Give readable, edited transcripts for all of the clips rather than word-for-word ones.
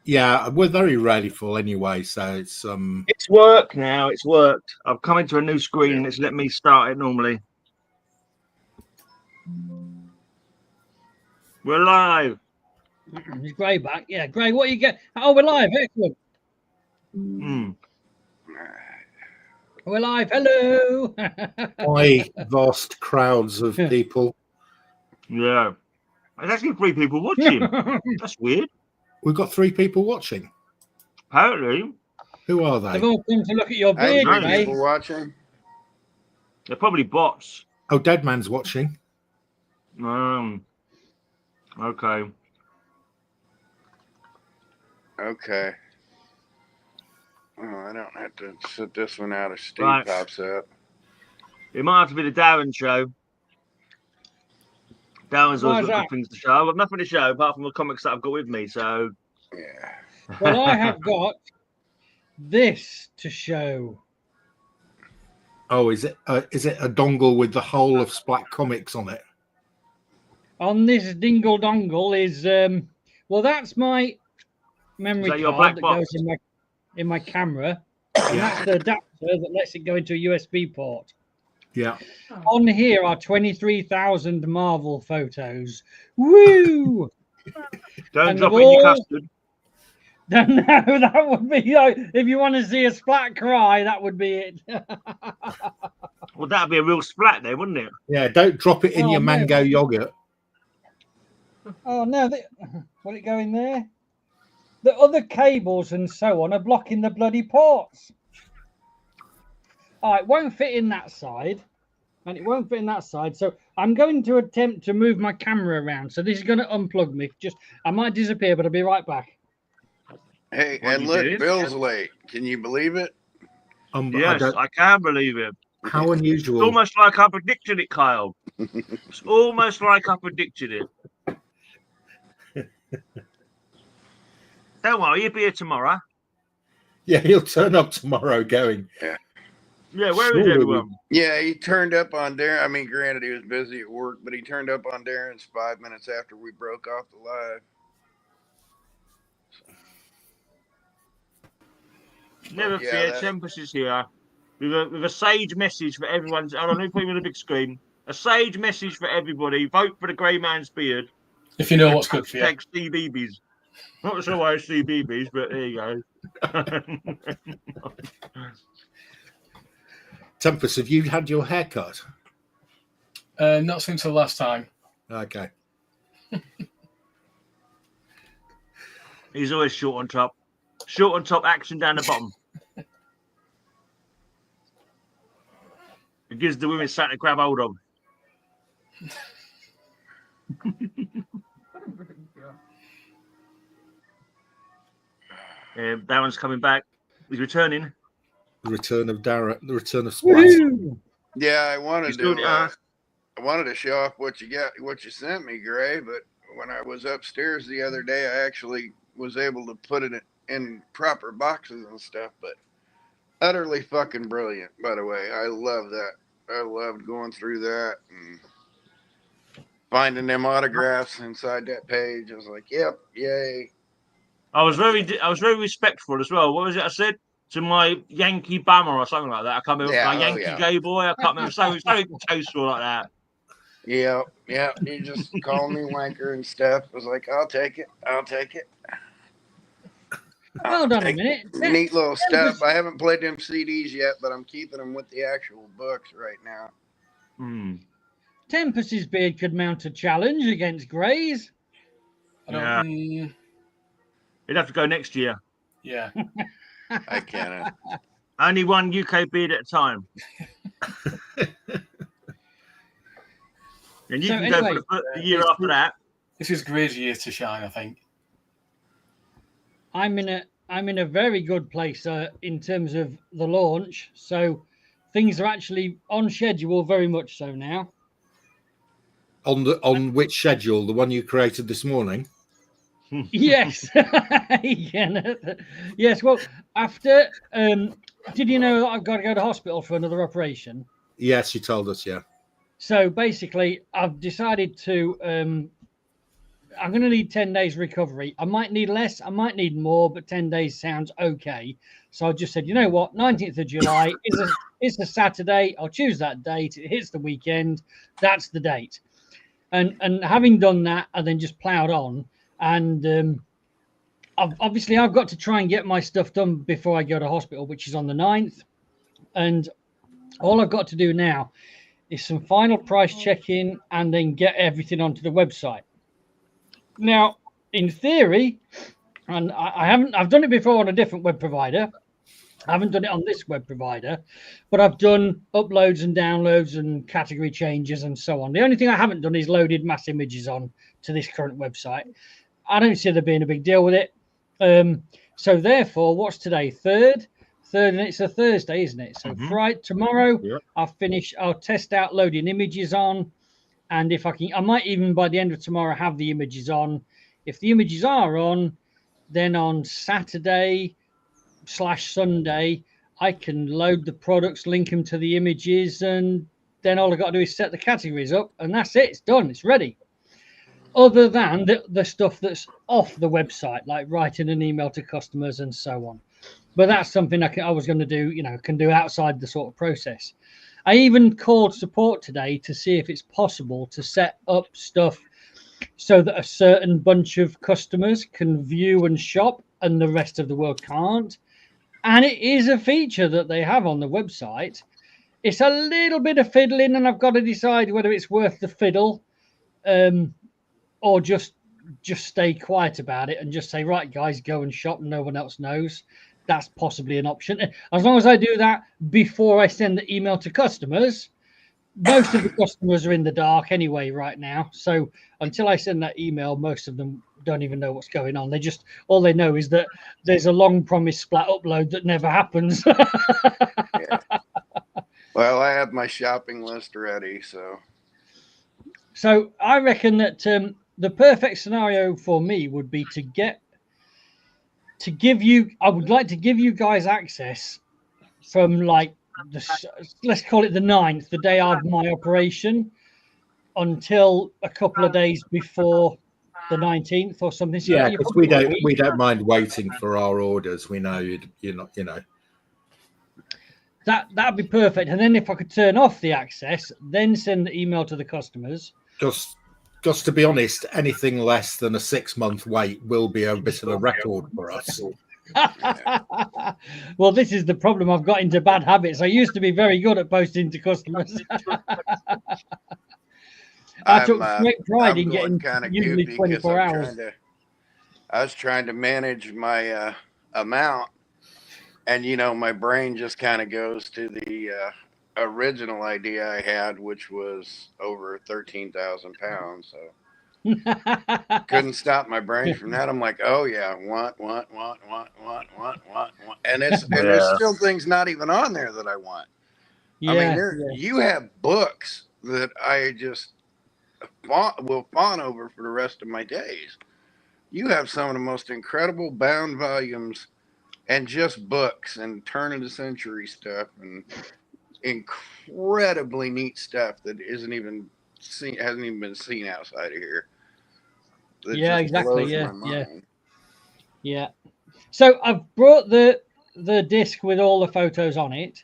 Yeah, we're very rarely full anyway, so it's It's worked now. It's worked. I've come into a new screen and it's let me start it normally. We're live. Is Gray back? Yeah, Gray, what you get? Oh, we're live. Excellent. We're live. Hello. Hi, vast crowds of people. Yeah. There's actually 3 people watching. That's weird. We've got 3 people watching. Apparently. Who are they? They've all come to look at your beard, Gray. People watching. They're probably bots. Oh, Deadman's watching. Okay. Okay. Oh, I don't have to sit this one out if Steve Right. pops up. It might have to be the Darren show. Darren's Why always is got that? good things to show. I've got nothing to show apart from the comics that I've got with me, so... Yeah. Well, I have got this to show. Oh, is it a dongle with the whole of Splat comics on it? On this dingle dongle is well, that's my memory Is that your card black that box? goes in my camera, and that's the adapter that lets it go into a USB port. Yeah. On here are 23,000 Marvel photos. Woo! Don't And drop they've it in your all- custard. No, that would be like, if you want to see a Splat cry, that would be it. Well, that'd be a real splat there, wouldn't it? Yeah, don't drop it in Oh, your no. mango yogurt. Oh no, will it go in there? The other cables and so on are blocking the bloody ports. Oh, it won't fit in that side, and it won't fit in that side. So I'm going to attempt to move my camera around. So this is going to unplug me. I might disappear, but I'll be right back. Hey, What and you look, did? Bill's late. Can you believe it? Yes, I can believe it. How It's unusual. almost like I predicted it, Kyle. It's almost like I predicted it. Don't worry, you'll be here tomorrow. Yeah, he'll turn up tomorrow going. Yeah, where is Surely everyone? Yeah, he turned up on Darren. I mean, granted, he was busy at work, but he turned up on Darren's 5 minutes after we broke off the live. Never Yeah, fear, that- Tempest is here with a sage message for everyone. Hold on, let me put him on the big screen. A sage message for everybody. Vote for the grey man's beard. If you know what's good for you. Hashtag CBeebies. Not sure why it's CBeebies, but there you go. Tempest, have you had your haircut? Not since the last time. Okay. He's always short on top. Short on top, action down the bottom. It gives the women something to grab hold of. Darren's coming back. He's returning. The return of Darren, the return of Splat. Woo! Yeah, I wanted He's doing to. it, I wanted to show off what you sent me, Gray. But when I was upstairs the other day, I actually was able to put it in proper boxes and stuff. But utterly fucking brilliant, by the way. I love that. I loved going through that and finding them autographs inside that page. I was like, "Yep, yay!" I was very respectful as well. What was it I said? To my Yankee bummer or something like that. I can't remember. Yeah, My oh, Yankee yeah. gay boy. I can't remember. So tasteful like that. Yep. You just called me wanker and stuff. I was like, "I'll take it. I'll take it." Hold on a minute. Neat little stuff. I haven't played them CDs yet, but I'm keeping them with the actual books right now. Tempest's beard could mount a challenge against Gray's. I don't, It'd have to go next year. yeah. I can't. Only one UK beard at a time. And you So can anyway, go for the year after that. This is Gray's year to shine, I think. I'm in a very good place in terms of the launch, so things are actually on schedule, very much so now. On which schedule? The one you created this morning? Yes, yes. Well, after did you know that I've got to go to hospital for another operation? Yes, you told us. Yeah. So basically, I've decided to I'm going to need 10 days recovery. I might need less, I might need more, but 10 days sounds okay. So I just said, you know what, 19th of July is a Saturday. I'll choose that date. It hits the weekend. That's the date. And having done that, I then just plowed on. And obviously, I've got to try and get my stuff done before I go to hospital, which is on the 9th. And all I've got to do now is some final price checking and then get everything onto the website. Now, in theory, and I've done it before on a different web provider. I haven't done it on this web provider, but I've done uploads and downloads and category changes and so on. The only thing I haven't done is loaded mass images on to this current website. I don't see there being a big deal with it. So therefore, what's today? Third, and it's a Thursday, isn't it? So Friday, tomorrow, I'll test out loading images on. And if I can, I might even by the end of tomorrow have the images on. If the images are on, then on Saturday/Sunday, I can load the products, link them to the images, and then all I've got to do is set the categories up, and that's it. It's done. It's ready. Other than the stuff that's off the website, like writing an email to customers and so on. But that's something I was going to do, can do outside the sort of process. I even called support today to see if it's possible to set up stuff so that a certain bunch of customers can view and shop and the rest of the world can't. And it is a feature that they have on the website. It's a little bit of fiddling, and I've got to decide whether it's worth the fiddle or just stay quiet about it and just say, right, guys, go and shop and no one else knows. That's possibly an option. As long as I do that before I send the email to customers, most of the customers are in the dark anyway right now. So until I send that email, most of them don't even know what's going on. All they know is that there's a long promised Splat upload that never happens. Yeah. Well, I have my shopping list ready, So I reckon that the perfect scenario for me would be I would like to give you guys access from like let's call it the 9th, the day of my operation, until a couple of days before the 19th or something. So yeah, because we don't mind waiting for our orders. We know you're not, That'd be perfect. And then if I could turn off the access, then send the email to the customers. Just to be honest, anything less than a 6-month wait will be a bit of a record for us. Well, this is the problem. I've got into bad habits. I used to be very good at posting to customers. I took great pride in getting usually 24 hours. I was trying to manage my amount, and my brain just kind of goes to the original idea I had, which was over 13,000 pounds. So couldn't stop my brain from that. I'm like, oh yeah, want, and there's still things not even on there that I want. You have books that I just will fawn over for the rest of my days. You have some of the most incredible bound volumes and just books and turn of the century stuff and incredibly neat stuff that hasn't even been seen outside of here. Yeah, exactly. Yeah. So I've brought the disc with all the photos on it.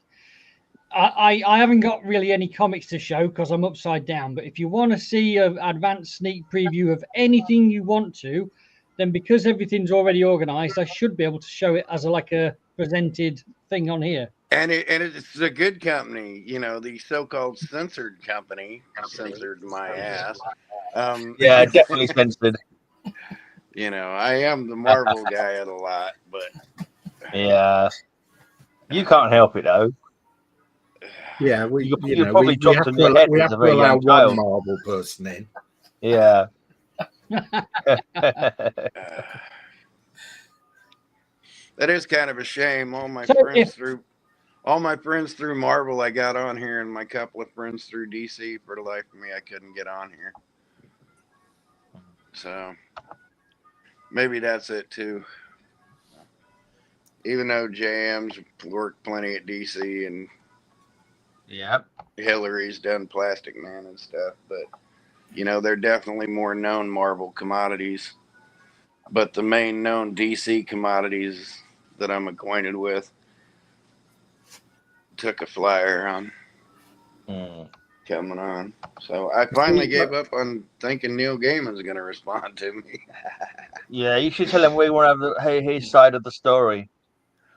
I haven't got really any comics to show because I'm upside down. But if you want to see an advanced sneak preview of anything you want to, then because everything's already organized, I should be able to show it as a presented thing on here. And it's a good company, the so-called censored company censored my ass. Yeah, definitely censored. I am the Marvel guy at a lot, but yeah, you can't help it though. Yeah, you probably dropped on your head. We have to allow one Marvel person in. Yeah. That is kind of a shame. All my friends through Marvel I got on here, and my couple of friends through DC, for the life of me I couldn't get on here. So maybe that's it too. Even though JM's worked plenty at DC and yep, Hillary's done Plastic Man and stuff, but You know, they're definitely more known Marvel commodities, but the main known DC commodities that I'm acquainted with took a flyer on coming on. So I finally gave up on thinking Neil Gaiman's going to respond to me. Yeah, you should tell him we want to have his side of the story.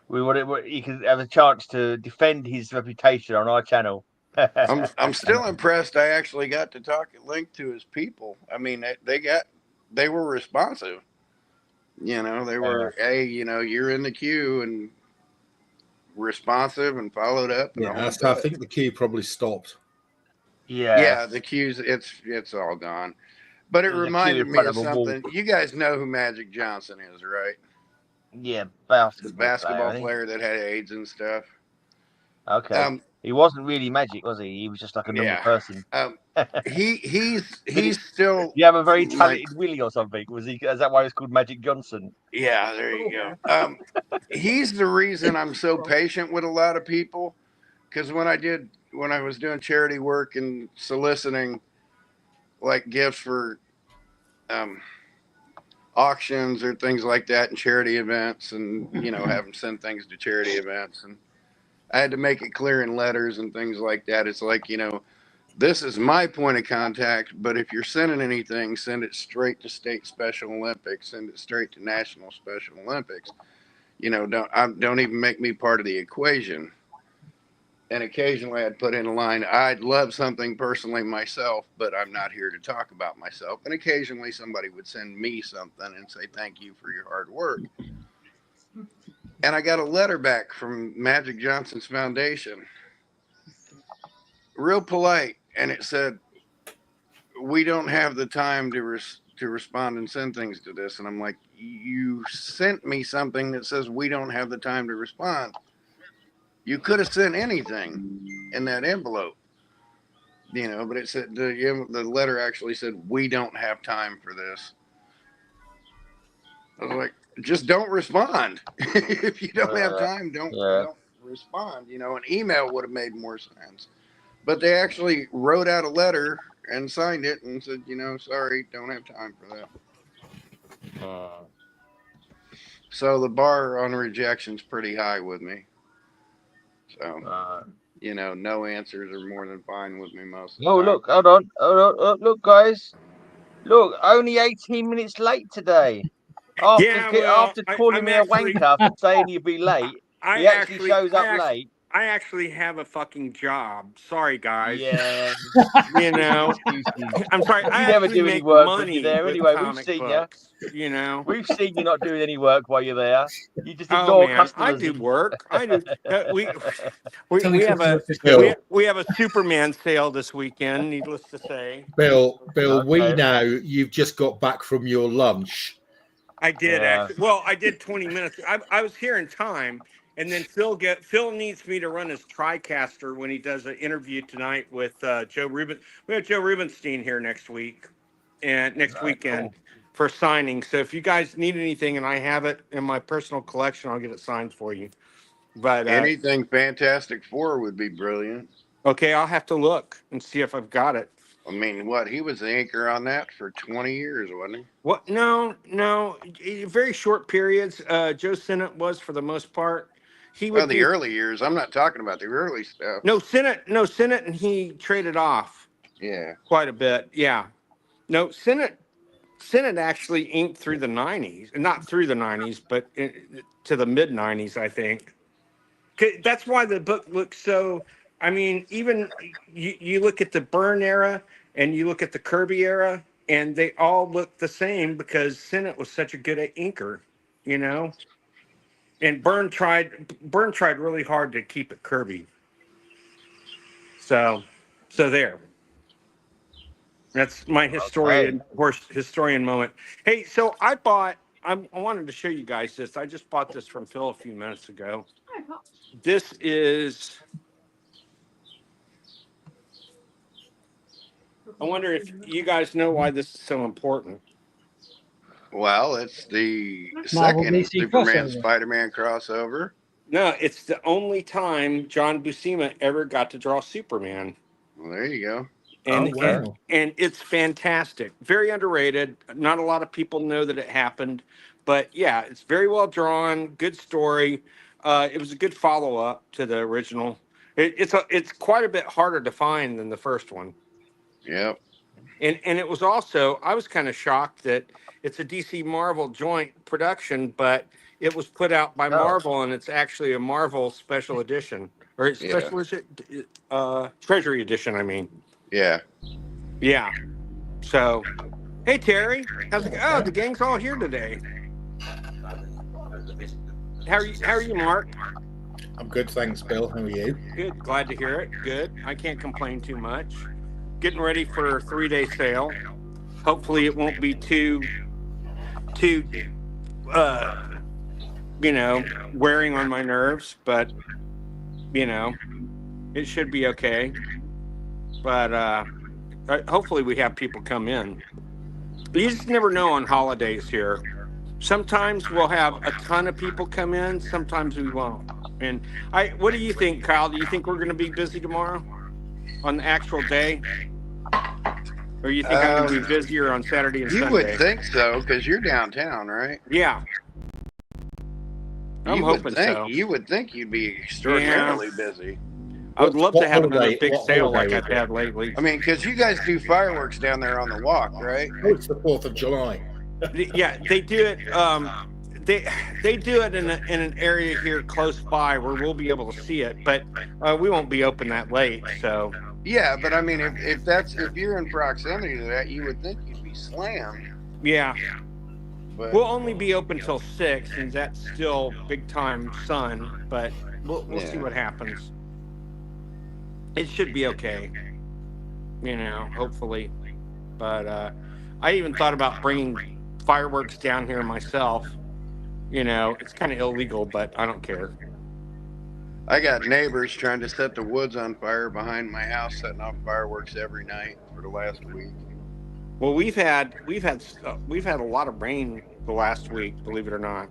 We want he can have a chance to defend his reputation on our channel. I'm still impressed. I actually got to talk at length to his people. I mean, they were responsive. You know, they were, hey, you know, you're in the queue and responsive and followed up. And Yeah, I think the queue probably stopped. Yeah, the queues, it's all gone. But it reminded me of something. You guys know who Magic Johnson is, right? Yeah, the basketball player that had AIDS and stuff. Okay. He wasn't really Magic, was he? He was just like a normal person. He's still. You have a very talented Willie or something. Was he? Is that why it's called Magic Johnson? Yeah, there you go. He's the reason I'm so patient with a lot of people, because when I was doing charity work and soliciting like gifts for auctions or things like that and charity events, and you know, have them send things to charity events, and I had to make it clear in letters and things like that. It's like, you know, this is my point of contact, but if you're sending anything, send it straight to State Special Olympics, send it straight to National Special Olympics. You know, don't even make me part of the equation. And occasionally I'd put in a line, I'd love something personally myself, but I'm not here to talk about myself. And occasionally somebody would send me something and say, thank you for your hard work. And I got a letter back from Magic Johnson's foundation, real polite, and it said, we don't have the time to respond and send things to this. And I'm like, you sent me something that says we don't have the time to respond. You could have sent anything in that envelope, you know, but it said the letter actually said, we don't have time for this. I was like, just don't respond. If you don't have time, don't respond. You know, an email would have made more sense. But they actually wrote out a letter and signed it and said, you know, sorry, don't have time for that. So the bar on rejection's pretty high with me. So, you know, no answers are more than fine with me most of the time. Look, hold on. Look, guys. Look, only 18 minutes late today. After calling me a wanker for saying you'd be late, he actually shows up late. I actually have a fucking job. Sorry, guys. Yeah. You know, I'm sorry. You I never do any work when you're there anyway. We've seen books, you know. We've seen you not doing any work while you're there. You just ignore customers. I do work. I do. We have a Superman sale this weekend. Needless to say, Bill, we know you've just got back from your lunch. I did actually. Well, I did 20 minutes. I was here in time. And then Phil needs me to run his TriCaster when he does an interview tonight with Joe Ruben. We have Joe Rubenstein here next week and next weekend for signing. So if you guys need anything and I have it in my personal collection, I'll get it signed for you. But anything Fantastic Four would be brilliant. Okay, I'll have to look and see if I've got it. I mean, he was the anchor on that for 20 years, wasn't he? What? No, very short periods. Joe Sinnott was for the most part. He would the early years. I'm not talking about the early stuff. No, Sinnott, and he traded off. Yeah, quite a bit. Yeah, no, Sinnott actually inked through the 90s, not through the 90s, but to the mid 90s, I think. That's why the book looks so. I mean, even you look at the Byrne era and you look at the Kirby era, and they all look the same because Sinnott was such a good inker, you know. And Byrne tried really hard to keep it Kirby. So there. That's my historian moment. Hey, so I wanted to show you guys this. I just bought this from Phil a few minutes ago. This is. I wonder if you guys know why this is so important. Well, it's the second Superman Spider-Man crossover. No, it's the only time John Buscema ever got to draw Superman. Well, there you go. and it's fantastic. Very underrated. Not a lot of people know that it happened, but yeah, it's very well drawn. Good story. It was a good follow up to the original. It's quite a bit harder to find than the first one. Yep. And it was also, I was kind of shocked that it's a DC Marvel joint production, but it was put out by Marvel, and it's actually a Marvel special edition or special Treasury edition. I mean. Yeah. Yeah. So, hey Terry, how's it going? Oh, the gang's all here today. How are you, Mark? I'm good, thanks, Bill. How are you? Good. Glad to hear it. Good. I can't complain too much. Getting ready for a 3-day sale. Hopefully, it won't be too, wearing on my nerves, but it should be okay. But hopefully we have people come in. You just never know on holidays here. Sometimes we'll have a ton of people come in. Sometimes we won't. And what do you think, Kyle? Do you think we're going to be busy tomorrow on the actual day? Or you think I'm going to be busier on Saturday and Sunday? You would think so, because you're downtown, right? Yeah. I'm hoping so. You would think you'd be extraordinarily busy. I would love to have another big sale like I've had lately. I mean, because you guys do fireworks down there on the walk, right? Oh, it's the 4th of July. Yeah, they do it. They do it in an area here close by where we'll be able to see it, but we won't be open that late. So yeah, but I mean, if you're in proximity to that, you would think you'd be slammed. Yeah, but we'll only be open till 6, and that's still big time sun. But we'll see what happens. It should be okay, hopefully. But I even thought about bringing fireworks down here myself. It's kind of illegal, but I don't care. I got neighbors trying to set the woods on fire behind my house, setting off fireworks every night for the last week. Well, we've had a lot of rain the last week, believe it or not.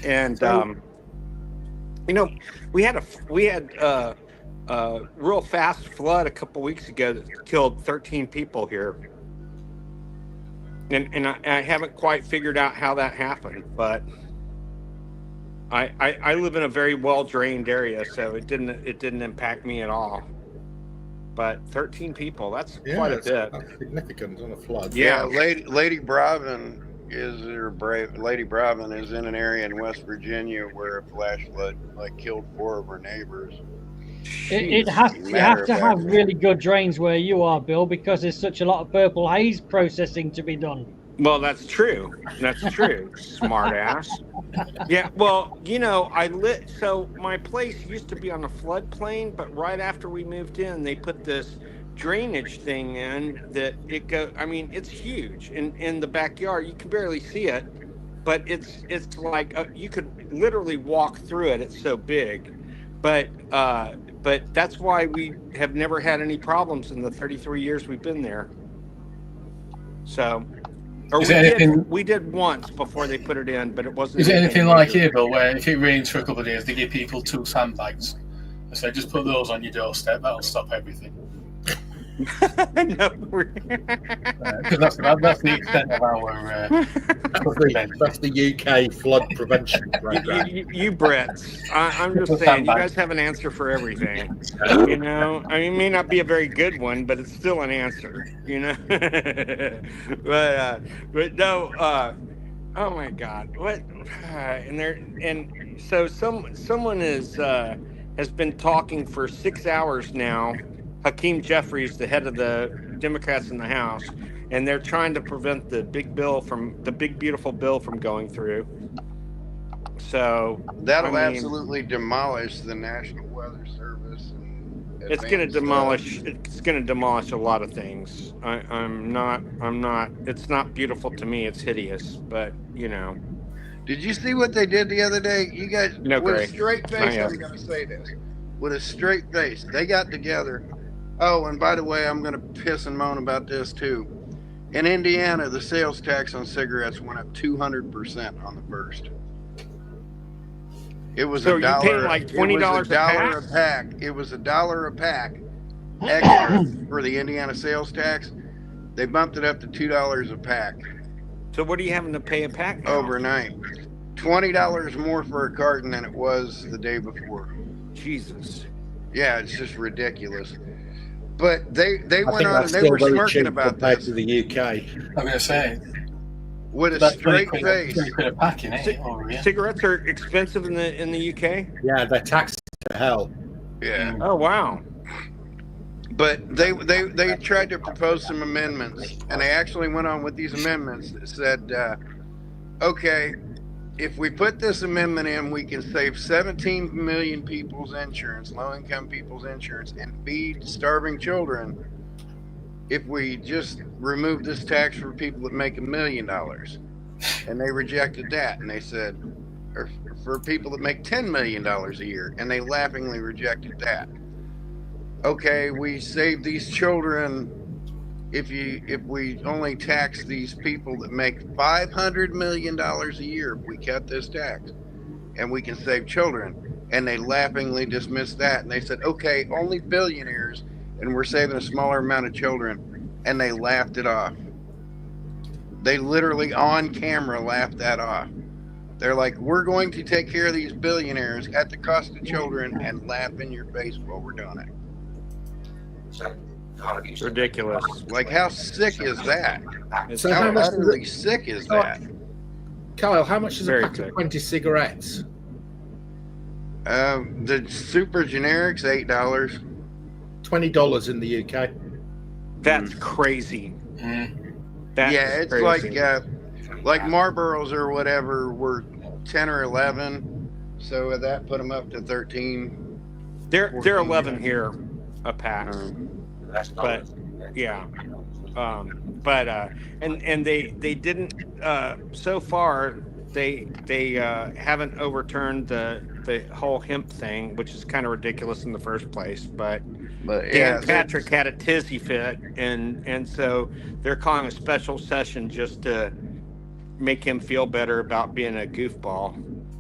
And we had a real fast flood a couple weeks ago that killed 13 people here. And I haven't quite figured out how that happened, but I live in a very well drained area, so it didn't impact me at all. But 13 people, that's quite a bit. That's significant on a flood. Yeah, Lady Bravin is in an area in West Virginia where a flash flood killed 4 of her neighbors. You have to have really good drains where you are, Bill, because there's such a lot of purple haze processing to be done. Well, that's true. Smart ass. Yeah, well, so my place used to be on a floodplain, but right after we moved in, they put this drainage thing in that it's huge. In the backyard, you can barely see it, but it's like you could literally walk through it. It's so big. But that's why we have never had any problems in the 33 years we've been there. So, we did once before they put it in, but it wasn't. Is it anything like here, Bill, where if it rains for a couple of days, they give people 2 sandbags? So just put those on your doorstep. That'll stop everything. No, because that's the extent of our. That's the UK flood prevention program. You Brits, I'm just saying, you guys have an answer for everything. It may not be a very good one, but it's still an answer. But no. Oh my God! What? So someone has been talking for 6 hours now. Hakeem Jeffries, the head of the Democrats in the House, and they're trying to prevent the big beautiful bill from going through. So that'll absolutely demolish the National Weather Service. It's going to demolish a lot of things. I'm not. It's not beautiful to me. It's hideous. But Did you see what they did the other day? You guys, no, with Gray. A straight face, I'm going to say this. With a straight face, they got together. Oh, and by the way, I'm going to piss and moan about this too. In Indiana, the sales tax on cigarettes went up 200% on the 1st. It was $1. You paying like $20 a pack? It was $1 a pack. extra for the Indiana sales tax. They bumped it up to $2 a pack. So what are you having to pay a pack now? Overnight? $20 more for a carton than it was the day before. Jesus. Yeah, it's just ridiculous. But they went on and they were smirking about compared this. to the UK. I'm going to say. With a straight face. A pack in it, cigarettes are expensive in the UK? Yeah, they're taxed to hell. Yeah. Oh, wow. But they tried to propose some amendments, and they actually went on with these amendments that said, okay, if we put this amendment in, we can save 17 million people's insurance, low-income people's insurance, and feed starving children if we just remove this tax for people that make $1 million. And they rejected that, and they said, or for people that make $10 million a year, and they laughingly rejected that. Okay, we save these children if we only tax these people that make $500 million a year, if we cut this tax, and we can save children. And they laughingly dismissed that, and they said, okay, only billionaires, and we're saving a smaller amount of children, and they laughed it off. They literally on camera laughed that off. They're like, we're going to take care of these billionaires at the cost of children and laugh in your face while we're doing it. Ridiculous. Like, how sick is that? So how much utterly sick is that? Kyle, how much is a Very pack sick. of 20 cigarettes? The super generics, $8. $20 in the UK. That's crazy. That's Yeah, it's crazy. like Marlboros or whatever were 10 or 11, so that put them up to 13. They're 14. 11 here a pack. But yeah. And they didn't so far they haven't overturned the whole hemp thing, which is kind of ridiculous in the first place, but yeah, Dan Patrick had a tizzy fit, and so they're calling a special session just to make him feel better about being a goofball.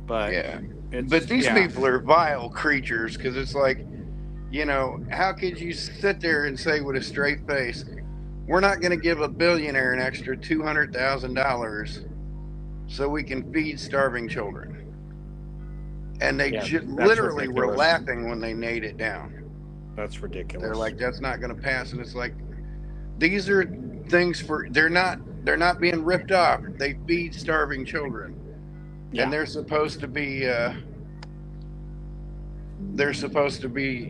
But yeah, but these people are vile creatures, because it's like, you know, how could you sit there and say with a straight face, we're not going to give a billionaire an extra $200,000 so we can feed starving children? And they literally were laughing when they nailed it down. That's ridiculous. They're like, that's not going to pass. And it's like, these are things for, they're not being ripped off. They feed starving children. Yeah. And they're supposed to be,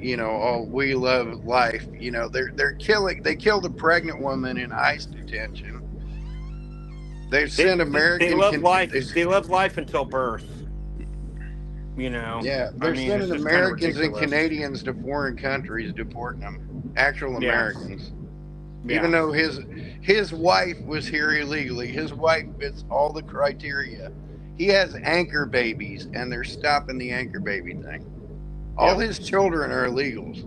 you know, oh, we love life. You know, they killed a pregnant woman in ICE detention. They send American. They love life. They love life until birth. You know. Yeah, they're sending Americans and Canadians to foreign countries, deporting them. Actual Americans. Yeah. Even though his wife was here illegally, his wife fits all the criteria. He has anchor babies, and they're stopping the anchor baby thing. All his children are illegals.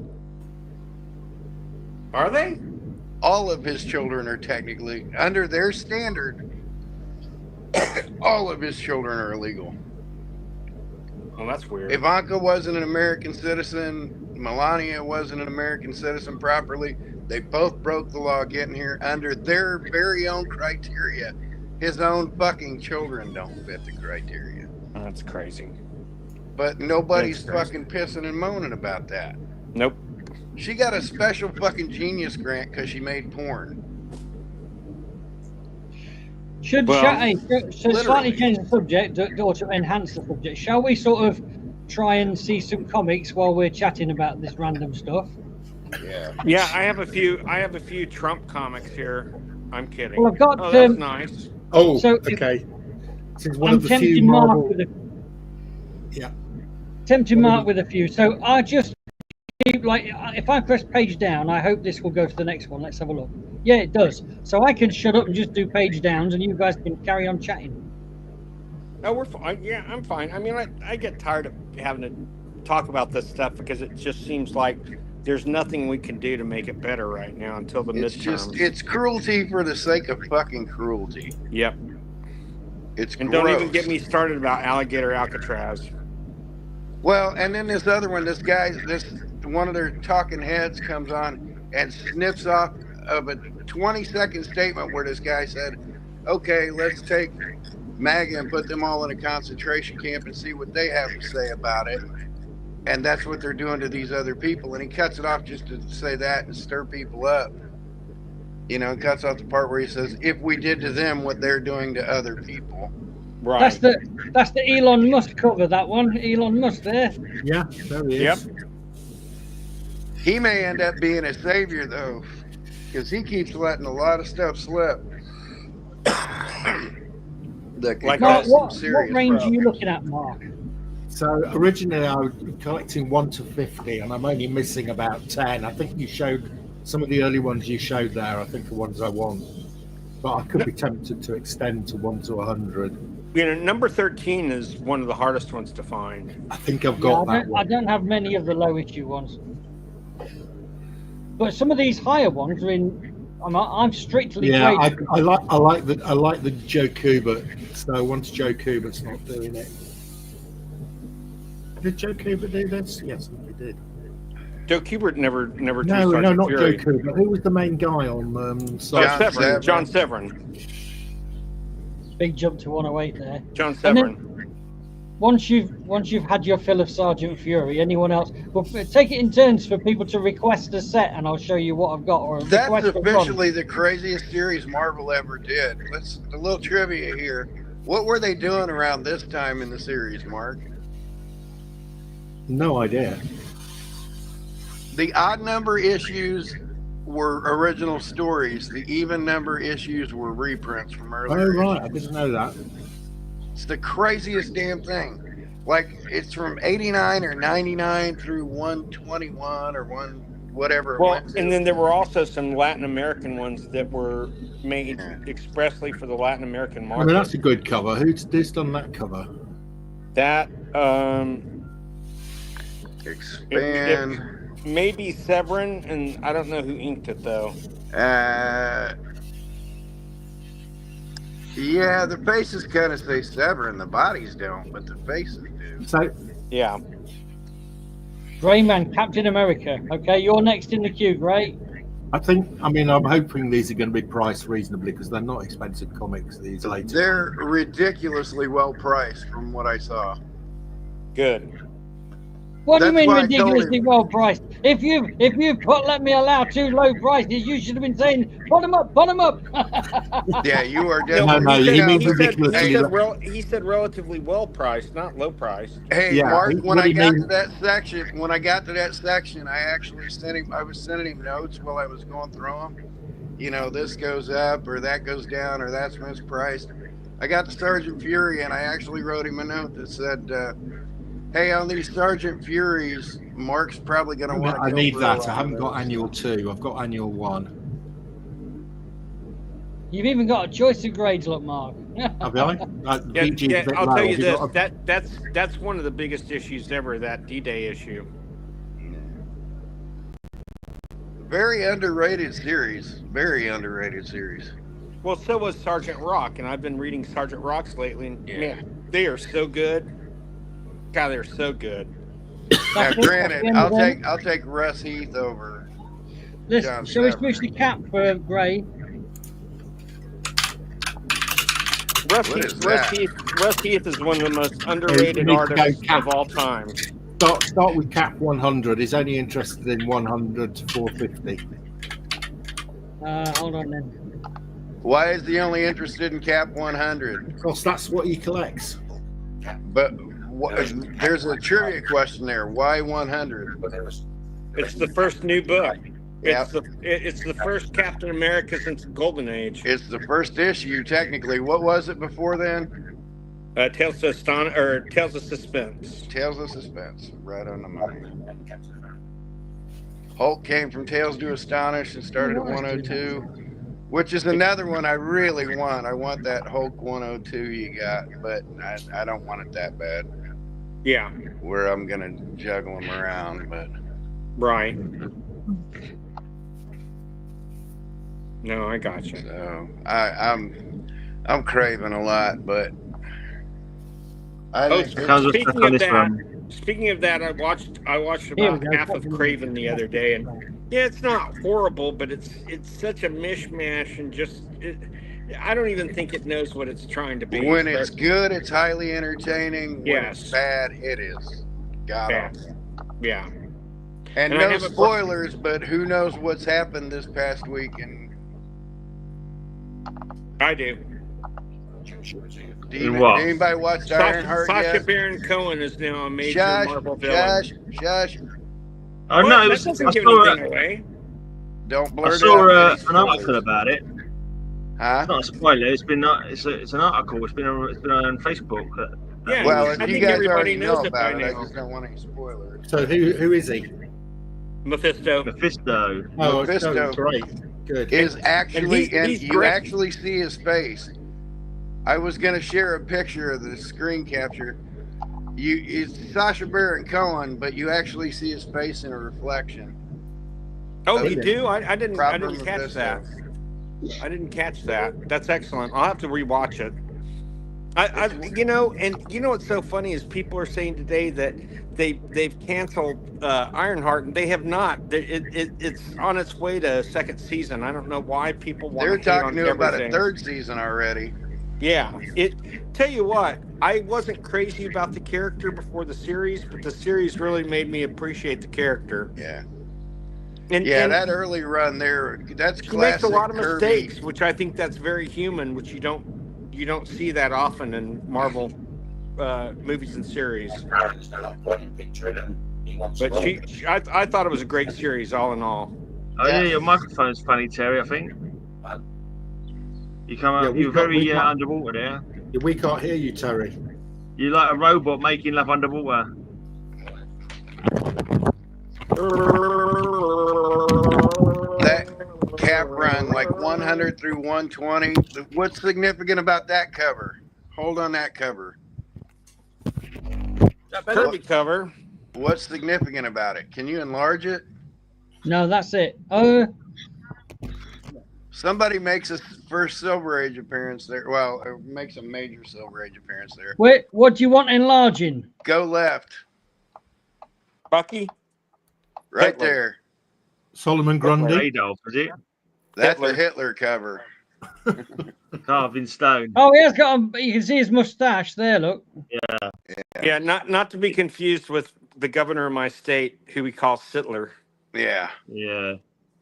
Are they? All of his children are technically, under their standard, all of his children are illegal. Well, that's weird. Ivanka wasn't an American citizen. Melania wasn't an American citizen properly. They both broke the law getting here under their very own criteria. His own fucking children don't fit the criteria. That's crazy. But nobody's fucking pissing and moaning about that. Nope. She got a special fucking genius grant because she made porn. Slightly change the subject or to enhance the subject, shall we sort of try and see some comics while we're chatting about this random stuff? Yeah, I have a few Trump comics here. I'm kidding. Well, I've got that's nice. Oh, so okay. This is one of the few Marvel. Tempting Mark with a few. So I just keep, like, if I press page down, I hope this will go to the next one. Let's have a look. Yeah, it does. So I can shut up and just do page downs, and you guys can carry on chatting. Oh, we're fine. Yeah, I'm fine. I mean, I get tired of having to talk about this stuff because it just seems like there's nothing we can do to make it better right now until the midterms. It's cruelty for the sake of fucking cruelty. Yep. It's and gross. Don't even get me started about alligator Alcatraz. Well, and then this other one, this one of their talking heads comes on. and snips off of a 20-second statement where this guy said, okay, let's take MAGA and put them all in a concentration camp and see what they have to say about it. And that's what they're doing to these other people. And he cuts it off just to say that and stir people up. You know, and cuts off the part where he says, if we did to them what they're doing to other people. Right. That's the Elon Musk cover, that one. Elon Musk there. Yeah, there he is. Yep. He may end up being a savior, though, because he keeps letting a lot of stuff slip. That can Like Mark, cause some what serious range are problems. you looking at, Mark? So originally I was collecting 1 to 50, and I'm only missing about 10. I think you showed some of the early ones you showed there. I think the ones I want, but I could be tempted to extend to 1 to 100. You know, number 13 is one of the hardest ones to find. I think I've got that I one. don't have many of the low issue ones, but some of these higher ones are in. I'm strictly Yeah, graded. I like the Joe Kubert. So once Joe Kubert's not doing it, did Joe Kubert do this? Yes, he did. Joe Kubert never drew No, Sergeant not Fury. Joe Kubert. Who was the main guy on? John Severin. Big jump to 108 there. John And then, Severin. once you've had your fill of Sergeant Fury, anyone else? Well, take it in turns for people to request a set, and I'll show you what I've got. Or That's request a run. officially the craziest series Marvel ever did. Let's a little trivia here. What were they doing around this time in the series, Mark? No idea. The odd number issues were original stories. The even number issues were reprints from earlier. Oh right, I didn't know that. It's the craziest damn thing. Like it's from 89 or 99 through 121 or whatever. it Well, went to. and then there were also some Latin American ones that were made expressly for the Latin American I market. mean, that's a good cover. Who's done that cover? That Expand. maybe Severin, and I don't know who inked it though. Yeah, the faces kind of say Severin, the bodies don't, but the faces do. So Yeah. Greyman, Captain America. Okay, you're next in the queue, Gray. I'm hoping these are going to be priced reasonably because they're not expensive comics. These later. They're ridiculously well priced from what I saw. Good. What do you That's mean why I told ridiculously him. well priced? If you let me allow too low prices, you should have been saying bottom up, bottom up. Yeah, you are No, definitely. you mean he said, ridiculously. he said relatively well priced, not low priced. Hey, Yeah, Mark, when what I do you got mean? to that section, I actually sent him. I was sending him notes while I was going through them. You know, this goes up or that goes down or that's mispriced. I got to Sergeant Fury and I actually wrote him a note that said, "Hey, on these Sergeant Furies, Mark's probably going to want to." I need that. I haven't got annual 2. I've got annual 1. You've even got a choice of grades, look, Mark. Have I? Yeah, I'll tell you this. That's one of the biggest issues ever. That D-Day issue. Very underrated series. Very underrated series. Well, so was Sergeant Rock, and I've been reading Sergeant Rocks lately, and man, they are so good. God, they're so good. Now, granted, That's I'll take Russ Heath over. Listen, John shall we Severin. switch the cap for Gray? What is that? Russ Heath is one of the most underrated need to go artists Cap. of all time. Start with cap 100. He's only interested in 100 to 450. Hold on then. Why is he only interested in Cap 100? Because that's what he collects. But there's a trivia question there. Why 100? It's the first new book. Yeah. It's the first Captain America since the Golden Age. It's the first issue, technically. What was it before then? Tales of Suspense. Tales of Suspense. Right on the money. Hulk came from Tales to Astonish and started at 102, which is another one I really want. I want that Hulk 102 you got, but I don't want it that bad. Yeah. Where I'm going to juggle them around, but. Right. No, I got you. So I'm craving a lot, but I think Speaking of that, I watched Here we about go. half of Craven the other day, and Yeah, it's not horrible, but it's such a mishmash and I don't even think it knows what it's trying to be. When it's good, it's highly entertaining. When Yes. it's bad, it is. Got Bad. it. Yeah. And And I no have a- spoilers, but who knows what's happened this past week? And I do. did what? anybody watch Ironheart Sasha yet? Baron Cohen is now a major Shush, Marvel villain. shush. I What? know. That I doesn't give saw, anything away. Don't I blurt saw it out. an article about it. Huh? It's not a spoiler. It's been it's an article. It's been on Facebook. Yeah, Well, I if you think guys everybody already know knows it by about it, I now. just don't want any spoilers. So who is he? Mephisto. Mephisto. Oh, Mephisto. great. Good. Is actually, and he's you great. actually see his face. I was going to share a picture of the screen capture. It's Sasha Baron Cohen, but you actually see his face in a reflection. Oh, you Okay. do? I didn't Proper catch Mephisto. that. I didn't catch that. That's excellent. I'll have to rewatch it. What's so funny is people are saying today that they've canceled Ironheart, and they have not. It's on its way to second season. I don't know why people want They're to hate talking on to about a everything. third season already. Yeah. Tell you what, I wasn't crazy about the character before the series, but the series really made me appreciate the character. Yeah. And That early run there, that's she classic makes a lot of Kirby. mistakes, which I think that's very human, which you don't see that often in Marvel movies and series. But I thought it was a great series, all in all. Oh yeah, your microphone's funny, Terry. I think you come out. Yeah, You're very underwater there. We can't hear you, Terry. You're like a robot making love underwater. That cap run, like 100 through 120. What's significant about that cover? Hold on that cover. Kirby cover. What's significant about it? Can you enlarge it? No, that's it. Somebody makes his first Silver Age appearance there. Well, it makes a major Silver Age appearance there. Wait, what do you want enlarging? Go left. Bucky? Right Hitler. there. Solomon Grundy. Adolf, is it? That's Hitler. the Hitler cover. Carved in stone. Oh, he has got you can see his mustache there, look. Yeah, not to be confused with the governor of my state, who we call Sittler. Yeah. Yeah.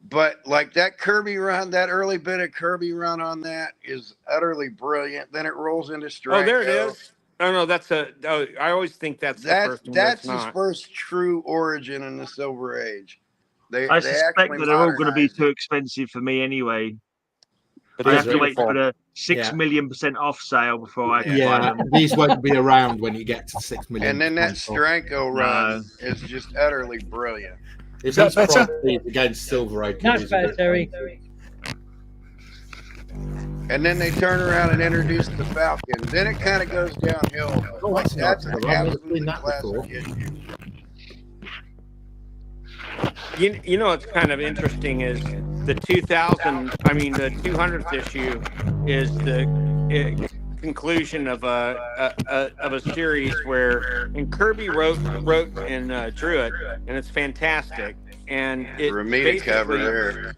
But like that Kirby run, that early bit of Kirby run on that is utterly brilliant. Then it rolls into Strike. Oh, there it is. Oh no, I always think that's the first one. That's It's his not. first true origin in the Silver Age. I suspect actually that they're all going to be modernized too it. expensive for me anyway. But I it's have to wait beautiful. for the 6 Yeah. million % off sale before I can buy Yeah, them. these won't be around when you get to 6 million. And then that Stranko run No. is just utterly brilliant. If that that's better? better against Silver Age, That's better, Terry. And then they turn around and introduce the Falcon. Then it kind of goes downhill. Oh, Like, that's that's not an bad. I've never absolutely seen that before. classic issue. What's kind of interesting is the 200th issue is the conclusion of a series where Kirby wrote and drew it, and it's fantastic. And it Ramita cover there.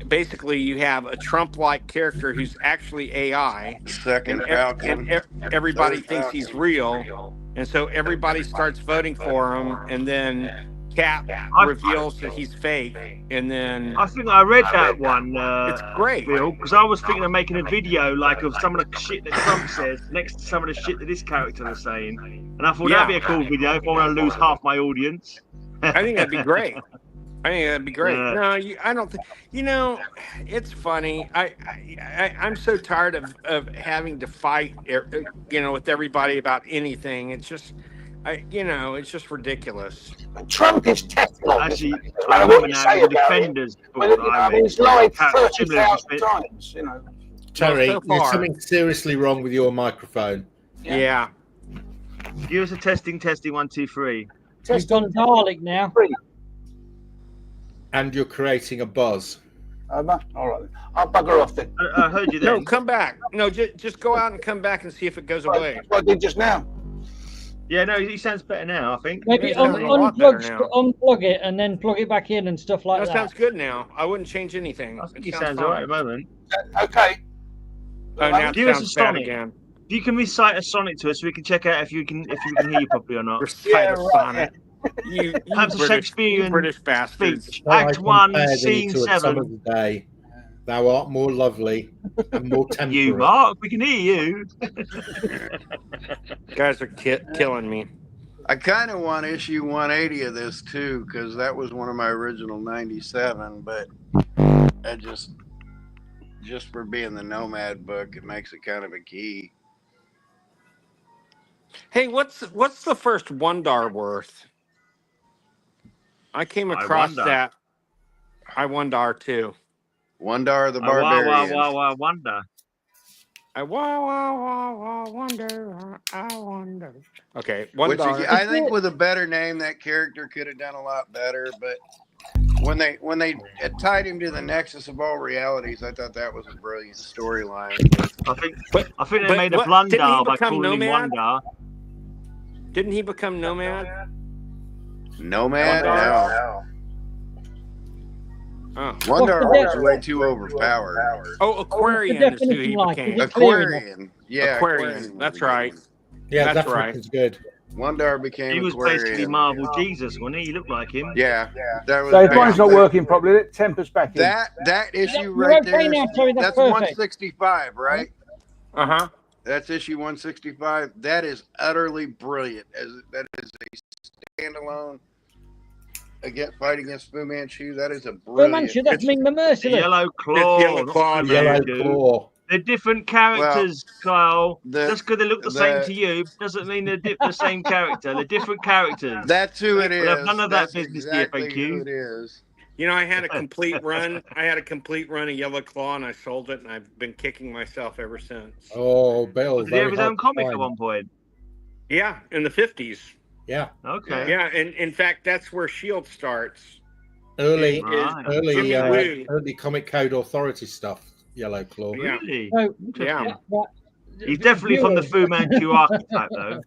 basically you have a Trump-like character who's actually AI, Second and Falcon. everybody Third thinks Falcon. he's real, and so everybody starts voting for him, and then Cap reveals that he's fake, and then I think I read that one. it's great. Because I was thinking of making a video like of some of the shit that Trump says next to some of the shit that this character is saying, and I thought that'd be a cool video if I want to lose half my audience. I think that'd be great. Yeah. I don't think. It's funny. I'm so tired of having to fight, with everybody about anything. It's just, it's just ridiculous. Trump is Teflon. Actually, No I matter remember what you now say the about him, Defenders. he's lied Similar 30,000 bit. times, Terry, so there's far. something seriously wrong with your microphone. Yeah. Give us a testing, 1, 2, 3. He's gone Dalek now. And you're creating a buzz. All right, I'll bugger off then. I heard you No, then. come back. No, just go out and come back and see if it goes away. That's what I did just now. Yeah, no, he sounds better now, I think. Maybe It sounds a lot better now. unplug it and then plug it back in and stuff like That that. sounds good now. I wouldn't change anything. I think It he sounds all right at the moment. Okay. Oh, now it Give us a sounds bad Sonic. again. If you can recite a Sonic to us, so we can check out if we can hear you properly or not. Recite a sonnet. You Perhaps a Shakespearean British bastards. speech. Act 1, compare thee scene to a time 7. of the day. Thou art more lovely and more temperate. You, Mark, we can hear you. Guys are killing me. I kind of want issue 180 of this too, because that was one of my original 97. But I just for being the Nomad book, it makes it kind of a key. Hey, what's the first Wondar worth? I came across that. I Wondar too. Wondar the Barbarian. I wonder. I wonder. I wonder. Okay, Wondar. I think with a better name, that character could have done a lot better. But when they tied him to the nexus of all realities, I thought that was a brilliant storyline. I think they made a blunder by calling him Wonder. Didn't he become Nomad? Nomad? No. Oh. Wondar was way too overpowered. Oh, Aquarian is who he became. Aquarian. Yeah, Aquarian. That's right. Yeah, that's right. Good. Wondar became He was Aquarian. basically Marvel Jesus, wasn't he? He looked like him. Yeah. That was So if mine's not working properly, it tempers back in. That issue right there, that's 165, right? Uh-huh. That's issue 165. That is utterly brilliant. That is a standalone fight against Fu Manchu. That is a brilliant. Fu Manchu, that's Ming the Merciless. Yellow Claw. Yellow Claw. Yellow Claw. They're different characters, Kyle. the- Just because they look the same to you doesn't mean they're the same character. They're different characters. That's who it Well, I've is. none of that That's business, exactly DFAQ. who it is. You know, I had a complete run. of Yellow Claw, and I sold it, and I've been kicking myself ever since. Oh, Bill. Did he have his own comic at one point? Yeah, in the 50s. Yeah. Okay. Yeah, and in fact, that's where S.H.I.E.L.D. starts. Early Comic Code Authority stuff. Yellow Claw. Yeah. Really? So, Yeah. He's definitely from the Fu Manchu archetype, though.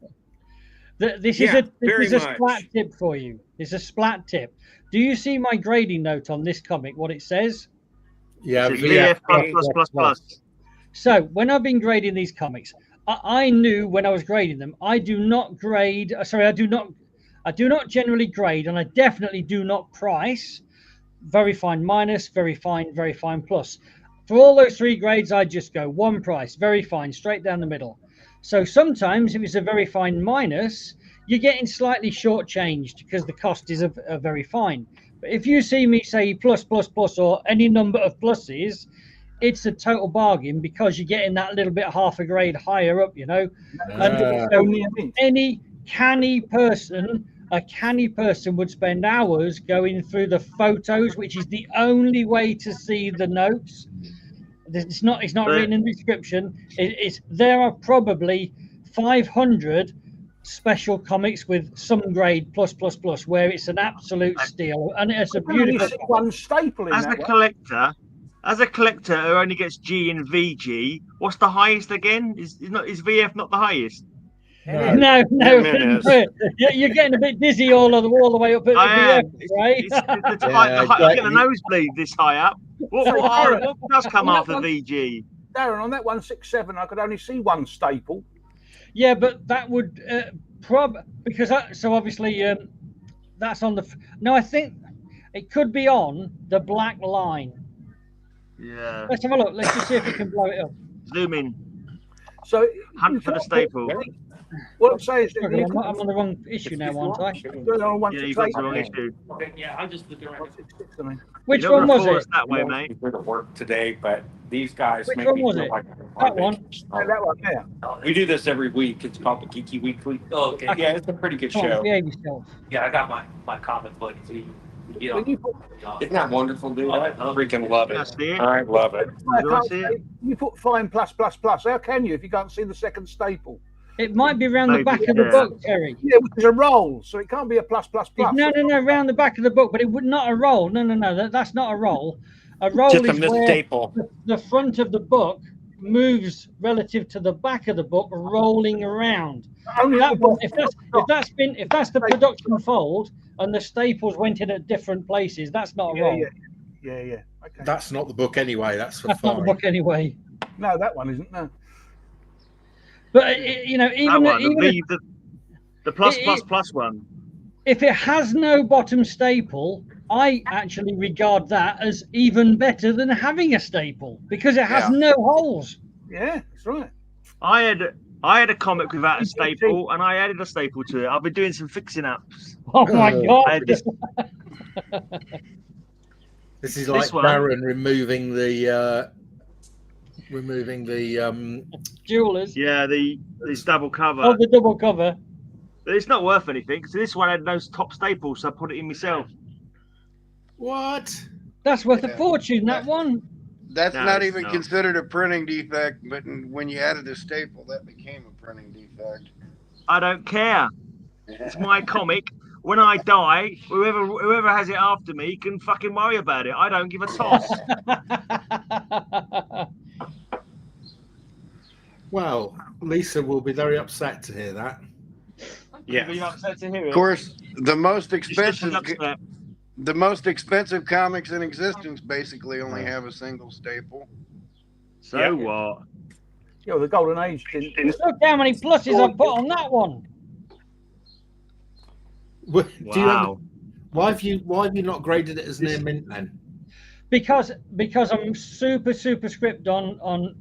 This Yeah, is a very splat much. tip for you. It's a splat tip. Do you see my grading note on this comic? What it says? Yeah. It's VF plus. So when I've been grading these comics, I knew when I was grading them. I do not grade. I do not generally grade, and I definitely do not price. Very fine minus, very fine plus. For all those three grades, I just go one price, very fine, straight down the middle. So sometimes if it's a very fine minus, you're getting slightly shortchanged because the cost is a very fine. But if you see me say plus or any number of pluses, it's a total bargain because you're getting that little bit half a grade higher up, you know. And so any canny person would spend hours going through the photos, which is the only way to see the notes. It's not written in the description. There are probably 500 special comics with some grade plus where it's an absolute steal, and it's a beautiful one staple in as that a collector. As a collector who only gets G and VG, what's the highest again? Is VF not the highest? No. You're getting a bit dizzy all the way up at the VF, right? You get a nosebleed this high up. What does come after VG? Darren, on that 167, I could only see one staple. Yeah, but that would because obviously that's on the. No, I think it could be on the black line. Yeah. Let's have a look. Let's just see if we can blow it up. Zoom in. So hunt for the staple. What I'm saying is that I'm on the wrong issue now, aren't I? Yeah, you got the wrong issue. Yeah, I'm just looking around. Which one was it? That way, mate. We're to work today, but these guys Which make one me was feel it? like That one? That one there. We do this every week. It's called the Geeky Weekly. Oh, okay. Yeah, it's a pretty good Come on, show. behave yourself. Yeah, I got my comic book. So you know, Isn't that wonderful, dude? I freaking love I it. see it. I love it. Do I see it? You put fine plus. How can you if you can't see the second staple? It might be around the back of the book, Terry. Yeah, which is a roll, so it can't be a plus. No, around the back of the book, but it would not a roll. No, that's not a roll. A roll Just a is where misstaple. the front of the book moves relative to the back of the book, rolling around. Only That the one, book- if that's the production fold, and the staples went in at different places, that's not a roll. Yeah. Okay. That's not the book anyway. That's for That's not the book anyway. No, that one isn't. No. But you know, even the plus one. If it has no bottom staple, I actually regard that as even better than having a staple because it has no holes. Yeah, that's right. I had a comic without a staple, and I added a staple to it. I've been doing some fixing ups. Oh my god! This is like Darren removing the jewelers. Yeah, the double cover. Oh, the double cover. But it's not worth anything because this one had no top staple, so I put it in myself. What? That's worth a fortune. That one. That's not even considered a printing defect, but when you added a staple, that became a printing defect. I don't care. It's my comic. When I die, whoever has it after me can fucking worry about it. I don't give a toss. Well, Lisa will be very upset to hear that. Yeah. Upset to hear it. Of course, the most expensive comics in existence basically only have a single staple. So what? Yeah, the Golden Age didn't. Look how many pluses I put on that one. Wow. Why have you not graded it as near mint then? Because I'm super strict on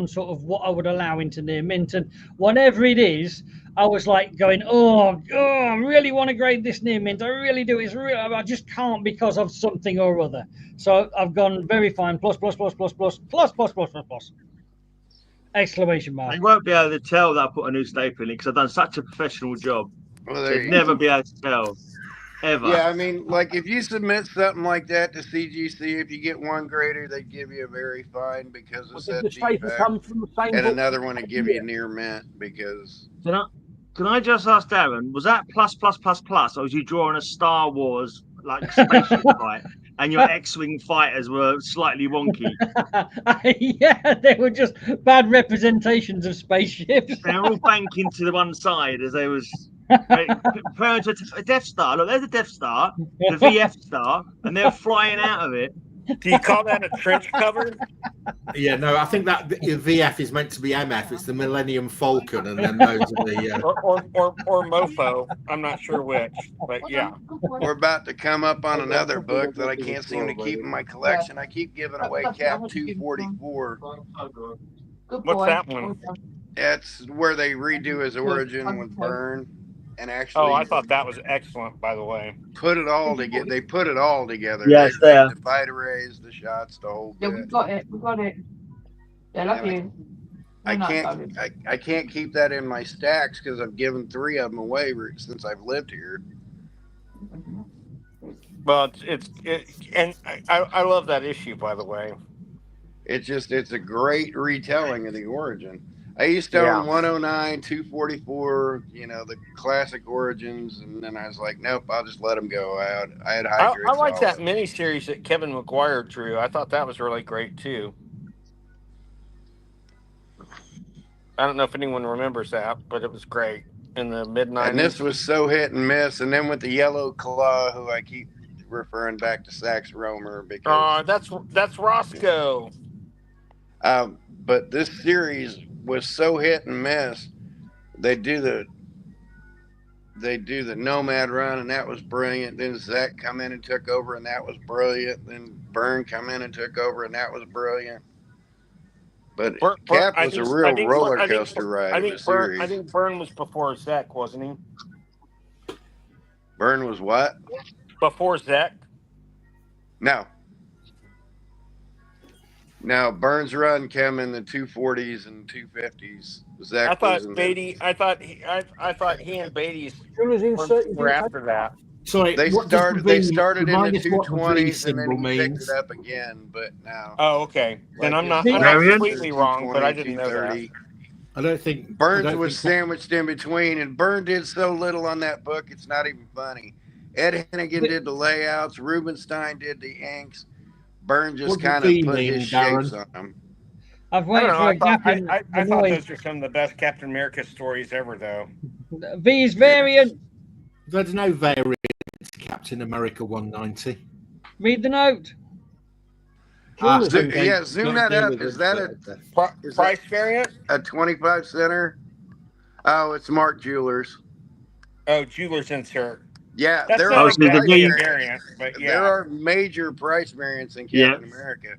sort of what I would allow into near mint, and whatever it is, I was like going, oh, I really want to grade this near mint. I really do. It's real. I just can't because of something or other. So I've gone very fine. Plus. Exclamation mark. You won't be able to tell that I put a new staple in because I've done such a professional job. Well, They'd never be able to tell. Ever. Yeah, I mean, like if you submit something like that to CGC, if you get one grader, they give you a very fine because it's that defect, and another one to give you near mint because. Can I just ask Darren, was that plus, or was you drawing a Star Wars like spaceship fight, and your X-wing fighters were slightly wonky? Yeah, they were just bad representations of spaceships. They're all banking to the one side as they was. Compared to a Death Star. Look, there's a Death Star, the VF Star, and they're flying out of it. Do you call that a trench cover? Yeah, no, I think that the VF is meant to be MF. It's the Millennium Falcon, and then those are the or Mofo. I'm not sure which, but yeah. We're about to come up on another book that I can't seem to keep in my collection. I keep giving away Cap 244. What's that one? That's where they redo his origin with Byrne, and actually. Oh, I thought that was excellent, by the way. Put it all together. They put it all together. Yes, the fight arrays, the shots, the whole bit. Yeah, we got it. Yeah, love you. I can't keep that in my stacks because I've given 3 of them away since I've lived here. Well, and I love that issue, by the way. It's a great retelling of the origin. I used to own 109, 244, the classic origins, and then I was like, nope, I'll just let them go. I had hydrates. I like that miniseries that Kevin McGuire drew. I thought that was really great too. I don't know if anyone remembers that, but it was great in the mid-90s. And this was so hit and miss. And then with the Yellow Claw, who I keep referring back to Sax Romer because that's Roscoe. But this series was so hit and miss. They do the Nomad run, and that was brilliant. Then Zach come in and took over, and that was brilliant. Then Byrne come in and took over, and that was brilliant. But Cap was a real roller coaster ride of the series. I think Byrne was before Zach, wasn't he? Byrne was what? Before Zach? No. Now Byrne's run came in the 240s and 250s. Zach I thought he and Beatty's were after that. Sorry, they started in the 220s and then he picked it up again, but now. Oh, okay. Then I'm not completely wrong, but I didn't know that. I don't think Burns was sandwiched in between, and Byrne did so little on that book, it's not even funny. Ed Hennigan did the layouts, Rubenstein did the inks. Byrne just kind of put his shapes on them. I've I don't waited know. for I a gap thought, in I the thought noise. those are some of the best Captain America stories ever, though. V's variant. There's no variant to Captain America 190. Read the note. Zoom that up. Is that a price variant? A 25 center? Oh, it's Mark Jewelers. Oh, Jewelers insert. Yeah, That's there not are exactly a variant, but yeah. There are major price variants in Captain America.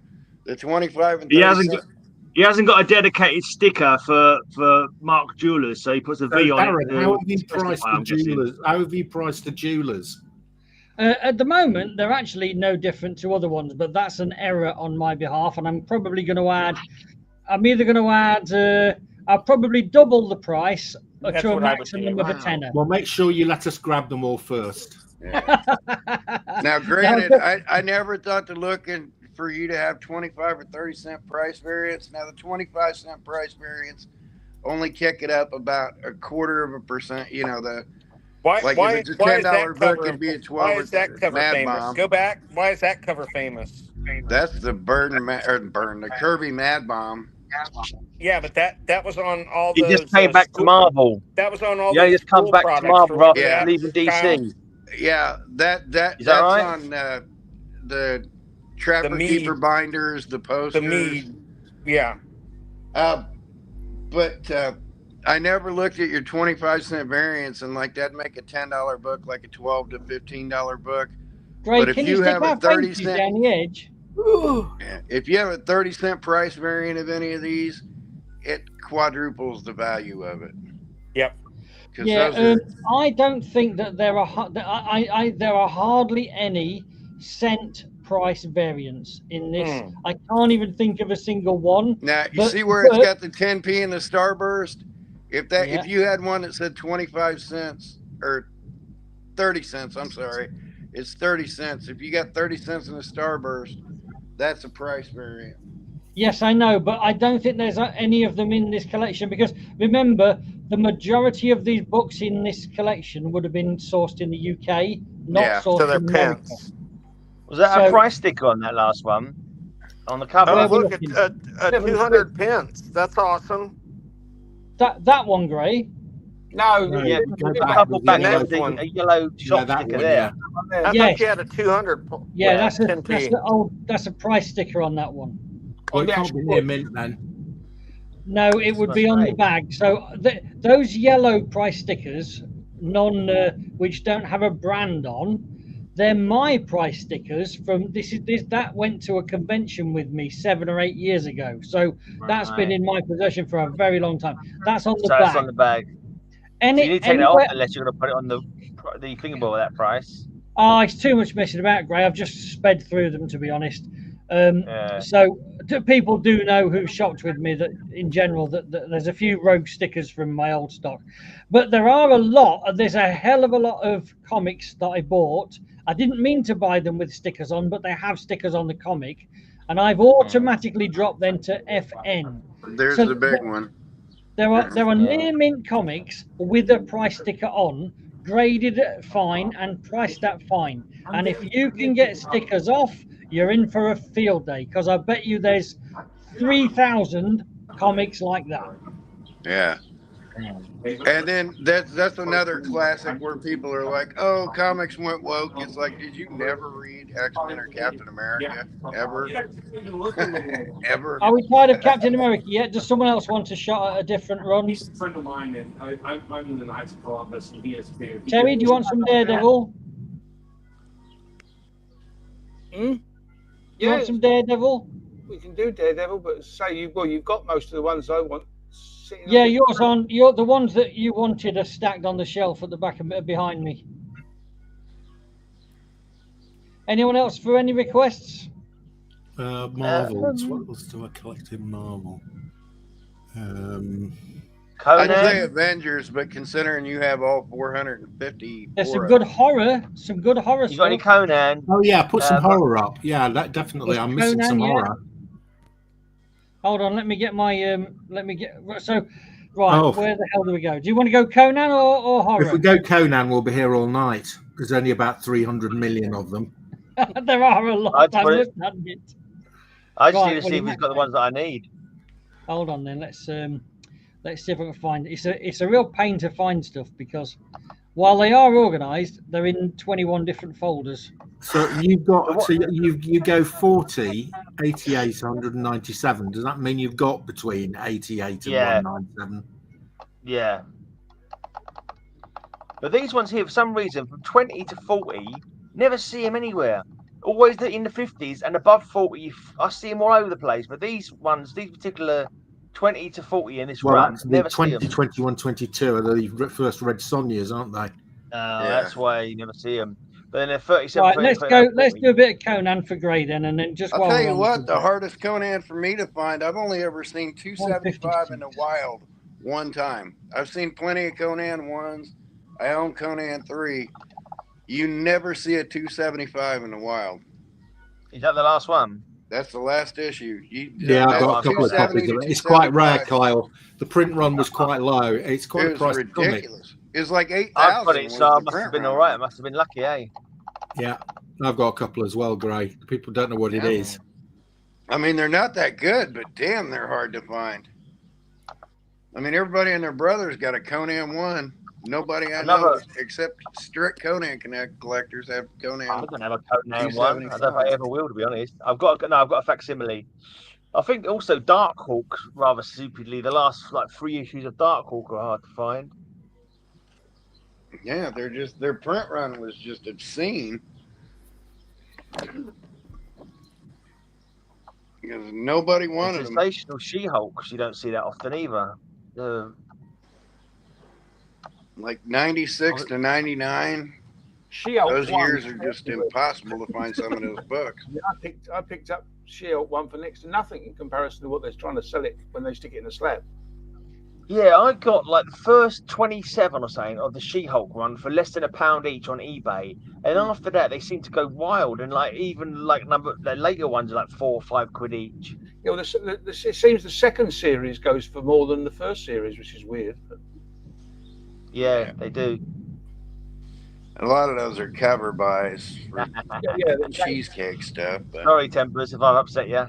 The 25 and 30 he hasn't got a dedicated sticker for Mark Jewelers, so he puts a V on Darren, it. how have you priced the Jewelers? How have you priced the Jewelers? At the moment, they're actually no different to other ones, but that's an error on my behalf, and I'm probably going to add. I'm either going to add. I'll probably double the price to a maximum of a tenner. Well, make sure you let us grab them all first. Yeah. Now, granted, I never thought to look for you to have 25 or 30 cent price variants. Now, the 25 cent price variants only kick it up about 0.25%. You know, why if it's a $10 book, it'd be a 12. Why is that cover famous? Bomb. Go back. Why is that cover famous? That's the the Kirby Mad Bomb. Yeah, but that was on all the. It just came back to Marvel. That was on all. Yeah, it just comes back to Marvel after Yeah. leaving DC. Yeah, that's right? on the Trapper Keeper binders, the posters. The Mead. Yeah. But I never looked at your 25 cent variants and like that'd make a $10 book like a $12 to $15 book. Great, but if you have a 30 cent down the edge. If you have a 30 cent price variant of any of these, it quadruples the value of it. Yep. Yeah, I don't think that there are there are hardly any cent price variants in this. I can't even think of a single one. Now you see where it's got the 10p and the Starburst. If you had one that said 25 cents or 30 cents, I'm sorry, it's 30 cents. If you got 30 cents in a Starburst, that's a price variant. Yes, I know, but I don't think there's any of them in this collection because remember, the majority of these books in this collection would have been sourced in the UK, not sourced in America. Was that a price sticker on that last one? On the cover? Oh, look, at 200 pence. That's awesome. That one, Gray? No, yeah, a couple back a yellow shop sticker there. I thought you had a 200. Yeah, that's a price sticker on that one. Well, it can't be near mint then. No, it would be on the bag. So those yellow price stickers, which don't have a brand on, they're my price stickers from that went to a convention with me 7 or 8 years ago. So that's been in my possession for a very long time. That's on the bag. That's on the bag. So you need to take that off unless you're going to put it on the fingerboard at that price. Oh, it's too much messing about, Gray. I've just sped through them, to be honest. So people do know who've shopped with me that in general that there's a few rogue stickers from my old stock, but there's a hell of a lot of comics that I bought. I didn't mean to buy them with stickers on, but they have stickers on the comic, and I've automatically dropped them to FN. There's the big one. There are near mint comics with a price sticker on, graded at fine and priced at fine, and if you can get stickers off, you're in for a field day because I bet you there's 3,000 comics like that. Yeah. And then that's another classic where people are like, "Oh, comics went woke." It's like, did you never read X-Men or Captain America ever? Ever? Are we tired of Captain America yet? Does someone else want a shot at a different run? He's a friend of mine, and I'm in the Knights of Columbus, and he is too. Terry, do you want some Daredevil? You want some Daredevil? We can do Daredevil, but say you've got most of the ones I want. Yeah, the ones that you wanted are stacked on the shelf at the back of behind me. Anyone else for any requests? Marvels. What else do I collect in Marvel? I'd say Avengers, but considering you have all 450, there's some good horror. You got any Conan? Oh yeah, put some horror up. Yeah, that definitely. I'm missing some horror. Hold on, let me get my where the hell do we go? Do you want to go Conan or horror? If we go Conan, we'll be here all night. There's only about 300 million of them. There are a lot. I just need to see if he's got the ones that I need. Hold on then. Let's see if I can find it. It's a real pain to find stuff because while they are organised, they're in 21 different folders. So you've got you go 40, 88, 197. Does that mean you've got between 88 and 197? Yeah. But these ones here, for some reason, from 20 to 40, never see them anywhere. Always in the 50s and above 40, I see them all over the place. But these ones, these particular 20 to 40 in this run, never see them. 21, 22 are the first Red Sonjas, aren't they? That's why you never see them. But then they're 37. Right, let's go. Let's do a bit of Conan for Grey then, and then just. I'll tell you what, the hardest Conan for me to find. I've only ever seen 275 in the wild one time. I've seen plenty of Conan ones. I own Conan 3. You never see a 275 in the wild. Is that the last one? That's the last issue. I've got a couple of copies of it. It's quite rare, Kyle. The print run was quite low. It's quite a price ridiculous. It's like 8,000. I've got it, so I must have been all right. I must have been lucky, eh? Yeah, I've got a couple as well, Gray. People don't know what it is. I mean, they're not that good, but damn, they're hard to find. I mean, everybody and their brother's got a Conan 1. Nobody I know except strict Conan collectors have Conan. I don't have a Conan 1. I don't know if I ever will, to be honest. I've got a facsimile. I think also Darkhawk, rather stupidly, the last 3 issues of Darkhawk are hard to find. Yeah, their print run was just obscene. Because nobody wanted them. Sensational She-Hulks, you don't see that often either. Like 96 to 99. She-Hulk those years are just impossible to find some of those books. Yeah, I picked up She-Hulk 1 for next to nothing in comparison to what they're trying to sell it when they stick it in the slab. Yeah, I got like the first 27 or something of the She-Hulk one for less than £1 each on eBay, and after that they seem to go wild, and the later ones are like £4 or £5 each. Yeah, well, it seems the second series goes for more than the first series, which is weird. But... Yeah, they do. A lot of those are cover buys for cheesecake stuff. But... Sorry, Tempers, if I've upset you.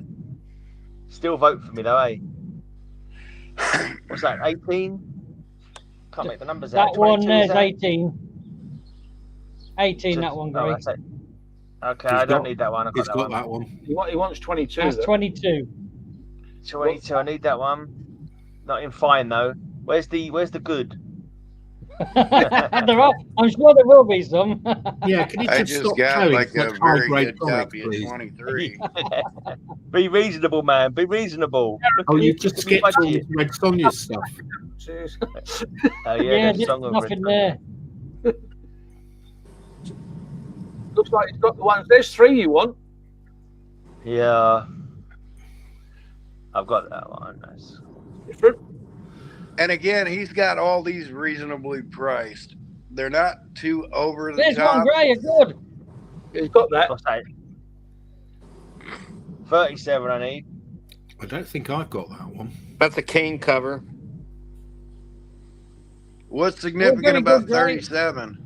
Still vote for me though, eh? What's that, 18? Can't make the numbers out. That one there's 18. 18, that one, Greg. Okay, I don't need that one. He's got that one. He wants 22. That's 22. 22, I need that one. Not in fine, though. Where's the good? I'm sure there will be some. Yeah, can you just stop got like a very good comic, copy of 23. Be reasonable, man. Be reasonable. Oh, you've just skipped all the Red Sonja stuff. Oh, yeah, there's nothing there. Looks like it's got the ones. There's 3 you want. Yeah. I've got that one. Nice. Different. And again, he's got all these reasonably priced. They're not too over the There's top. one, Gray, good. He's got that. What's that? 37 I need. I don't think I've got that one. That's a cane cover. What's significant about 37?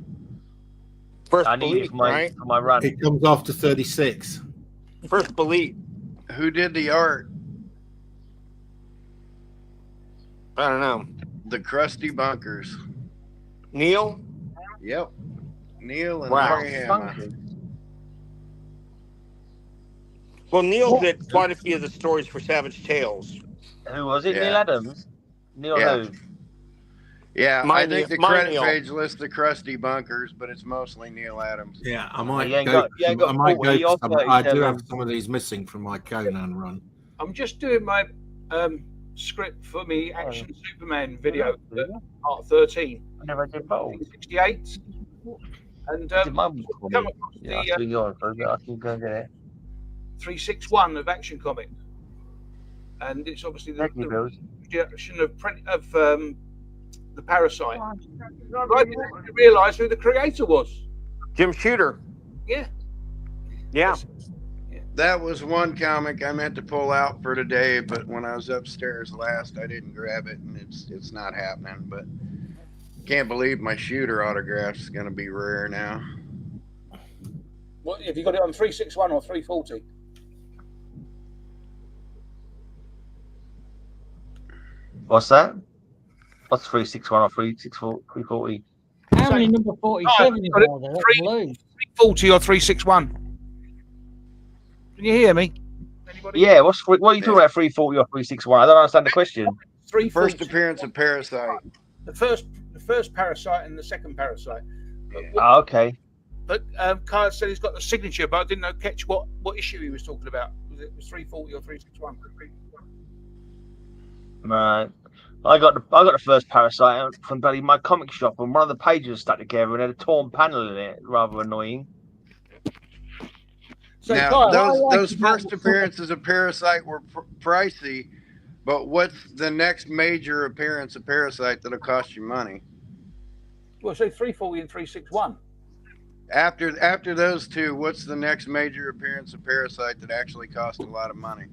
First I need Belief, it for my run. It comes after 36. First Belief. Who did the art? I don't know. The Crusty Bunkers. Neil? Yep. Neil and Wow. Larry Hama. Well, Neil did quite a few of the stories for Savage Tales. Who was it? Yeah. Neil Adams? Neil who? Yeah, My I think the Neil- my credit Neil. page lists the Crusty Bunkers, but it's mostly Neil Adams. Yeah, I might You ain't go. got- you ain't got I might 40 go. or For some, I do 37. have some of these missing from my Conan run. I'm just doing my script for me Action Superman video, part 13. I never did both. 68. And Did my one for come me? across Yeah, the I'll do yours, but I can go get it. 361 of Action Comic. And it's obviously the Thank you, Bills. rejection of the Parasite. I didn't realise who the creator was. Jim Shooter. Yeah. Yeah. That was one comic I meant to pull out for today, but when I was upstairs last, I didn't grab it, and it's not happening. But can't believe my Shooter autograph is going to be rare now. What have you got it on 361 or 340? What's that? What's 361 or 364, 340? How many number 47 is there? That's blue. 340 or 361. Can you hear me? Anybody? Yeah, what are you talking about? 340 or 361? I don't understand the question. First appearance of Parasite. The first Parasite and the second Parasite. Oh, okay. But Kyle said he's got the signature, but I didn't catch what issue he was talking about. Was it 340 or 361? Right. I got the first Parasite from bloody my comic shop, and one of the pages was stuck together and had a torn panel in it. Rather annoying. So Now, Kyle, those first appearances of Parasite were pricey, but what's the next major appearance of Parasite that'll cost you money? Well, say 340 and 361. After those two, what's the next major appearance of Parasite that actually cost a lot of money?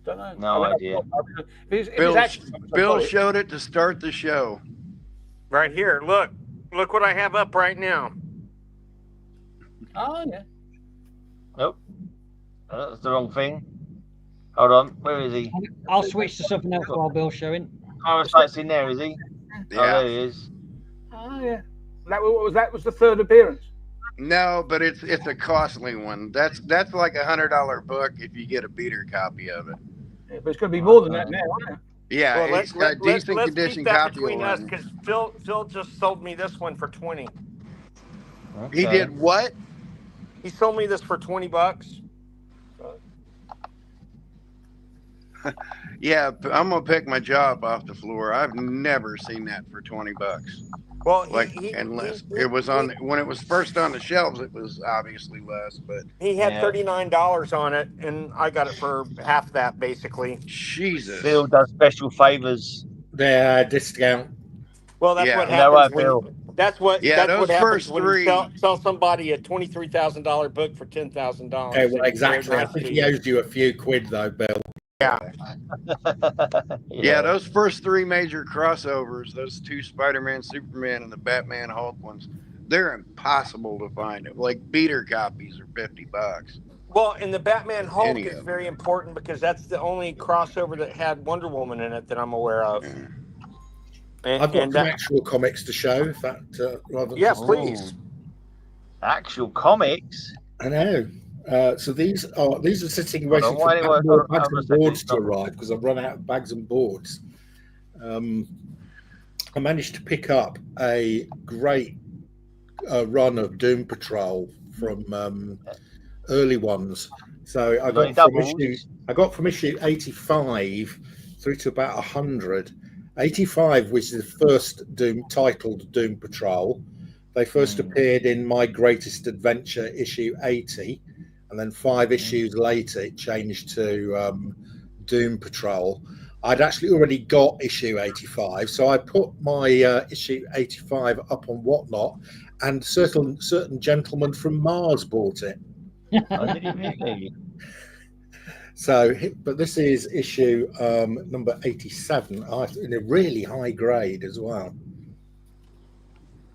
Don't know. No idea. Bill showed it to start the show. Right here. Look what I have up right now. Oh yeah. Nope. That's the wrong thing. Hold on. Where is he? I'll switch to something else while Bill's showing. Parasite's in there, is he? Yeah. Oh, there he is. Oh yeah. That was the third appearance. No, but it's a costly one. That's like $100 book if you get a beater copy of it. Yeah, but it's going to be more than that now, isn't it? Yeah, Well, it's got a decent let's condition keep that copy. between us because Phil just sold me this one for 20. Okay. He did what? He sold me this for $20. Yeah, I'm gonna pick my jaw up off the floor. I've never seen that for $20. Well, Unless it was on when it was first on the shelves, it was obviously less. But he had $39 on it, and I got it for half that, basically. Jesus, Phil does special favors. Their discount. Well, that's Yeah. what You know what, happens. Phil? That's what those happens first when three. you sell somebody a $23,000 book for $10,000. Okay, well, exactly. I think he owes you a few quid, though, Bill. Yeah. Yeah, those first three major crossovers, those two Spider-Man, Superman, and the Batman Hulk ones, they're impossible to find. Like beater copies are $50. Well, and the Batman Hulk Any is of very important because that's the only crossover that had Wonder Woman in it that I'm aware of. Yeah. I've got some actual comics to show. If that rather than just- please. Actual comics. I know. So these are sitting Hold on, waiting why for do I- bags and boards to arrive because I've run out of bags and boards. I managed to pick up a great run of Doom Patrol from early ones. So I got from issue 85 through to about 100. 85, which is the first titled Doom Patrol. They first appeared in My Greatest Adventure issue 80, and then 5 issues later it changed to Doom Patrol. I'd actually already got issue 85, so I put my issue 85 up on Whatnot, and certain gentlemen from Mars bought it. So, but this is issue number 87, in a really high grade as well.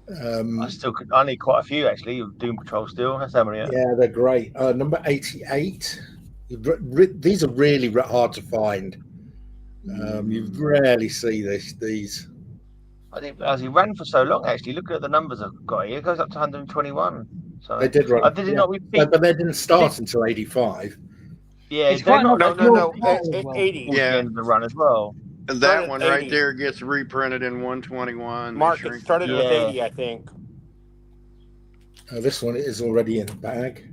I need quite a few actually of Doom Patrol still. That's how many. Yeah, they're great. Number 88. These are really hard to find. You rarely see these. I think as he ran for so long, actually, look at the numbers I've got here. It goes up to 121. So they did run. But they didn't start until 85. Yeah, it's quite no, 80. Yeah, The end of the run as well. That one right there gets reprinted in 121. Mark, it started with 80, I think. This one is already in the bag.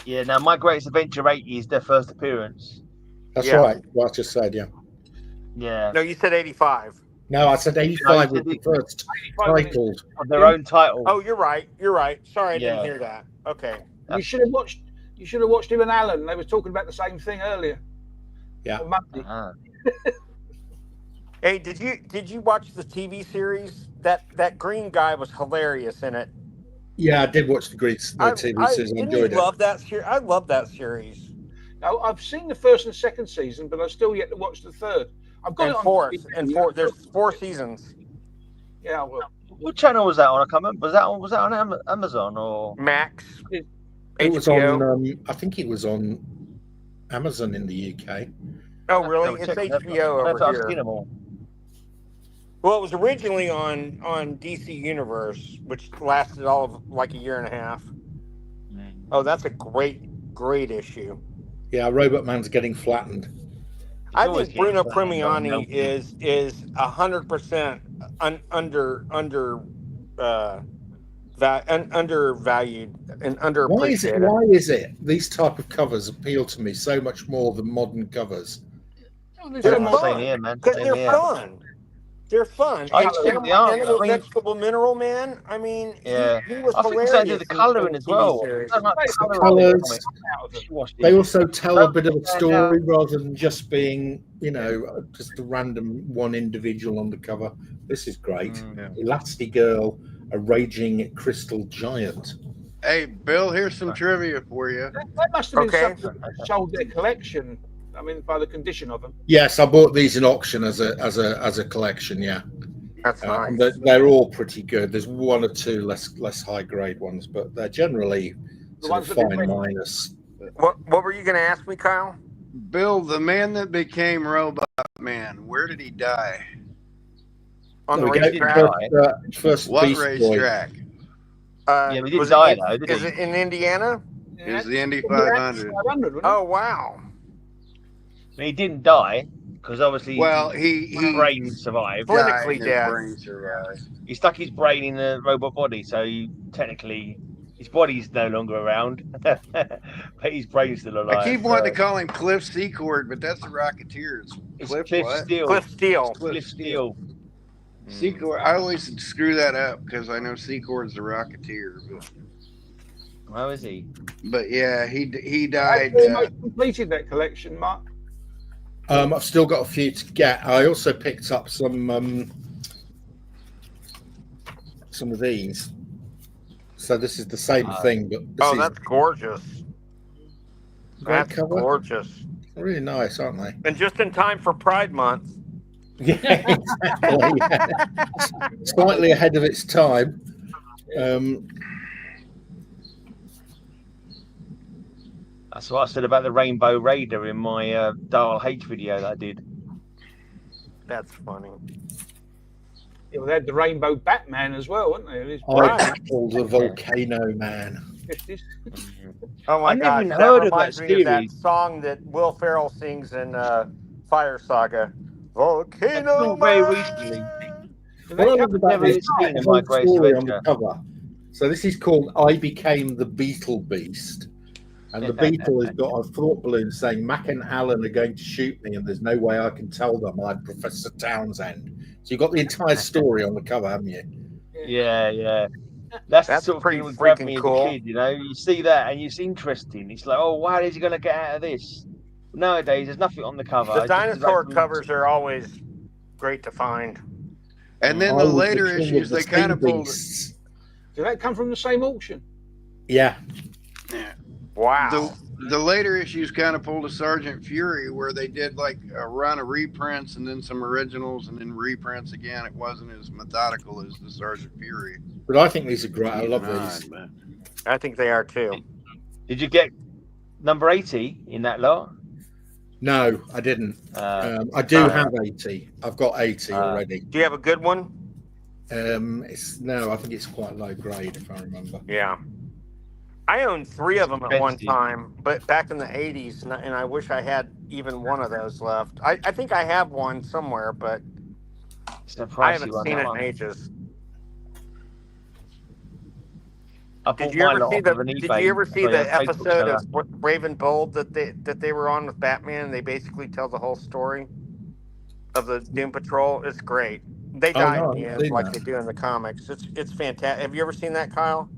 Yeah, now My Greatest Adventure 80 is their first appearance. That's right. What I just said, yeah. Yeah. No, you said 85. No, I said 85 was the first titled. Of their own title. Oh, you're right. Sorry, I didn't hear that. Okay. You should have watched him and Alan. They were talking about the same thing earlier. Yeah. Hey, did you watch the TV series? That green guy was hilarious in it. Yeah, I did watch the TV series. I enjoyed it. I love that series. Now, I've seen the first and second season, but I've still yet to watch the third. I've got it on fourth. There's 4 seasons. Yeah, well. What channel was that on? I can't remember. Was that on Amazon or Max? It was on. I think it was on Amazon in the UK. Oh, really? It's HBO over here. Well, it was originally on DC Universe, which lasted all of like a year and a half. Oh, that's a great issue. Yeah, Robot Man's getting flattened. I think Bruno Premiani is 100% undervalued and underappreciated. Why is it these type of covers appeal to me so much more than modern covers? They're fun because they're fun. They're fun. I think they are. And Vegetable Mineral Man. I mean, yeah, he was I think hilarious. they do the colouring as well. The colours. They also tell a bit of a story rather than just being, just a random one individual on the cover. This is great. Elastigirl, a raging crystal giant. Hey, Bill, here's some trivia for you. That must have been something that sold their collection. I mean, by the condition of them. Yes, I bought these in auction as a collection. Yeah, that's nice. They're all pretty good. There's one or two less high grade ones, but they're generally sort of fine minus. What were you going to ask me, Kyle? Bill, the man that became Robot Man, where did he die? On the racetrack. First what racetrack? We didn't die though, did he? Is it in Indiana? It was the Indy 500. Oh wow. He didn't die because obviously his brain survived. Clinically dead. He stuck his brain in the robot body, so technically his body's no longer around, but his brain's still alive. I keep wanting to call him Cliff Secord, but that's the Rocketeers. It's Cliff Steele. Cliff Steele. Cliff Steele. Secord. I always screw that up because I know Secord's the Rocketeer. But... How is he? But yeah, he died. I completed that collection, Mark. I've still got a few to get. I also picked up some of these. So this is the same thing, but that's gorgeous. That's gorgeous. They're really nice, aren't they? And just in time for Pride Month. Yeah, exactly. Yeah. Slightly ahead of its time. That's what I said about the Rainbow Raider in my Dial H video that I did. That's funny. Yeah, well, they had the Rainbow Batman as well, weren't they? I battled the Volcano Man. 50s. Oh my God! I never even heard of that series. That song that Will Ferrell sings in Fire Saga. Volcano Man. Very recently. So this is called I Became the Beetle Beast. And the beetle has got a thought balloon saying Mac and Alan are going to shoot me and there's no way I can tell them I'm Professor Townsend. So you've got the entire story on the cover, haven't you? Yeah. That's the sort of thing that grabbed me as a kid, You see that and it's interesting. It's like, oh, wow, is he going to get out of this? Nowadays, there's nothing on the cover. The dinosaur covers are always great to find. And then the later issues, they kind of pulled... Did that come from the same auction? Yeah. Wow. The later issues kind of pulled a Sergeant Fury where they did like a run of reprints and then some originals and then reprints again. It wasn't as methodical as the Sergeant Fury. But I think these are great. I love these. Man. I think they are too. Did you get number 80 in that lot? No, I didn't. I do have 80. I've got 80 already. Do you have a good one? I think it's quite low grade if I remember. Yeah. I owned 3 of them at one time, but back in the 80s, and I wish I had even one of those left. I think I have one somewhere, but I haven't seen it in ages. Did you ever see the episode of Brave and Bold that they were on with Batman? They basically tell the whole story of the Doom Patrol. It's great. They die in the end, like they do in the comics. It's fantastic. Have you ever seen that, Kyle?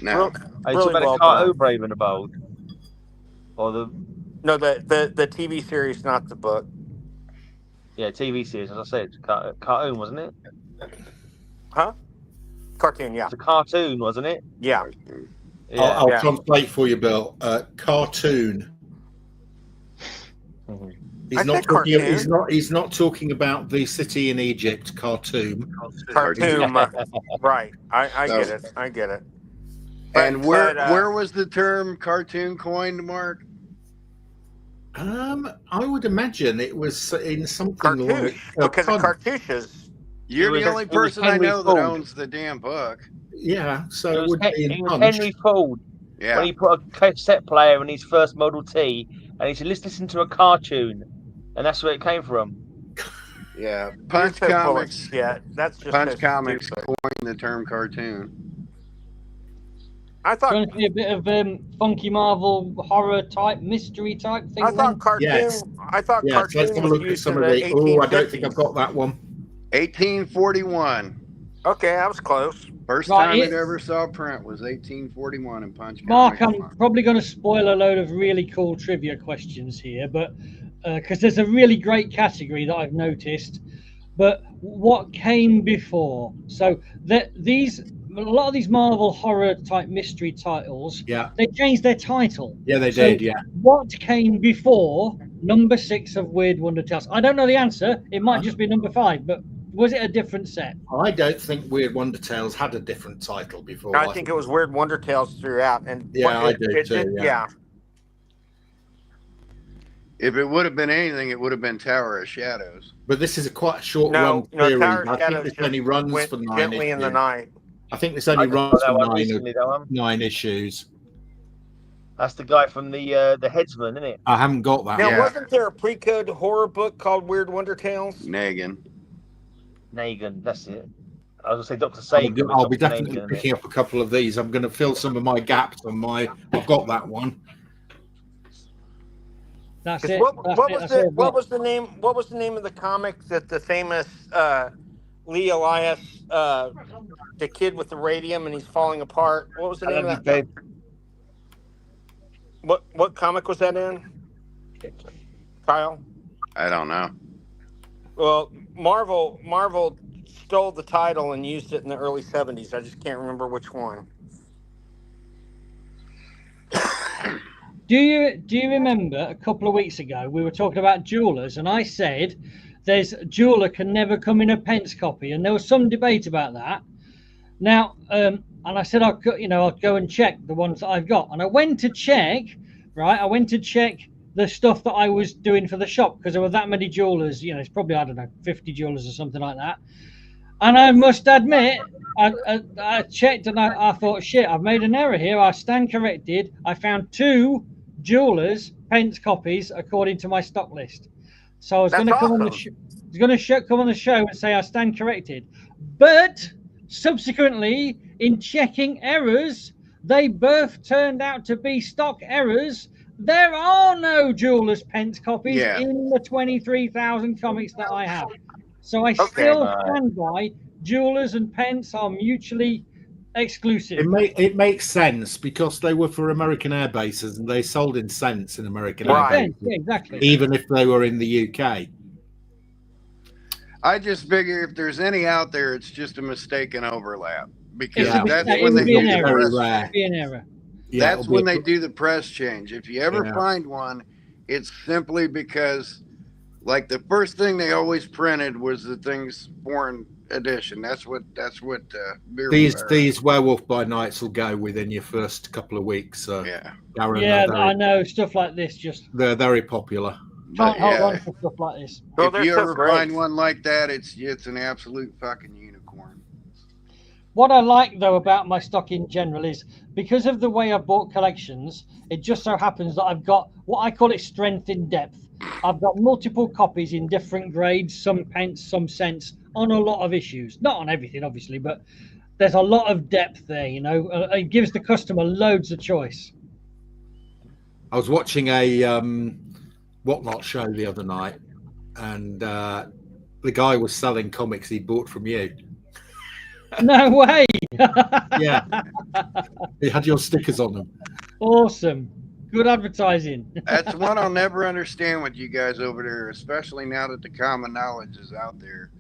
No. Really about Cartoon Brave and Bold, or the TV series, not the book. Yeah, TV series. As I said, cartoon, wasn't it? Huh? Cartoon, yeah. It's a cartoon, wasn't it? Yeah. I'll translate for you, Bill. Cartoon. Mm-hmm. He's not talking about the city in Egypt, Khartoum. Cartoon, right? I get it. I get it. And where was the term cartoon coined, Mark? I would imagine it was in something Cartouche, like because of cartouches. You're the only person I know that owns the damn book. Yeah, so it would be in It was Punch. Henry Ford. Yeah. When he put a cassette player in his first Model T, and he said, "Let's listen to a cartoon," and that's where it came from. Yeah, Punch You're so full of Comics. shit. That's just Punch so Comics stupid. coined the term cartoon. I thought. Do you want to see a bit of funky Marvel horror type, mystery type thing? I thought cartoon. Yes. I thought Yeah, so let's cartoon have a was look at used some in of the the. Oh, I don't think 1850s. I've got that one. 1841. Okay, I was close. First Right, time it it's- ever saw print was 1841 in Punch Mark, Comics. I'm probably going to spoil a load of really cool trivia questions here, but because there's a really great category that I've noticed. But what came before? So a lot of these Marvel horror type mystery titles, Yeah. they changed their title. Yeah, they So did. Yeah. What came before number 6 of Weird Wonder Tales? I don't know the answer. It might just be number 5, but was it a different set? I don't think Weird Wonder Tales had a different title before. I think it was Weird Wonder Tales throughout, and Yeah, I do too, yeah. If it would have been anything, it would have been Tower of Shadows. But this is a quite short No, run series. Tower of I think Shadows this just only runs went for 9 gently in the issues. night. I think this only I just runs got that for one recently, that one. 9 issues. That's the guy from the Headsman, isn't it? I haven't got that. Now, one. wasn't there a pre-code horror book called Weird Wonder Tales? Negan. That's it. I was going to say Dr. Sagan. I'll be Dr. definitely Negan, picking up a couple of these. I'm going to fill some of my gaps on my. I've got that one. That's 'Cause it. What That's was it. That's all the I've what got. was the name? What was the name of the comic that the famous Lee Elias, the kid with the radium, and he's falling apart? What was the name of that? What comic was that in? Kyle? I don't know. Well, Marvel stole the title and used it in the early 70s. I just can't remember which one. Do you remember a couple of weeks ago we were talking about jewelers, and I said there's a jeweler can never come in a pence copy, and there was some debate about that. Now, and I said I'll go and check the ones that I've got, and I went to check. Right, I went to check the stuff that I was doing for the shop because there were that many jewelers. It's probably, I don't know, 50 jewelers or something like that. And I must admit, I checked and I thought, shit, I've made an error here. I stand corrected. I found 2 jewelers pence copies according to my stock list. So I was going to come on the come on the show and say I stand corrected. But subsequently, in checking errors, they both turned out to be stock errors. There are no jewelers pence copies in the 23,000 comics that I have. So I still stand by jewelers and pence are mutually exclusive. It makes sense because they were for American air bases and they sold in cents in American air bases. Yeah, exactly. Even if they were in the UK. I just figure if there's any out there, it's just a mistaken overlap. Because It's that's it when would they be do an the error. press It change. would be an error. Yeah, That's when they do the press change. If you ever Yeah. find one, it's simply because, like, the first thing they always printed was the thing's foreign edition. That's what These Werewolf by Nights will go within your first couple of weeks. So yeah, Darren, Yeah, I know stuff like this. Just they're very popular. can't hold yeah. on to stuff like this. Well, If they're you so ever great. find one like that, it's an absolute fucking unicorn. What I like though about my stock in general is because of the way I bought collections, it just so happens that I've got what I call it strength in depth. I've got multiple copies in different grades, some pence, some cents, on a lot of issues. Not on everything, obviously, but there's a lot of depth there, It gives the customer loads of choice. I was watching a Whatnot show the other night, and the guy was selling comics he bought from you. No way! Yeah. He had your stickers on them. Awesome. Good advertising. That's one I'll never understand with you guys over there, especially now that the common knowledge is out there.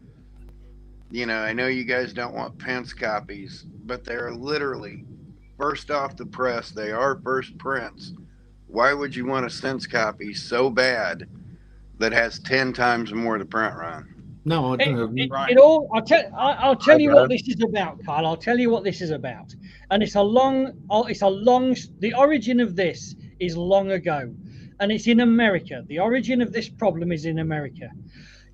I know you guys don't want pence copies, but they're literally first off the press. They are first prints. Why would you want a cents copy so bad that has 10 times more the print run? No, I don't know. I'll tell you what this is about, Kyle. I'll tell you what this is about. And the origin of this is long ago. And it's in America. The origin of this problem is in America.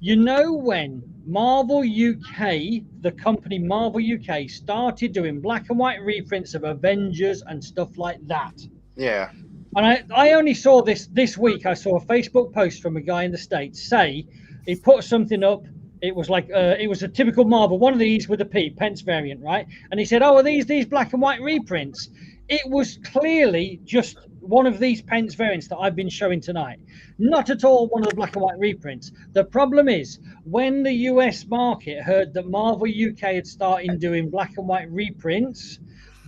You know, when Marvel UK, the company Marvel UK, started doing black and white reprints of Avengers and stuff like that. Yeah. And I only saw this week. I saw a Facebook post from a guy in the States say he put something up. It was like it was a typical Marvel, one of these with a P, Pence variant, right? And he said, "Oh, are these black and white reprints?" It was clearly just one of these Pence variants that I've been showing tonight. Not at all one of the black and white reprints. The problem is, when the US market heard that Marvel UK had started doing black and white reprints,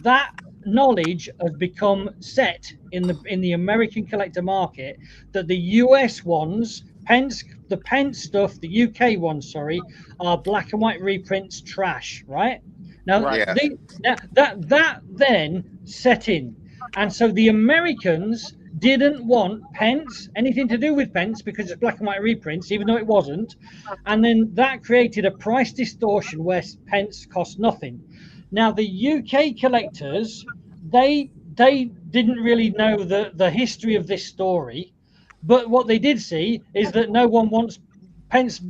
that knowledge has become set in the American collector market that the US ones, the Pence stuff, the UK ones, sorry, are black and white reprints trash, right? Now, that then set in, and so the Americans didn't want Pence, anything to do with Pence, because it's black and white reprints, even though it wasn't, and then that created a price distortion where Pence cost nothing. Now, the UK collectors, they didn't really know the history of this story, but what they did see is that no one wants Pence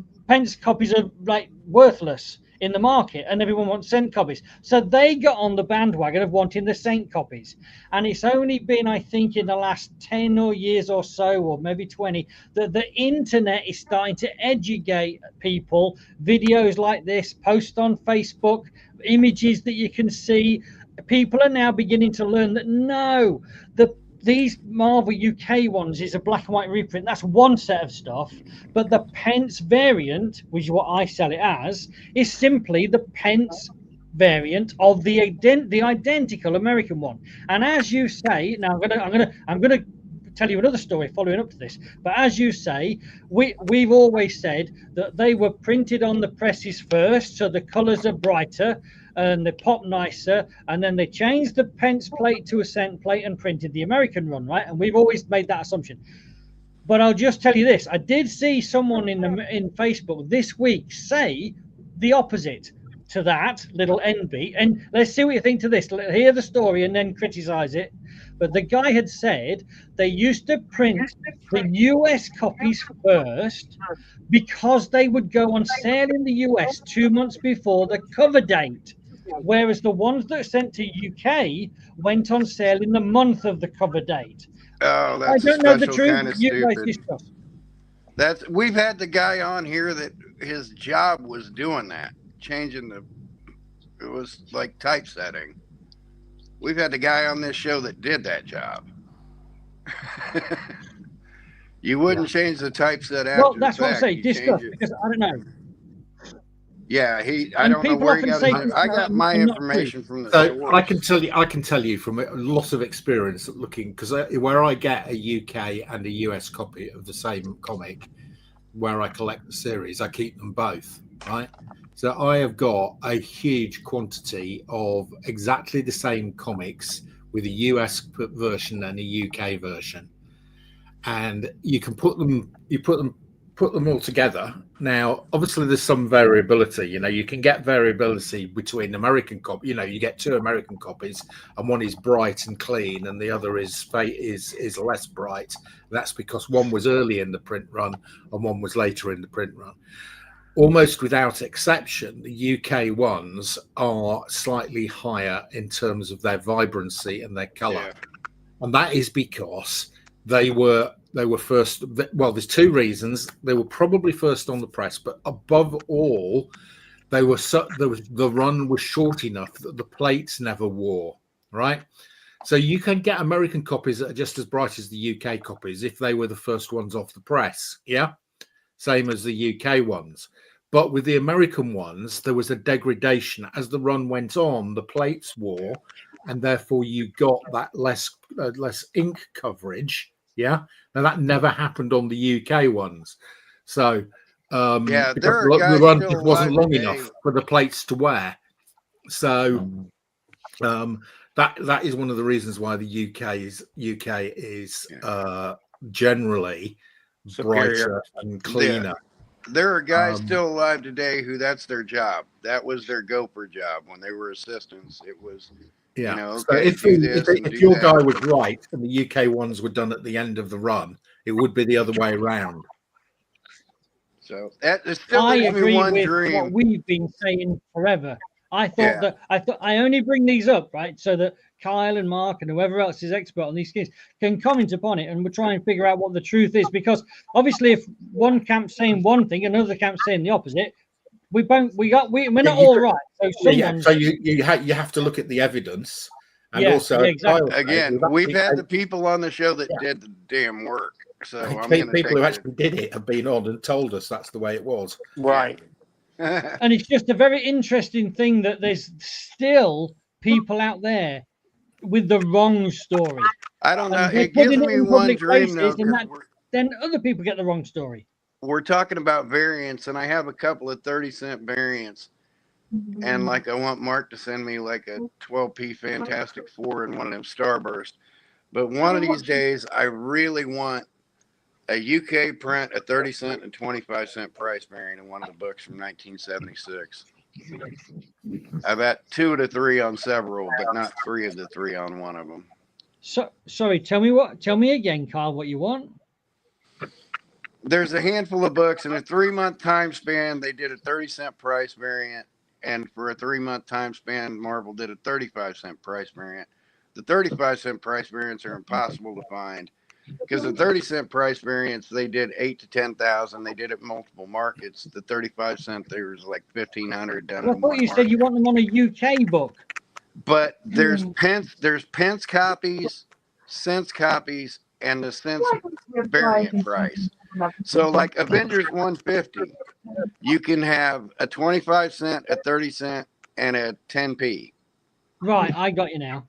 copies are like worthless in the market, and everyone wants cent copies. So they got on the bandwagon of wanting the cent copies. And it's only been, I think, in the last 10 years or so, or maybe 20, that the internet is starting to educate people. Videos like this, posts on Facebook, images that you can see. People are now beginning to learn that no, these Marvel UK ones is a black and white reprint. That's one set of stuff. But the Pence variant, which is what I sell it as, is simply the Pence variant of the identical American one. And as you say, now I'm gonna tell you another story following up to this. But as you say, we've always said that they were printed on the presses first, so the colours are brighter and they pop nicer, and then they changed the Pence plate to a cent plate and printed the American run, right? And we've always made that assumption. But I'll just tell you this: I did see someone in Facebook this week say the opposite to that little envy. And let's see what you think to this. Hear the story and then criticize it. But the guy had said they used to print the US copies first because they would go on sale in the US 2 months before the cover date, whereas the ones that are sent to UK went on sale in the month of the cover date. Oh, that's I don't know the special truth. kind of You guys stupid. discuss. We've had the guy on here that his job was doing that, changing it was like typesetting. We've had the guy on this show that did that job. You wouldn't change the typeset after. Well, that's the what I'm fact. saying. You Discuss, change it. because I don't know. Yeah, I don't know where he got it. I got my information from the So source. I can tell you from a lot of experience looking, because where I get a UK and a US copy of the same comic, where I collect the series, I keep them both, right? So I have got a huge quantity of exactly the same comics with a US version and a UK version, and you can put them all together. Now, obviously, there's some variability. You can get variability between American copy. You get two American copies, and one is bright and clean, and the other is less bright. That's because one was early in the print run and one was later in the print run. Almost without exception, the UK ones are slightly higher in terms of their vibrancy and their colour, and that is because they were first. Well, there's two reasons. They were probably first on the press, but above all, the run was short enough that the plates never wore. Right, so you can get American copies that are just as bright as the UK copies if they were the first ones off the press. Yeah, same as the UK ones. But with the American ones, there was a degradation as the run went on. The plates wore, and therefore you got that less ink coverage. Yeah, now that never happened on the UK ones. So the run wasn't long enough for the plates to wear. So that is one of the reasons why the UK is generally brighter and cleaner. Yeah. There are guys still alive today who that's their job. That was their gopher job when they were assistants. It was, so if your guy was right and the UK ones were done at the end of the run, it would be the other way around. So that it still I leaves me agree one with dream. what we've been saying forever. I thought Yeah. I only bring these up, right, so that Kyle and Mark and whoever else is expert on these skins can comment upon it, and we'll try and figure out what the truth is. Because obviously, if one camp's saying one thing, another camp's saying the opposite, we're not all right. So someone's So you have to look at the evidence, and also exactly. Again, we've had the people on the show that did the damn work. So I'm going to people who actually did it have been on and told us that's the way it was. Right. And it's just a very interesting thing that there's still people out there with the wrong story. I don't know. And they're It gives putting me in one public dream, places, though, and 'cause then other people get the wrong story. we're talking about variants, and I have a couple of 30-cent variants. And like, I want Mark to send me like a 12p Fantastic Four and one of them Starburst. But one of these days, I really want a UK print, a 30-cent and 25-cent price variant in one of the books from 1976. I've got 2 to 3 on several, but not 3 of the 3 on one of them. So sorry, tell me again, Kyle, what you want. There's a handful of books in a 3-month time span. They did a 30-cent price variant, and for a 3-month time span, Marvel did a 35-cent price variant. The 35-cent price variants are impossible to find because the 30-cent price variants, they did 8 to 10,000. They did it in multiple markets. The 35-cent, there was like 1,500 done. I thought you said you want them on a UK book. But there's pence copies, cents copies, and the cents variant price. So like Avengers 150, you can have a 25-cent, a 30-cent, and a 10p. Right, I got you now.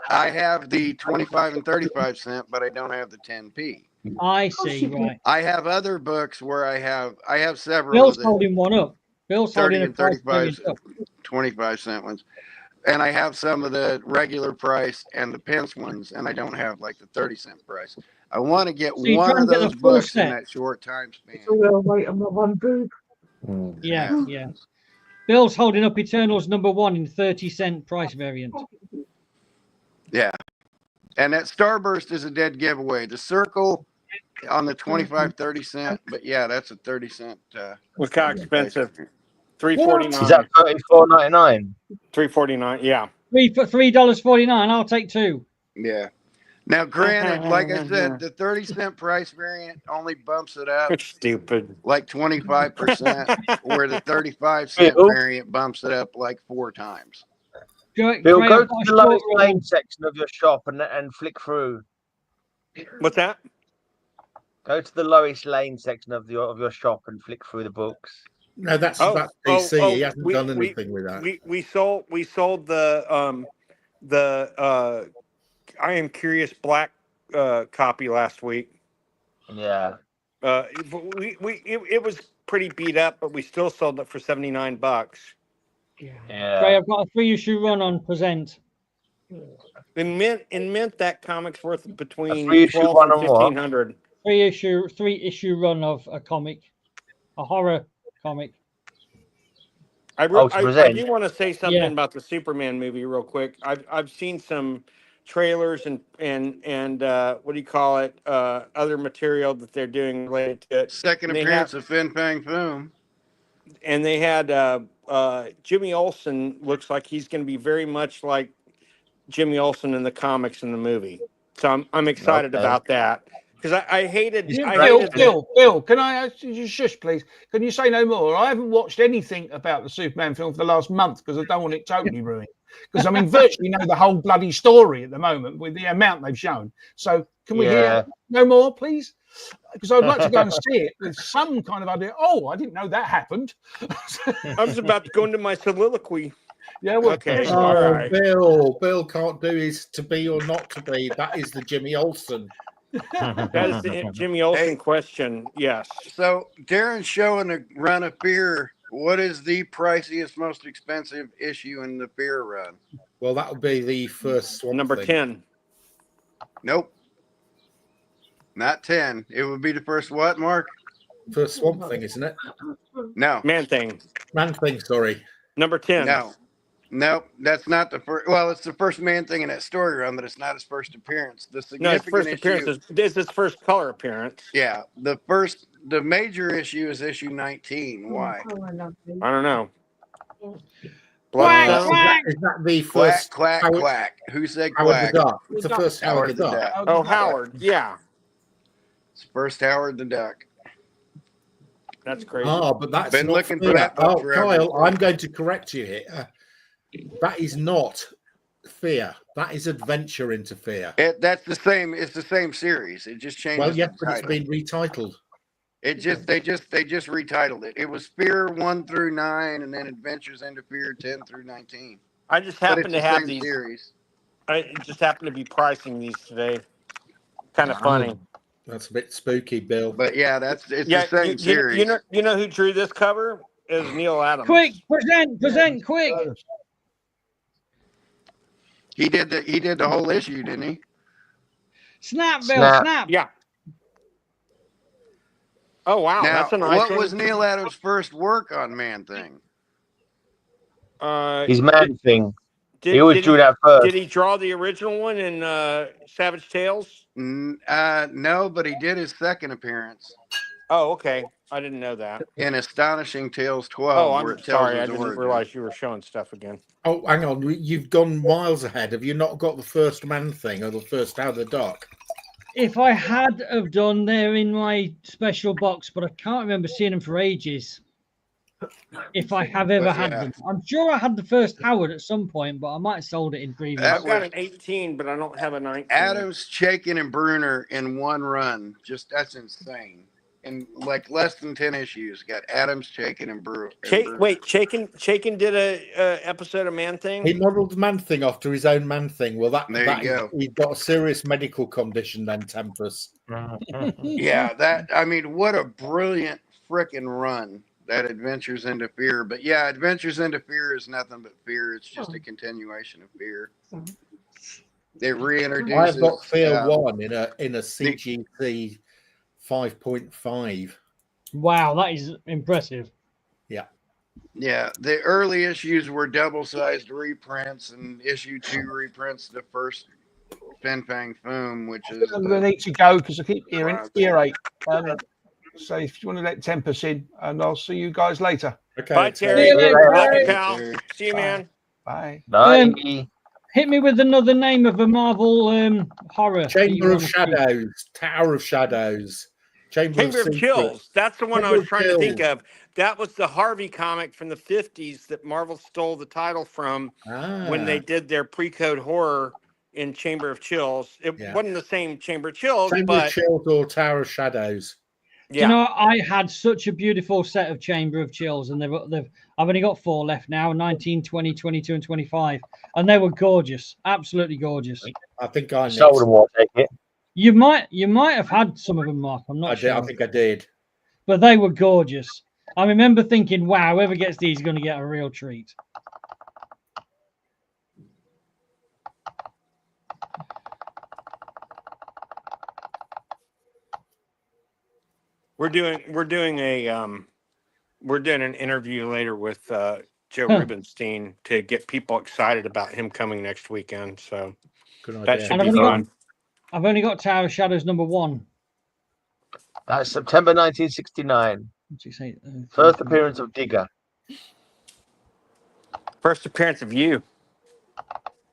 I have the 25 and 35-cent, but I don't have the 10p. I see, right. I have other books where I have several. Bill's of the holding one up. Bill's 30 holding a and 35, up. 25-cent ones. And I have some of the regular price and the pence ones, and I don't have like the 30-cent price. I want to get one of those books in that short time span. Yeah. Bill's holding up Eternals #1 in 30-cent price variant. Yeah. And that Starburst is a dead giveaway. The Circle on the 25, 30-cent, but yeah, that's a 30-cent. Look how expensive. $3.49. Is that $34.99? $3.49. Yeah. $3.49. I'll take 2. Yeah. Now, granted, like I said, the 30-cent price variant only bumps it up. It's stupid. Like 25%, where the 35-cent variant bumps it up like 4 times. Bill, go to the lowest lane section of your shop and flick through. What's that? Go to the lowest lane section of your shop and flick through the books. No, that's DC. He hasn't done anything with that. We sold the I Am Curious Black copy last week. Yeah. It was pretty beat up, but we still sold it for $79. Yeah. Ray, I've got a 3-issue run on Present. In mint that comic's worth between $12 and $1,500. 3-issue run of a comic, a horror comic. I do want to say something about the Superman movie real quick. I've seen some trailers and what do you call it? Other material that they're doing related to it. Second appearance of Fin Fang Foom. And they had Jimmy Olsen. Looks like he's going to be very much like Jimmy Olsen in the comics in the movie. So I'm excited about that. Because I hated. Bill, can I ask you shush, please? Can you say no more? I haven't watched anything about the Superman film for the last month because I don't want it totally ruined. Because I mean, virtually know the whole bloody story at the moment with the amount they've shown. So can we hear no more, please? Because I'd like to go and see it with some kind of idea. Oh, I didn't know that happened. I was about to go into my soliloquy. Yeah, well, okay. All right. Bill can't do his to be or not to be. That is the Jimmy Olsen. That is the Jimmy Olsen question. Yes. So Darren's showing a run of Fear. What is the priciest, most expensive issue in the Fear run? Well, that would be the first Swamp number Thing. 10. Nope. Not 10. It would be the first what, Mark? First Swamp Thing, isn't it? No. Man Thing. Man Thing, sorry. Number 10. No. Nope, that's not the first. Well, it's the first Man Thing in that story run, but it's not his first appearance. The No, his significant first issue. appearance is his first color appearance. Yeah, the major issue is issue 19. Why? I don't know. Quack, Is quack. that the Quack, first quack, Howard, quack. Who said Howard quack? the Duck? It's the first Howard the Duck. Oh, Howard. Yeah, It's first Howard the Duck. that's crazy. Oh, but that's Been not looking for Fear. that book Oh, forever. Kyle, I'm going to correct you here. That is not Fear. That is Adventure into Fear. That's the same. It's the same series. It just changes. Well, yes, the but it's title. been retitled. They just retitled it. It was Fear 1 through 9, and then Adventures into Fear 10 through 19. I just But happen it's to the have same these. series. I just happen to be pricing these today. Kind of funny. That's a bit spooky, Bill. But yeah, it's Yeah, the same series. you know who drew this cover? Is Neil Adams. Quick, present, quick. He did the whole issue, didn't he? Snap, Bill, Snap. snap. Yeah. Oh wow, Now, that's a nice what one. was Neil Adams' first work on Man Thing? His Man Thing. Did, He always did drew that first. Did he draw the original one in Savage Tales? No, but he did his second appearance Oh, okay. I didn't know that. in Astonishing Tales 12. Oh, where I'm it tells sorry. I his didn't origin. realize you were showing stuff again. Oh, hang on. You've gone miles ahead. Have you not got the first Man Thing or the first Howard the Duck? If I had have done, they're in my special box, but I can't remember seeing them for ages. If I have ever But, had yeah. them, I'm sure I had the first Howard at some point, but I might have sold it in previous. That I've got was an 18, but I don't have a 19. Adams, Chaikin, and Bruner in one run. Just that's insane. In like less than 10 issues, got Adams, Chaikin, and Bruner. Wait, Chaikin did a episode of Man Thing. He modelled Man Thing after his own Man Thing. Well, There you go. He's got a serious medical condition then, Tempest. Yeah, I mean, what a brilliant freaking run. That Adventures into Fear. But yeah, Adventures into Fear is nothing but Fear. It's just a continuation of Fear. It reintroduces. I've got Fear 1 in a CGC 5.5. Wow, that is impressive. Yeah. Yeah, the early issues were double-sized reprints, and issue 2 reprints the first Fin Fang Foom, which is. I'm going to need to go because I keep hearing earache. So if you want to let Tempest in, and I'll see you guys later. Okay. Bye, Terry. Love you, pal. See you, man. Bye. Hit me with another name of a Marvel horror. Chamber of Shadows, Tower of Shadows, Chamber of Chills. That's the one I was trying to think Chills. of. That was the Harvey comic from the 50s that Marvel stole the title from when they did their pre-code horror in Chamber of Chills. It wasn't the same Chamber of Chills, Chamber but of Chills or Tower of Shadows. You know, I had such a beautiful set of Chamber of Chills, and I've only got 4 left now: 19, 20, 22, and 25, and they were gorgeous, absolutely gorgeous. I think I sold them all. Take it. You might have had some of them, Mark. I'm not sure. I think I did. But they were gorgeous. I remember thinking, "Wow, whoever gets these is going to get a real treat." we're doing an interview later with Joe Rubenstein to get people excited about him coming next weekend. So that should be fun. I've only got Tower of Shadows #1. That's September 1969. First appearance of Digger. First appearance of you.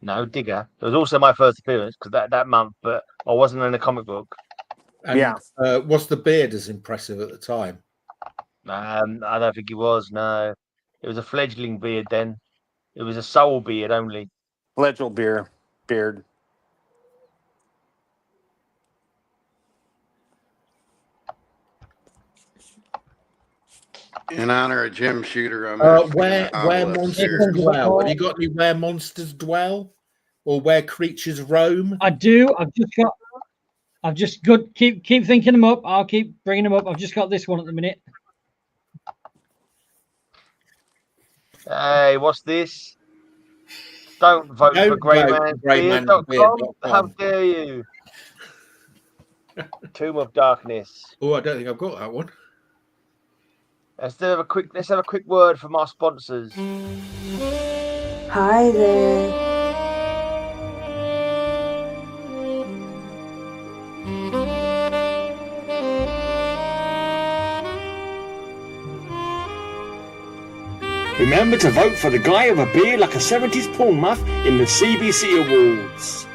No, Digger. It was also my first appearance because that month, but I wasn't in a comic book. And, was the beard as impressive at the time? I don't think it was. No, it was a fledgling beard then. It was a soul beard only. Fledgling beard. In honor of Jim Shooter, where monsters dwell. Have you got any Where Monsters Dwell or Where Creatures Roam? I do. I've just got. Keep thinking them up. I'll keep bringing them up. I've just got this one at the minute. Hey, what's this? Don't vote for Greyman. How dare you? Tomb of Darkness. Oh, I don't think I've got that one. Let's have a quick word from our sponsors. Hi there. Remember to vote for the guy with a beard like a 70s porn muff in the CBC Awards.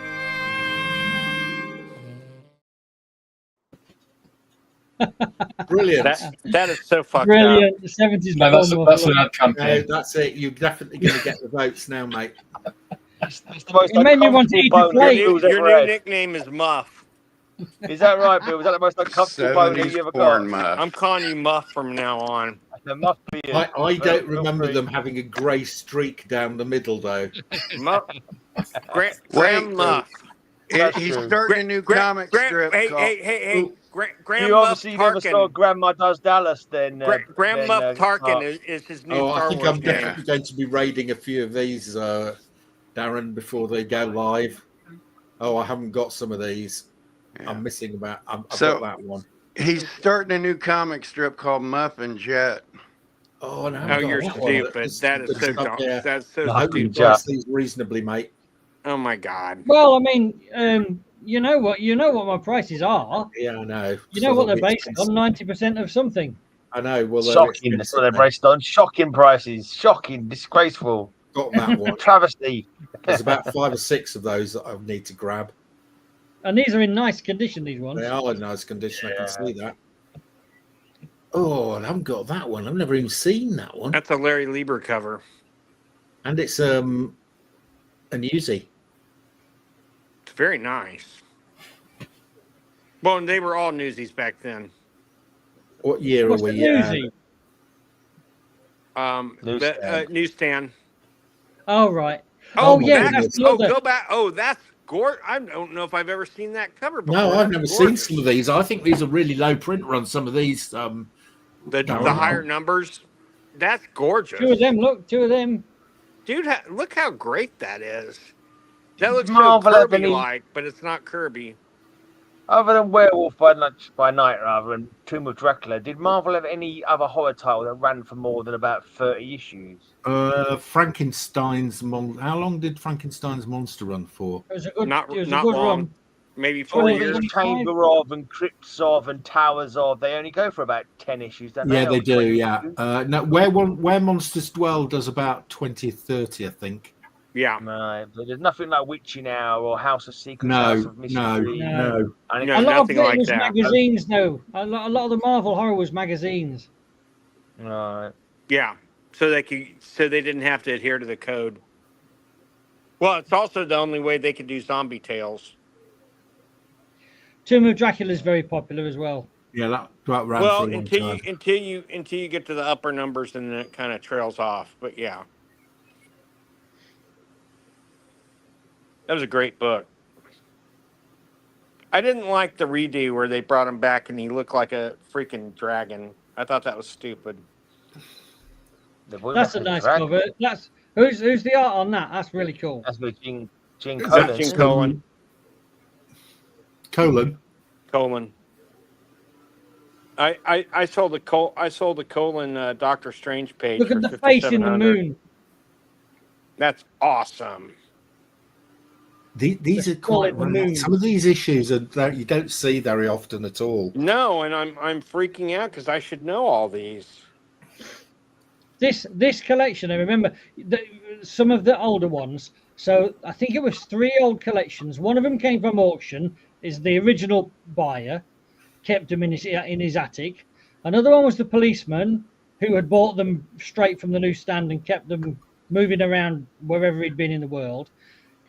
Brilliant. That is so fucked Brilliant. up. The 70s. No, that's an ad campaign. No, that's it. You're definitely going to get the votes now, mate. That's the most It made me want to eat a plate. Your new nickname is Muff. Is that right, Bill? Was that the most uncomfortable boner you ever got? Muff. I'm calling you Muff from now on. The Muff beard. I don't remember them having a grey streak down the middle, though. Muff. Graham Muff. He's starting a new comic strip. Hey. Graham you Muff obviously never saw Grandma Does Dallas then. Graham Muff Tarkin is his new Star I think Wars I'm name. definitely going to be raiding a few of these, Darren, before they go live. Oh, I haven't got some of these. Yeah. I'm missing about. I've got that one. He's starting a new comic strip called Muff and Jet. Oh no! Oh, you're stupid. That is so dumb. That's so I hope you stupid. price these reasonably, mate. Oh my god. Well, I mean, you know what my prices are. Yeah, I know. You know what they're based on? 90% of something. I know. Well, shocking. That's what they're based on. Shocking prices. Shocking. Disgraceful. Got that one. Travesty. There's about 5 or 6 of those that I need to grab. And these are in nice condition. These ones. They are in nice condition. I can see that. Oh, I haven't got that one. I've never even seen that one. That's a Larry Lieber cover. And it's a Newsy. It's very nice. Well, and they were all newsies back then. What year What's are we? The newsstand. Newsstand. Oh right. Oh yeah. Go back. Oh, that's gorgeous. I don't know if I've ever seen that cover before. No, I've never seen some of these. I think these are really low print runs. Some of these. The higher numbers. That's gorgeous. 2 of them. Look, 2 of them. Dude, look how great that is. That looks Marvel so Kirby-like, but it's not Kirby. Other than Werewolf by Night, rather, and Tomb of Dracula, did Marvel have any other horror title that ran for more than about 30 issues? Frankenstein's How long did Frankenstein's Monster run for? It was a good, not good long. Run. Maybe 4 years. Chamber of and Crypts of and Towers of, they only go for about 10 issues, don't they? Yeah, they do, yeah. No, Where Monsters Dwell does about 20, 30, I think. Yeah. Right, but there's nothing like Witching Hour or House of Secrets, No, House of Mystery. no. And A lot of nothing it like was that. magazines, no. A lot of the Marvel horror was magazines. Right. Yeah. So they didn't have to adhere to the code. Well, it's also the only way they could do zombie tales. Tomb of Dracula is very popular as well. Yeah, that ran for a long until time. you get to the upper numbers, and then it kind of trails off. But yeah, that was a great book. I didn't like the redo where they brought him back and he looked like a freaking dragon. I thought that was stupid. That's a nice cover. That's who's the art on that? That's really cool. That's with Gene Gene Colan. Colin. I sold the Colin Doctor Strange page. Look at the face in the moon. That's awesome. These are quite rare. Some of these issues are you don't see very often at all. No, and I'm freaking out because I should know all these. This collection, I remember some of the older ones. So I think it was 3 old collections. One of them came from auction. Is the original buyer kept them in his attic. Another one was the policeman who had bought them straight from the newsstand and kept them moving around wherever he'd been in the world.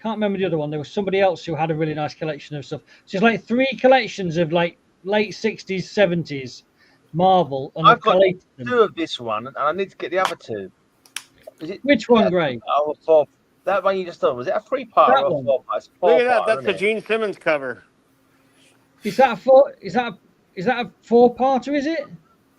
Can't remember the other one. There was somebody else who had a really nice collection of stuff. So it's like 3 collections of like late 60s, 70s Marvel. And I've got 2 of this one, and I need to get the other 2. Which one, Gray? Oh, 4. That one you just done, was it a 3-part or a 4-part? Look at that. That's the Gene Simmons cover. Is that a 4? Is that a 4-parter? Is it?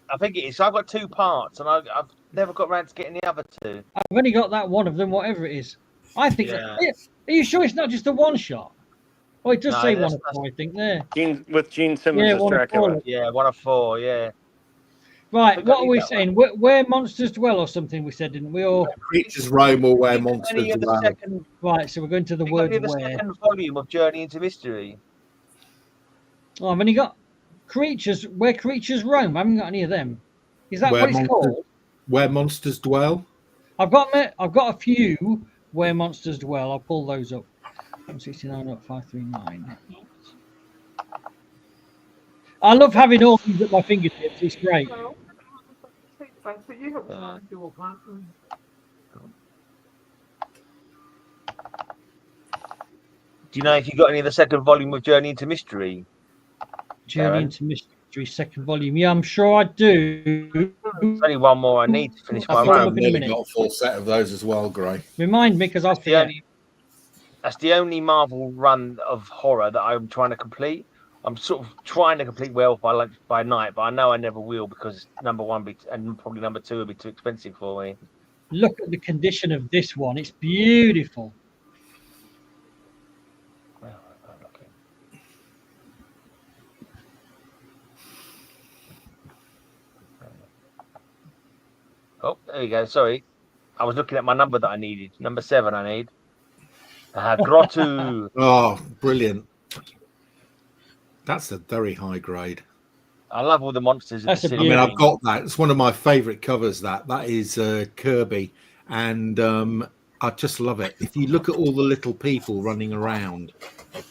I think it is. So I've got 2 parts, and I've never got around to getting the other 2. I've only got that one of them, whatever it is. I think. Yeah. Are you sure it's not just a one shot? Oh, it does say 1 of 4, I think there. With Gene Simmons as Dracula. Yeah, 1 of 4. Yeah. Right, what are we saying? Where monsters dwell or something? We said, didn't we? Or creatures roam or where monsters dwell. Right, so we're going to the word the where. second volume of Journey into Mystery. Oh, I've only got creatures where creatures roam. I haven't got any of them. Is that Where what it's monsters- called? Where monsters dwell. I've got a few where monsters dwell. I'll pull those up. 169 up 539. I love having all these at my fingertips. It's great. Do you know if you got any of the second volume of Journey into Mystery? Journey into Mystery, second volume. Yeah, I'm sure I do. There's only one more I need to finish my I think run. I've nearly got a full set of those as well, Gray. Remind me, because I'll forget. That's the only Marvel run of horror that I'm trying to complete. I'm sort of trying to complete Werewolf by Night, but I know I never will because number one and probably number two will be too expensive for me. Look at the condition of this one. It's beautiful. Oh, there you go. Sorry. I was looking at my number that I needed. Number 7 I need. Grotu. Oh, brilliant. That's a very high grade. I love all the monsters. I mean, I've got that. It's one of my favourite covers, that is Kirby. And I just love it. If you look at all the little people running around,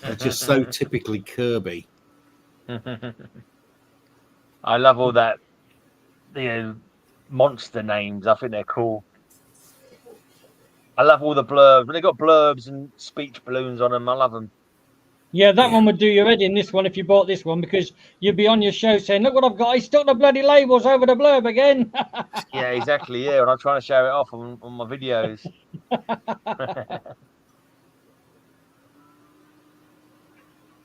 they're just so typically Kirby. I love all that, monster names. I think they're cool. I love all the blurbs. When they got blurbs and speech balloons on them, I love them. Yeah, that one would do your head in, this one, if you bought this one, because you'd be on your show saying, look what I've got. He stuck the bloody labels over the blurb again. Yeah, exactly. Yeah, and I'm trying to show it off on my videos.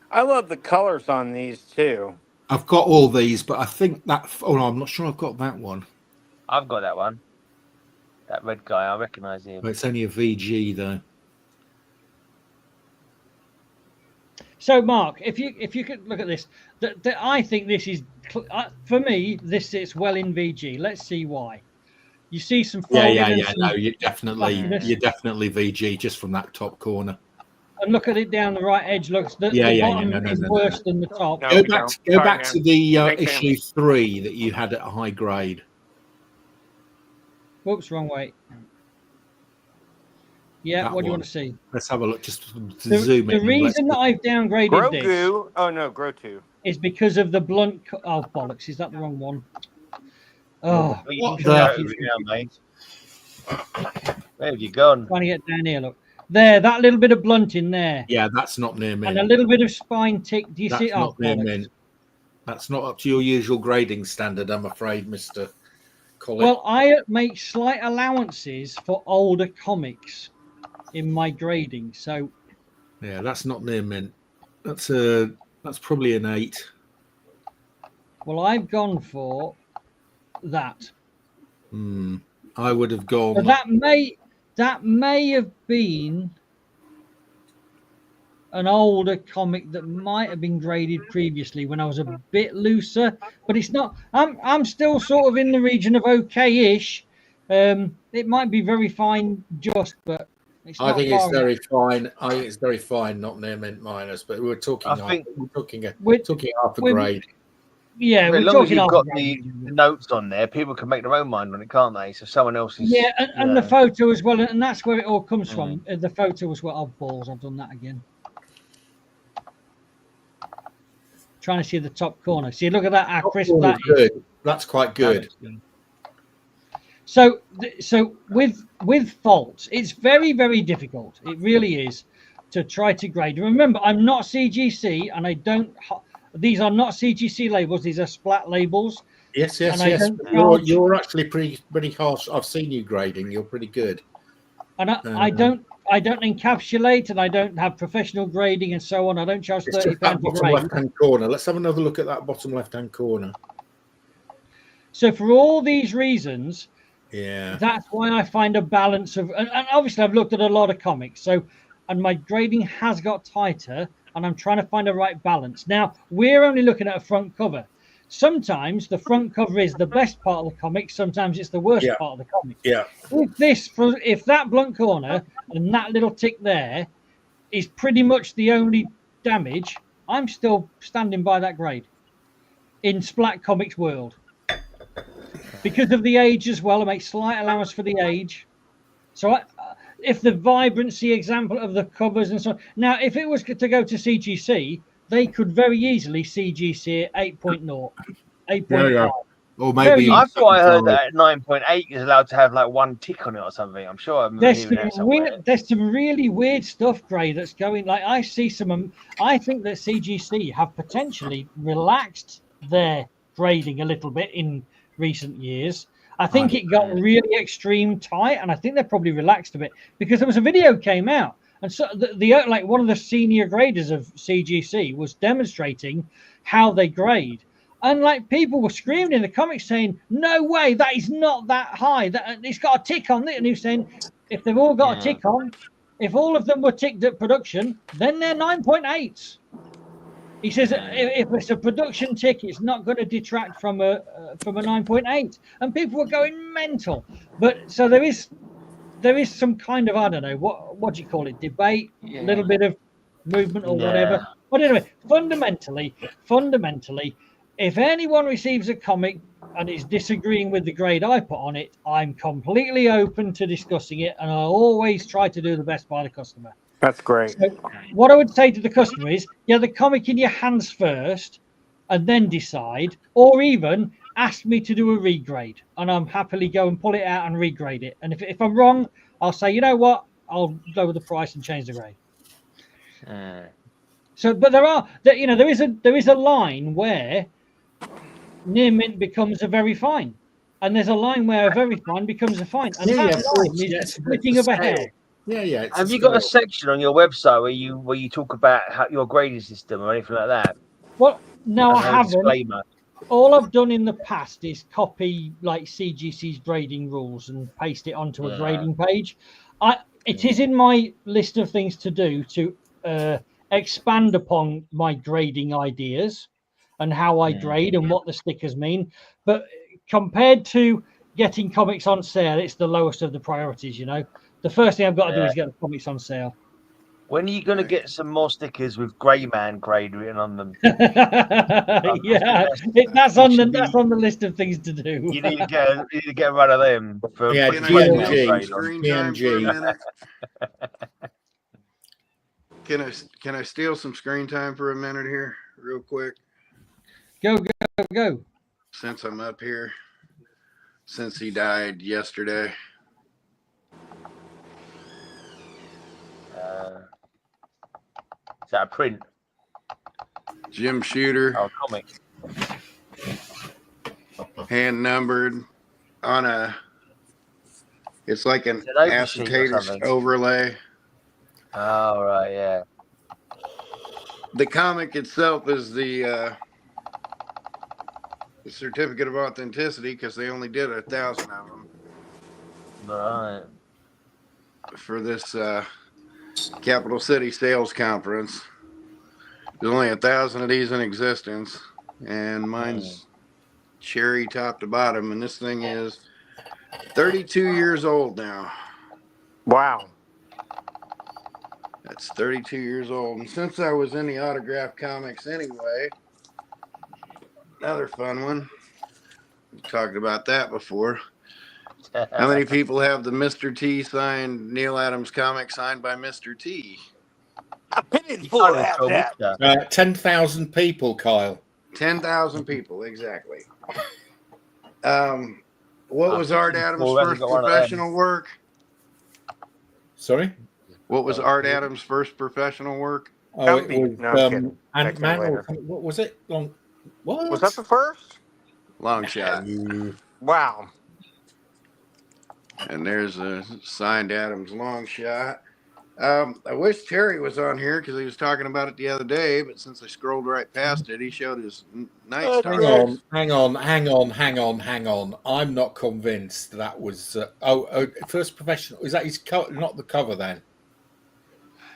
I love the colors on these too. I've got all these, but I think that... Oh, no, I'm not sure I've got that one. I've got that one. That red guy, I recognise him. But it's only a VG, though. So, Mark, if you could look at this, I think this is, for me, this sits well in VG. Let's see why. You see some... Yeah. No, you're definitely VG just from that top corner. And look at it down the right edge. Looks the bottom is worse than the top. Go back to the issue 3 that you had at a high grade. Whoops, wrong way. Yeah, That what do you one. want to see? Let's have a look. Just zoom in. The reason that I've downgraded this Grotu is because of the blunt. Oh bollocks! Is that the wrong one? Oh, what the? Where have you gone? Trying to get down here. Look there. That little bit of blunt in there. Yeah, that's not near mint. And a little bit of spine tick. Do you see? That's not near mint. That's not up to your usual grading standard, I'm afraid, Mr. Colin. Well, I make slight allowances for older comics in my grading, so yeah, that's not near mint. That's probably an 8. Well, I've gone for that. I would have gone. But that may have been an older comic that might have been graded previously when I was a bit looser, but it's not. I'm still sort of in the region of okay-ish. It might be very fine, but it's not. I think it's very fine. I think it's very fine, not near mint minus. But we're talking. We're talking half a grade. Yeah, as long as you've got the notes on there, people can make their own mind on it, can't they? So someone else is. Yeah, and the photo as well, and that's where it all comes from. The photo as well. Oh, balls! I've done that again. Trying to see the top corner. See, look at that. How crisp that is. That's quite good. So with F.A.R.T.s, it's very, very difficult. It really is to try to grade. Remember, I'm not CGC, and I don't. These are not CGC labels. These are Splat labels. Yes. You're actually pretty harsh. I've seen you grading. You're pretty good. And I don't encapsulate, and I don't have professional grading and so on. I don't charge £30 that for bottom grade. left-hand corner. Let's have another look at that bottom left-hand corner. So for all these reasons, yeah, that's why I find a balance of, and obviously I've looked at a lot of comics, and my grading has got tighter, and I'm trying to find the right balance. Now we're only looking at a front cover, sometimes the front cover is the best part of the comic, sometimes it's the worst part of the comic. Yeah. If that blunt corner and that little tick there is pretty much the only damage, I'm still standing by that grade in Splat Comics world. Because of the age as well, I make slight allowance for the age. So if the vibrancy example of the covers and so on. Now, if it was to go to CGC, they could very easily CGC at 8.0, 8.5. Yeah. Or maybe I thought I heard that at 9.8 is allowed to have like one tick on it or something. I'm sure I'm hearing that somewhere. There's some really weird stuff, Gray, that's going. Like I see some. I think that CGC have potentially relaxed their grading a little bit in recent years. I think it got really extreme tight, and I think they're probably relaxed a bit because there was a video came out, and so the like one of the senior graders of CGC was demonstrating how they grade, and like people were screaming in the comments saying, "No way, that is not that high. That it's got a tick on it." And he was saying, if they've all got a tick on, if all of them were ticked at production, then they're 9.8s. He says if it's a production tick, it's not going to detract from a 9.8, and people were going mental. But so there is some kind of, I don't know what do you call it, debate, a little bit of movement or whatever. But anyway, fundamentally, if anyone receives a comic and is disagreeing with the grade I put on it, I'm completely open to discussing it, and I'll always try to do the best by the customer. That's great. So what I would say to the customer is, get the comic in your hands first and then decide, or even ask me to do a regrade, and I'm happily go and pull it out and regrade it. And if I'm wrong, I'll say, you know what, I'll lower the price and change the grade. So, but there is a line where near mint becomes a very fine, and there's a line where a very fine becomes a fine, and that line is splitting of a hair. Yeah. Have you got a section on your website where you talk about your grading system or anything like that? Well, no, I haven't. Disclaimer. All I've done in the past is copy like CGC's grading rules and paste it onto a grading page. It is in my list of things to do to expand upon my grading ideas and how I grade and what the stickers mean. But compared to getting comics on sale, it's the lowest of the priorities, you know. The first thing I've got to do is get the comics on sale. When are you going to get some more stickers with Greyman grade written on them? That's on the list of things to do. You need to get rid of them. For Can I steal some screen time for a minute here, real quick? Go. Since I'm up here, since he died yesterday. Is that a print? Jim Shooter. Oh, comic. Hand numbered on a. It's like an acetate overlay. Oh, right, yeah. The comic itself is the certificate of authenticity because they only did 1,000 of them. Right. For this Capital City Sales Conference. There's only 1,000 of these in existence, and mine's cherry top to bottom, and this thing is 32 years old now. Wow. That's 32 years old. And since I was in the autograph comics anyway, another fun one. We talked about that before. How many people have the Mr. T signed Neil Adams comic signed by Mr. T? I paid for that. 10,000 people, Kyle. 10,000 people, exactly. What was Art Adams' first professional work? Sorry? What was Art Adams' first professional work? Oh, it was Ant-Man. What was it? What? Was that the first? Long Shot. Wow. And there's a signed Adams Long Shot. I wish Terry was on here because he was talking about it the other day, but since I scrolled right past it, he showed his nice. Hang on. I'm not convinced that was first professional. Is that his not the cover then?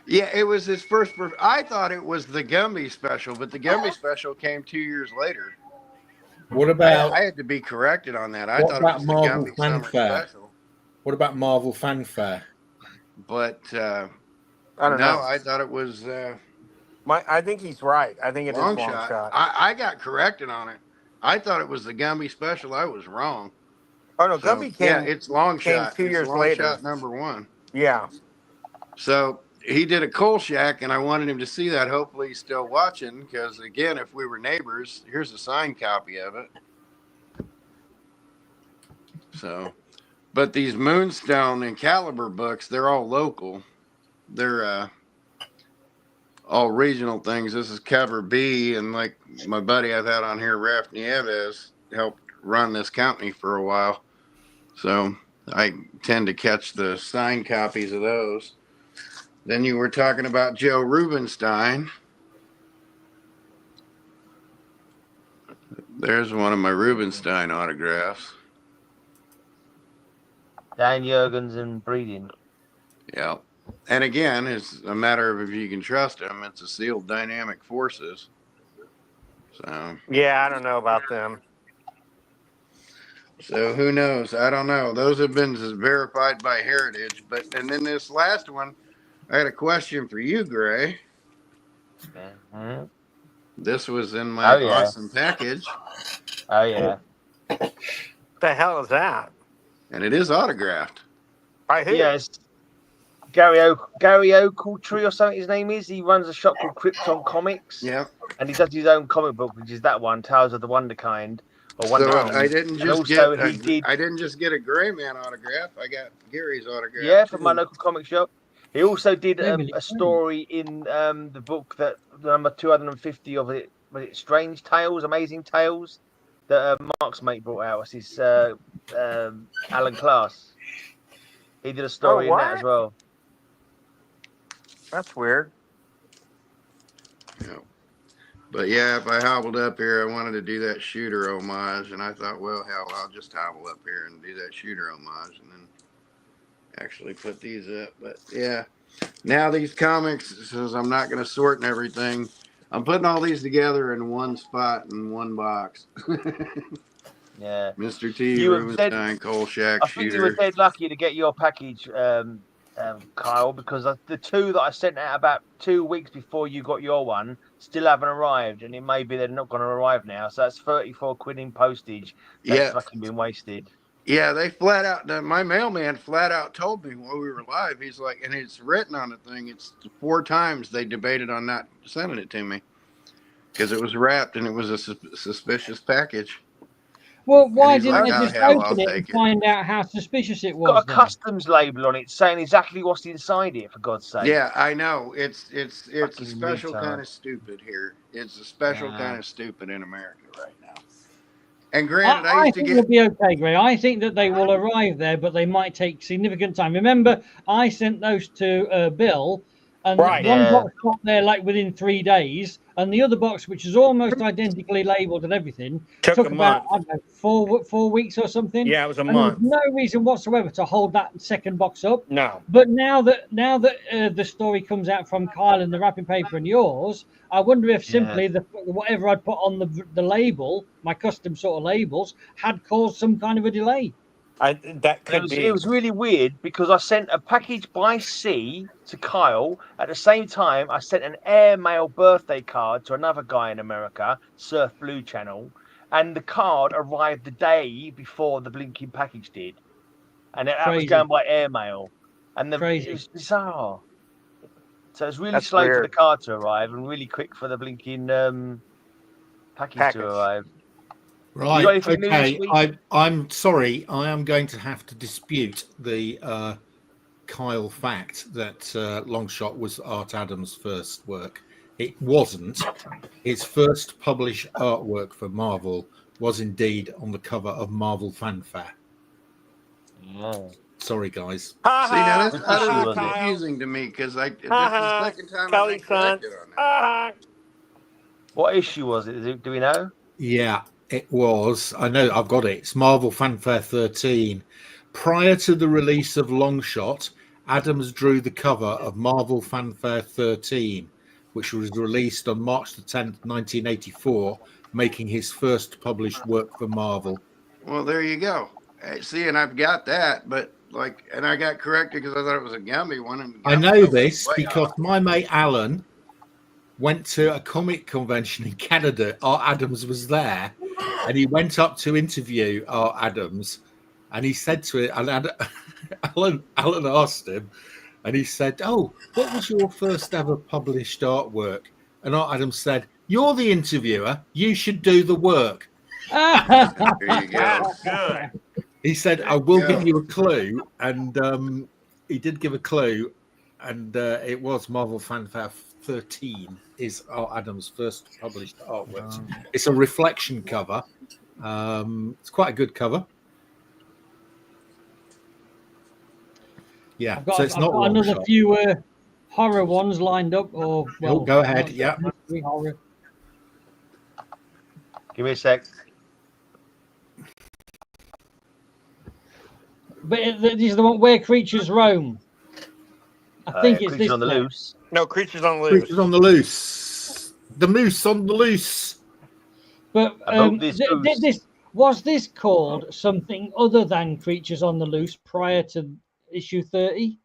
Yeah, it was his first. I thought it was the Gumby special, but the Gumby special came 2 years later. What about I had to be corrected on that. I what thought it about was the Marvel Gumby Summer Fanfare? Special. What about Marvel Fanfare? But I don't no, know. I thought it was I think he's right. I think it is Long Long Shot. Shot. I got corrected on it. I thought it was the Gumby Special. I was wrong. Oh no, So, Gumby yeah, came. it's Long came Shot. 2 It's years Long later. Shot #1. Yeah. So he did a Coal Shack, and I wanted him to see that. Hopefully, he's still watching. Because again, if we were neighbors, here's a signed copy of it. So, but these Moonstone and Caliber books, they're all local. They're all regional things. This is cover B, and like my buddy I've had on here, Raf Nieves, helped run this company for a while. So I tend to catch the signed copies of those. Then you were talking about Joe Rubenstein. There's one of my Rubenstein autographs. Dan Jurgens and breeding. Yeah. And again, it's a matter of if you can trust him. It's a sealed dynamic forces. So Yeah, I don't know about them. So who knows? I don't know. Those have been verified by Heritage. And then this last one, I had a question for you, Gray. Mm-hmm. This was in my awesome package. Oh yeah. The hell is that? And it is autographed. By who? Yes. Gary Oakletree or something his name is. He runs a shop called Krypton Comics. Yeah. And he does his own comic book, which is that one, Tales of the Wonder Kind. Or So Wonder I didn't just I didn't just get a Gray Man autograph. I got Gary's autograph. Yeah, from too. my local comic shop. He also did a story in the book that number 250 of it. Was it Strange Tales, Amazing Tales? That Mark's mate brought out. Was his Alan Class. He did a story in that as well. That's weird. Yeah. But yeah, if I hobbled up here, I wanted to do that shooter homage, and I thought, well, hell, I'll just hobble up here and do that shooter homage, and then actually put these up. But yeah, now these comics, since I'm not going to sort and everything, I'm putting all these together in one spot in one box. Yeah. Mr. T, Rubenstein, Coal Shack, I think shooter. you were dead lucky to get your package, Kyle, because the two that I sent out about 2 weeks before you got your one still haven't arrived, and it may be they're not going to arrive now. So that's 34 quid in postage. That's fucking been wasted. Yeah, they flat out, my mailman flat out told me while we were live, he's like, and it's written on the thing, it's 4 times they debated on not sending it to me because it was wrapped and it was a suspicious package. Well, why didn't like, they just hell, open it and find out how suspicious it was? Got a customs label on it saying exactly what's inside it, for God's sake. Yeah, I know. It's a Fucking special retard. kind of stupid here. It's a special kind of stupid in America right now. And granted, I used to think get... it'll be okay, Gray. I think that they will arrive there, but they might take significant time. Remember, I sent those to Bill, and one box got there like within 3 days, and the other box, which is almost identically labelled and everything, took about I don't know, 4 weeks or something. Yeah, it was a and month. There was no reason whatsoever to hold that second box up. No. But now that the story comes out from Kyle and the wrapping paper and yours, I wonder if simply whatever I'd put on the label, my custom sort of labels, had caused some kind of a delay. That could be. It was really weird because I sent a package by sea to Kyle. At the same time, I sent an airmail birthday card to another guy in America, Surf Blue Channel, and the card arrived the day before the blinking package did, and that was going by airmail. And it was bizarre. So it's really slow for the card to arrive and really quick for the blinking package to arrive. Right. Okay. I'm sorry. I am going to have to dispute the Kyle fact that Longshot was Art Adams' first work. It wasn't. His first published artwork for Marvel was indeed on the cover of Marvel Fanfare. Oh. Sorry, guys. See, now that's confusing to me because this is the second time I've been corrected on that. What issue was it? Do we know? Yeah. It was, I know, I've got it. It's Marvel Fanfare 13. Prior to the release of Longshot, Adams drew the cover of Marvel Fanfare 13. which was released on March the 10th, 1984, making his first published work for Marvel. Well, there you go. See, and I've got that, but and I got corrected because I thought it was a Gumby one. And I know this because my mate Alan went to a comic convention in Canada. Art Adams was there, and he went up to interview Art Adams, and he said to it, and Alan asked him, and he said, "Oh, what was your first ever published artwork?" And Art Adams said, "You're the interviewer. You should do the work." There you go. Good. He said, "I will give you a clue," and he did give a clue, and it was Marvel Fanfare 13 is Art Adams' first published artwork. It's a reflection cover. It's quite a good cover. Yeah, I've got another few horror ones lined up. Or go ahead. Yeah, horror. Give me a sec. But this is the one where creatures roam. I think it's this on the one. loose. No, Creatures on the Loose. Creatures on the Loose. The moose on the loose. But was this called something other than Creatures on the Loose prior to issue 30?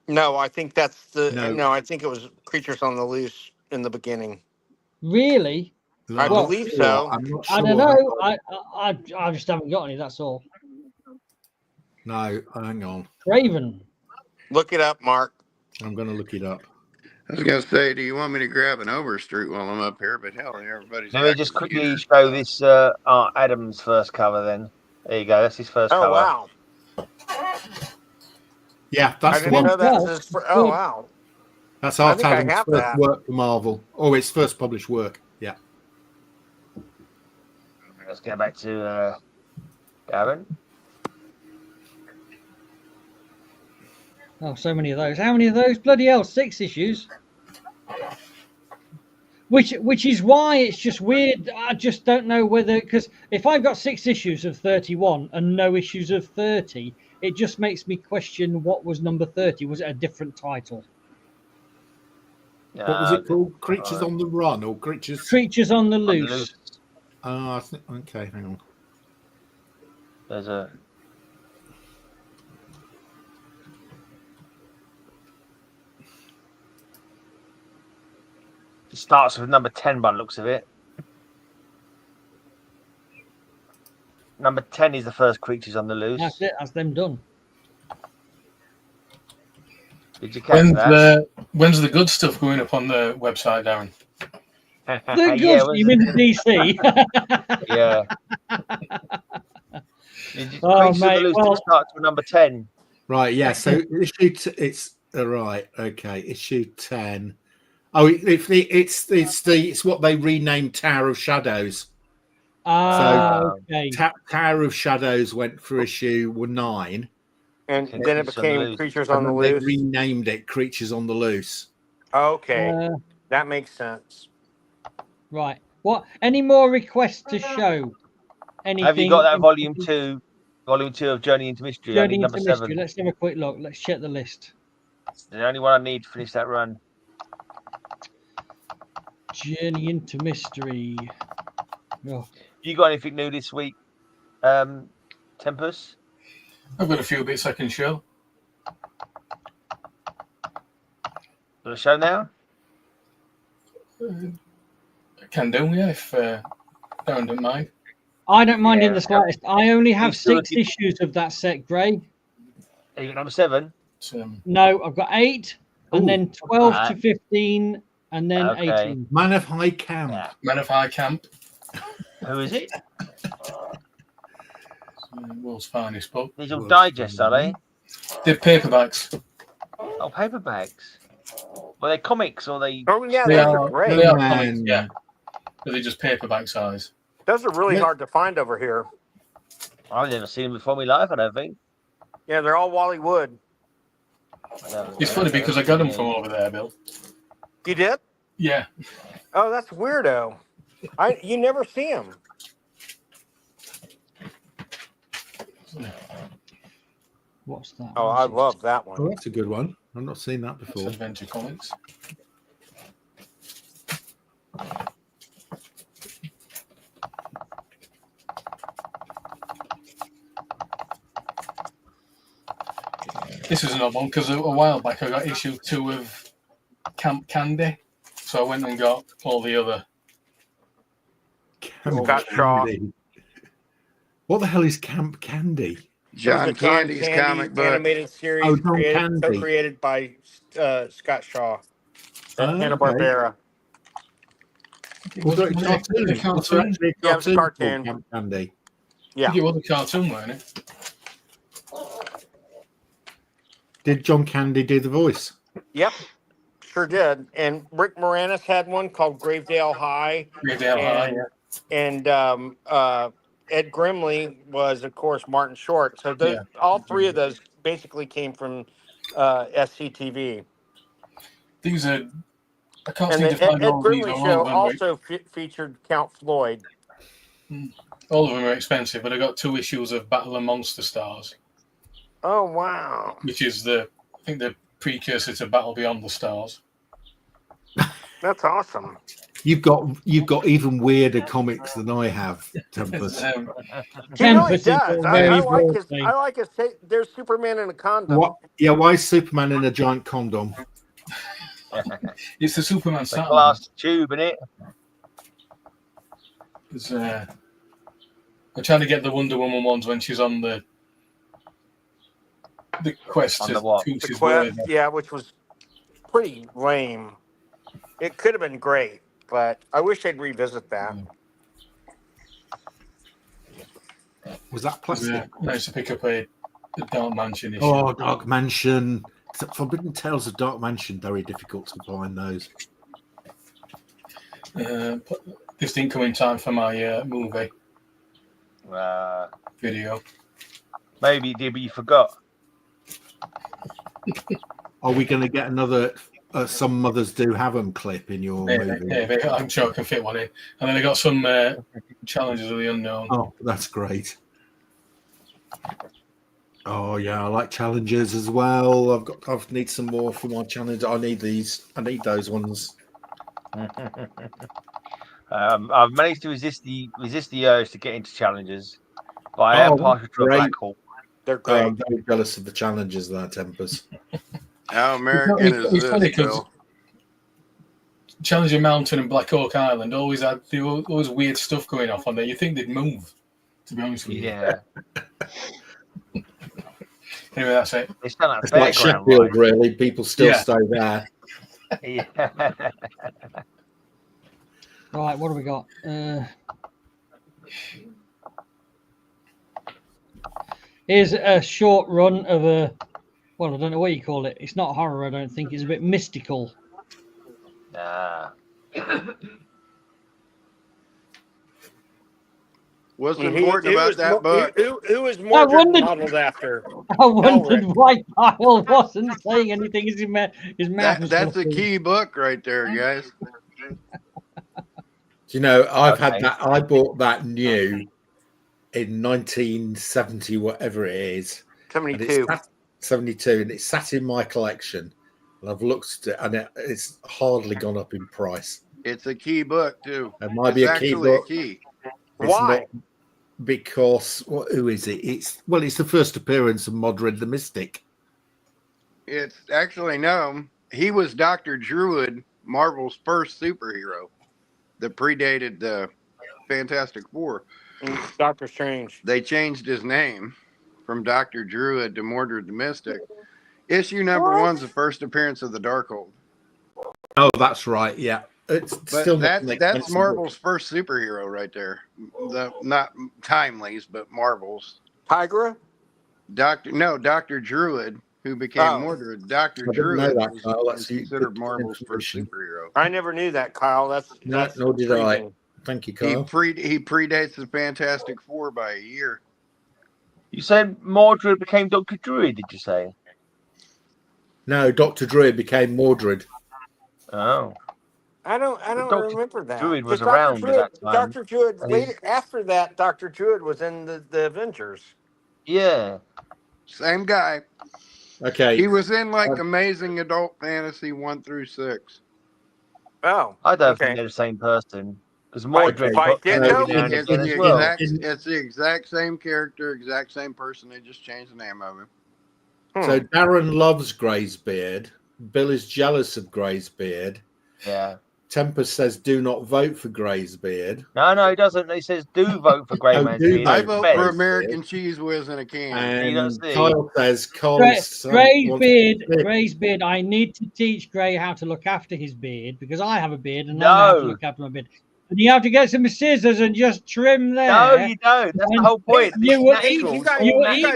No, I think that's the. No. No, I think it was Creatures on the Loose in the beginning. Really? I believe so. I'm not sure. I don't know. I just haven't got any. That's all. No, hang on. Raven. Look it up, Mark. I'm going to look it up. I was going to say, do you want me to grab an Overstreet while I'm up here? But hell, everybody's. Let me just quickly show this Art Adams' first cover. Then there you go. That's his first cover. Oh wow! Yeah, that's I the didn't one. know that was his oh wow! That's Art I think I Adams' have first that. work for Marvel. Oh, it's first published work. Yeah. Let's go back to Gavin. Oh, so many of those. How many of those? Bloody hell, 6 issues. Which is why it's just weird. I just don't know whether, because if I've got 6 issues of 31 and no issues of 30, it just makes me question what was number 30. Was it a different title? What was it called? Creatures on the Run or Creatures? Creatures on the Loose. I think. Okay, hang on. There's a. It starts with number 10 by the looks of it. Number 10 is the first Creatures on the Loose. That's it. That's them done. Did you catch that? When's the good stuff going up on the website, Darren? The good, you mean the DC? Yeah. Oh, Creatures on the mate, Loose well- starts with number 10. Right. Yeah. So it's right. Okay. Issue 10. Oh, it's what they renamed Tower of Shadows. Okay. Tower of Shadows went for issue 9. And then it became Creatures on the They Loose. renamed it Creatures on the Loose. Okay, that makes sense. Right. What? Any more requests to show? Anything? Have you got that volume 2? Volume 2 of Journey into Mystery. I Journey need into number 7. Mystery. Let's have a quick look. Let's check the list. The only one I need to finish that run. Journey into Mystery. Oh. You got anything new this week, Tempest? I've got a few bits I can show. Got a show now? I can do, yeah, if Darren don't mind. I don't mind in the slightest. I only have 6 issues of that set, Gray. Are you got number 7? No, I've got 8, and then 12 to Right. 15, and then 18. Man of High Camp. Man of High Camp. Who is it? World's finest book. These all digests, are they? They're paperbacks. Oh, paperbacks. Were they comics or they? Oh yeah, They those are, are great. they are comics, yeah. But they're just paperback size. Those are really hard to find over here. I've never seen them before in my life, I don't think. Yeah, they're all Wally Wood. It's funny because I got them from over there, Bill. You did? Yeah. Oh, that's weirdo. You never see them. What's that? Oh, I love that one. Oh, that's a good one. I've not seen that before. Adventure Comics. This is another one because a while back I got issue 2 of Camp Candy, so I went and got all the other. Scott Shaw. What the hell is Camp Candy? John Candy's comic book. Animated series John Candy. co-created by Scott Shaw at Oh, Hanna-Barbera. Was it a cartoon? Was it actually a Yeah, it was a cartoon cartoon. called Camp Candy? Yeah. I think it was a cartoon, wasn't it? Did John Candy do the voice? Yep, sure did. And Rick Moranis had one called Gravedale High. Gravedale High, yeah. And Ed Grimley was, of course, Martin Short. So those, all three of those basically came from SCTV. These are. I can't And seem the to find Ed all these. Grimley All show of them, also featured Count Floyd. all of them are expensive, but I got 2 issues of Battle of Monster Stars, Oh, wow. which is I think the precursor to Battle Beyond the Stars. That's awesome. You've got even weirder comics than I have, Tempest. He really Tempest is does. all I very like his take. There's Superman in a condom. What? Yeah, why is Superman in a giant condom? It's the Superman The Saturn. glass tube in it. I'm trying to get the Wonder Woman ones when she's on the quest On to the what? who The she's Quest, with. yeah, which was pretty lame. It could have been great, but I wish they'd revisit that. Was that plastic? Yeah, nice to pick up a Dark Mansion issue. Oh, Dark Mansion. Forbidden Tales of Dark Mansion, very difficult to find those. This didn't come in time for my movie video. Maybe it did, but you forgot. Are we going to get another Some Mothers Do Have 'Em clip in your movie? Maybe. I'm sure I can fit one in. And then I got some Challenges of the Unknown. Oh, that's great. Oh yeah, I like challenges as well. I need some more for my challenge. I need these. I need those ones. I've managed to resist the urge to get into challenges, but I am partial to a Black Hole. They're great. I'm very jealous of the challenges there, Tempers. How American is It's funny this, 'cause Bill? Challenger Mountain and Black Hawk Island always had always weird stuff going off on there. You think they'd move, to be honest with you. Yeah. Anyway, that's it. It's not It's that like background, Sheffield, really. People still stay there. Yeah. Right, what do we got? Here's a short run of a, well, I don't know what you call it. It's not horror, I don't think. It's a bit mystical. What's important about that book? Who is Mordred modeled after? I wondered Elric. why Kyle wasn't saying anything. His mouth was That's a fluttering. key book right there, guys. You know, I've had that. I bought that new in 1970, whatever it is. 72. 72, and it sat in my collection. And I've looked at it, and it's hardly gone up in price. It's a key book too. It might be a key actually book. a key. Why? Because who is it? It's the first appearance of Mordred the Mystic. It's actually no. He was Dr. Druid, Marvel's first superhero that predated the Fantastic Four. Doctor Strange. They changed his name from Dr. Druid to Mordred the Mystic. Issue number 1's the first appearance of the Darkhold. Oh, that's right. Yeah, it's But still that's Marvel's first superhero right there. Not Timely's, but Marvel's. Tigra? Dr. Druid, who became Mordred. Dr. I didn't know Druid that, Kyle. is That's considered good Marvel's first information. superhero. I never knew that, Kyle. That's Nor did I. intriguing. Thank you, He Kyle. predates the Fantastic Four by a year. You said Mordred became Dr. Druid, did you say? No, Dr. Druid became Mordred. Oh. I don't Dr. remember that. Druid was 'Cause Dr. around at Druid, that time. Dr. Druid, And later, after that, Dr. Druid was in the Avengers. Yeah. Same guy. Okay. He was in like Amazing Adult Fantasy 1 through 6. Oh. I don't okay. think they're the same person. Because Mordred Fight got Ditto? down It's again as well. the exact same character, exact same person. They just changed the name of him. So Darren loves Gray's beard. Bill is jealous of Gray's beard. Yeah. Tempest says, "Do not vote for Gray's beard." No, he doesn't. He says, "Do vote for Greyman's beard." I vote for Fez. American cheese whiz in a can. And Kyle says, "Gray's beard. I need to teach Gray how to look after his beard because I have a beard and I know how to look after my beard. And you have to get some scissors and just trim there. No, you don't. That's the whole point. You will eat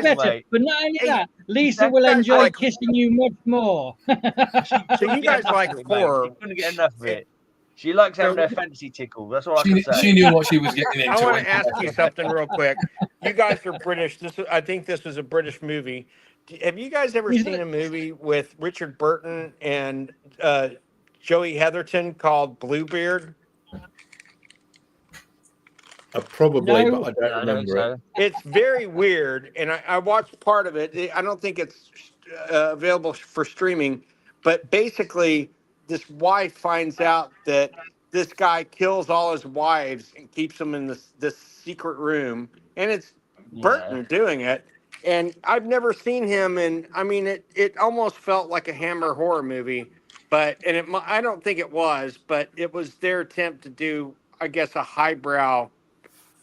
better. But not only that, Lisa will enjoy kissing you much more. So you guys like horror? She couldn't get enough of it. She likes having her fantasy tickle. That's all I can say. She knew what she was getting into. I want to ask you something real quick. You guys are British. I think this was a British movie. Have you guys ever seen a movie with Richard Burton and Joey Heatherton called Bluebeard? Probably, but I don't remember it. It's very weird, and I watched part of it. I don't think it's available for streaming, but basically, this wife finds out that this guy kills all his wives and keeps them in this secret room, and it's Burton doing it. And I've never seen him, and I mean, it almost felt like a Hammer horror movie, I don't think it was, but it was their attempt to do, I guess, a highbrow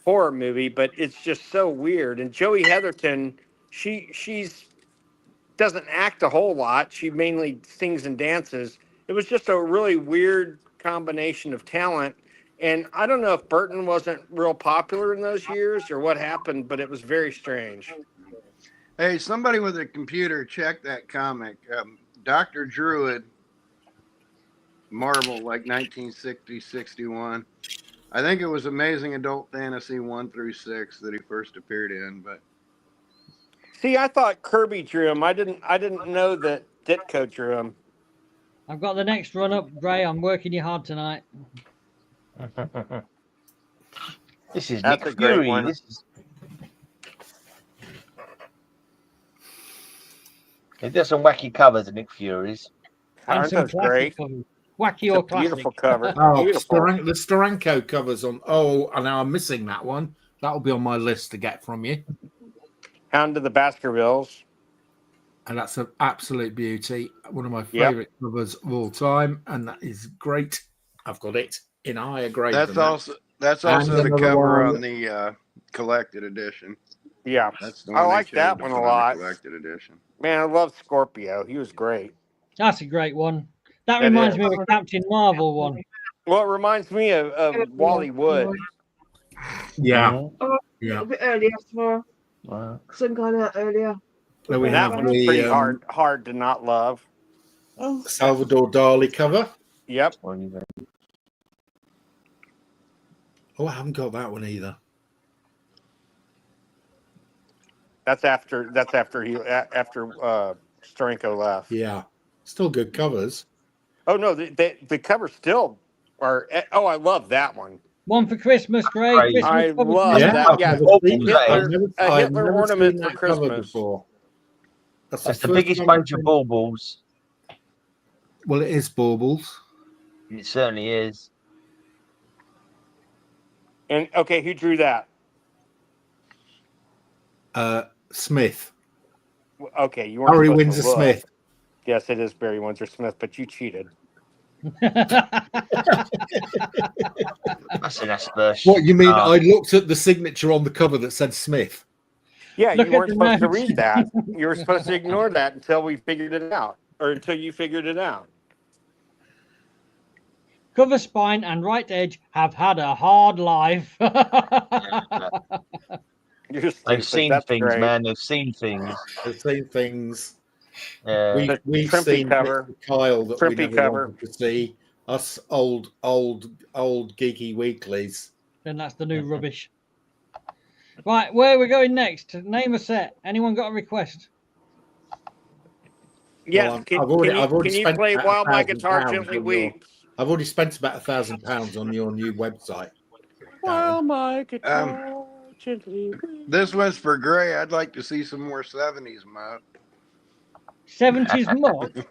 horror movie, but it's just so weird. And Joey Heatherton, she's doesn't act a whole lot. She mainly sings and dances. It was just a really weird combination of talent. And I don't know if Burton wasn't real popular in those years or what happened, but it was very strange. Hey, somebody with a computer, check that comic. Dr. Druid, Marvel, like 1960, 61. I think it was Amazing Adult Fantasy 1 through 6 that he first appeared in. But see, I thought Kirby drew him. I didn't know that Ditko drew him. I've got the next run up, Gray. I'm working you hard tonight. This is That's Nick a great Fury. one. He does some wacky covers of Nick Fury's. And some great. Covers. Wacky or classic. Beautiful cover. Oh, Beautiful. the Steranko covers on. Oh, and now I'm missing that one. That'll be on my list to get from you. Hound of the Baskervilles. And that's an absolute beauty. One of my favorite covers of all time, and that is great. I've got it in a higher grade. That's also the cover on the collected edition. Yeah, that's the I one like that one a lot. Collected edition. Man, I love Scorpio. He was great. That's a great one. That reminds me of a Captain Marvel one. Well, it reminds me of Wally Wood. Yeah. A bit earlier tomorrow. Wow. Some kind of earlier. Well, we that have one's pretty hard to not love. Salvador Dali cover. Yep. Oh, I haven't got that one either. That's after Steranko left. Yeah, still good covers. Oh no, the covers still are. Oh, I love that one. One for Christmas, Gray. Christmas I covers. love that. Yeah, a Hitler ornament for Christmas. Before. That's the biggest bunch of baubles. Well, it is baubles. It certainly is. And okay, who drew that? Smith. Okay, you weren't Barry supposed Windsor to look. Smith. Yes, it is Barry Windsor Smith, but you cheated. That's an aspersion. What you mean? I looked at the signature on the cover that said Smith. Yeah, Look you weren't at the supposed to notes. read that. You were supposed to ignore that until we figured it out, or until you figured it out. Cover spine and right edge have had a hard life. They've seen things, great. Man. They've seen things. They've seen things. Yeah. We've seen cover. Kyle that we never cover. wanted to see. Us old geeky weeklies. Then that's the new rubbish. Right, where are we going next? Name a set. Anyone got a request? Yes. Well, can you play While My Guitar Gently Weeps? I've already spent about £1,000 on your new website. While my guitar gently weeps. This was for Gray. I'd like to see some more 70s mod. 70s mod?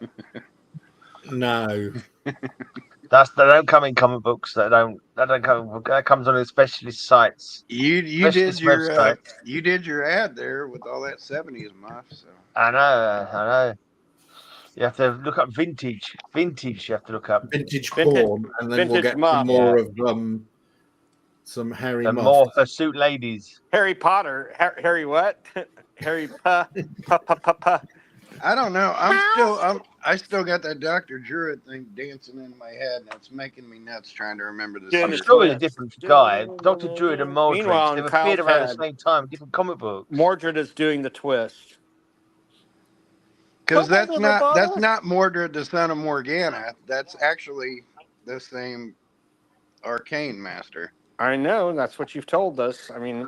No. They don't come in comic books. That comes on the specialist sites. You did Specialist your website. you did your ad there with all that 70s muff. So I know. You have to look up vintage. Vintage. You have to look up Vintage porn, and then we'll vintage get muff. some more of some Harry the Muff. more hirsute ladies. Harry Potter. Harry what? Harry pa. I don't know. I still got that Dr. Druid thing dancing in my head, and it's making me nuts trying to remember this. I'm sure he's a different guy. Dr. Druid and Mordred Meanwhile, they've in appeared Kyle's around the head, same time in different comic books. Mordred is doing the twist. Because that's not Mordred, the son of Morgana. That's actually the same arcane master. I know. That's what you've told us. I mean,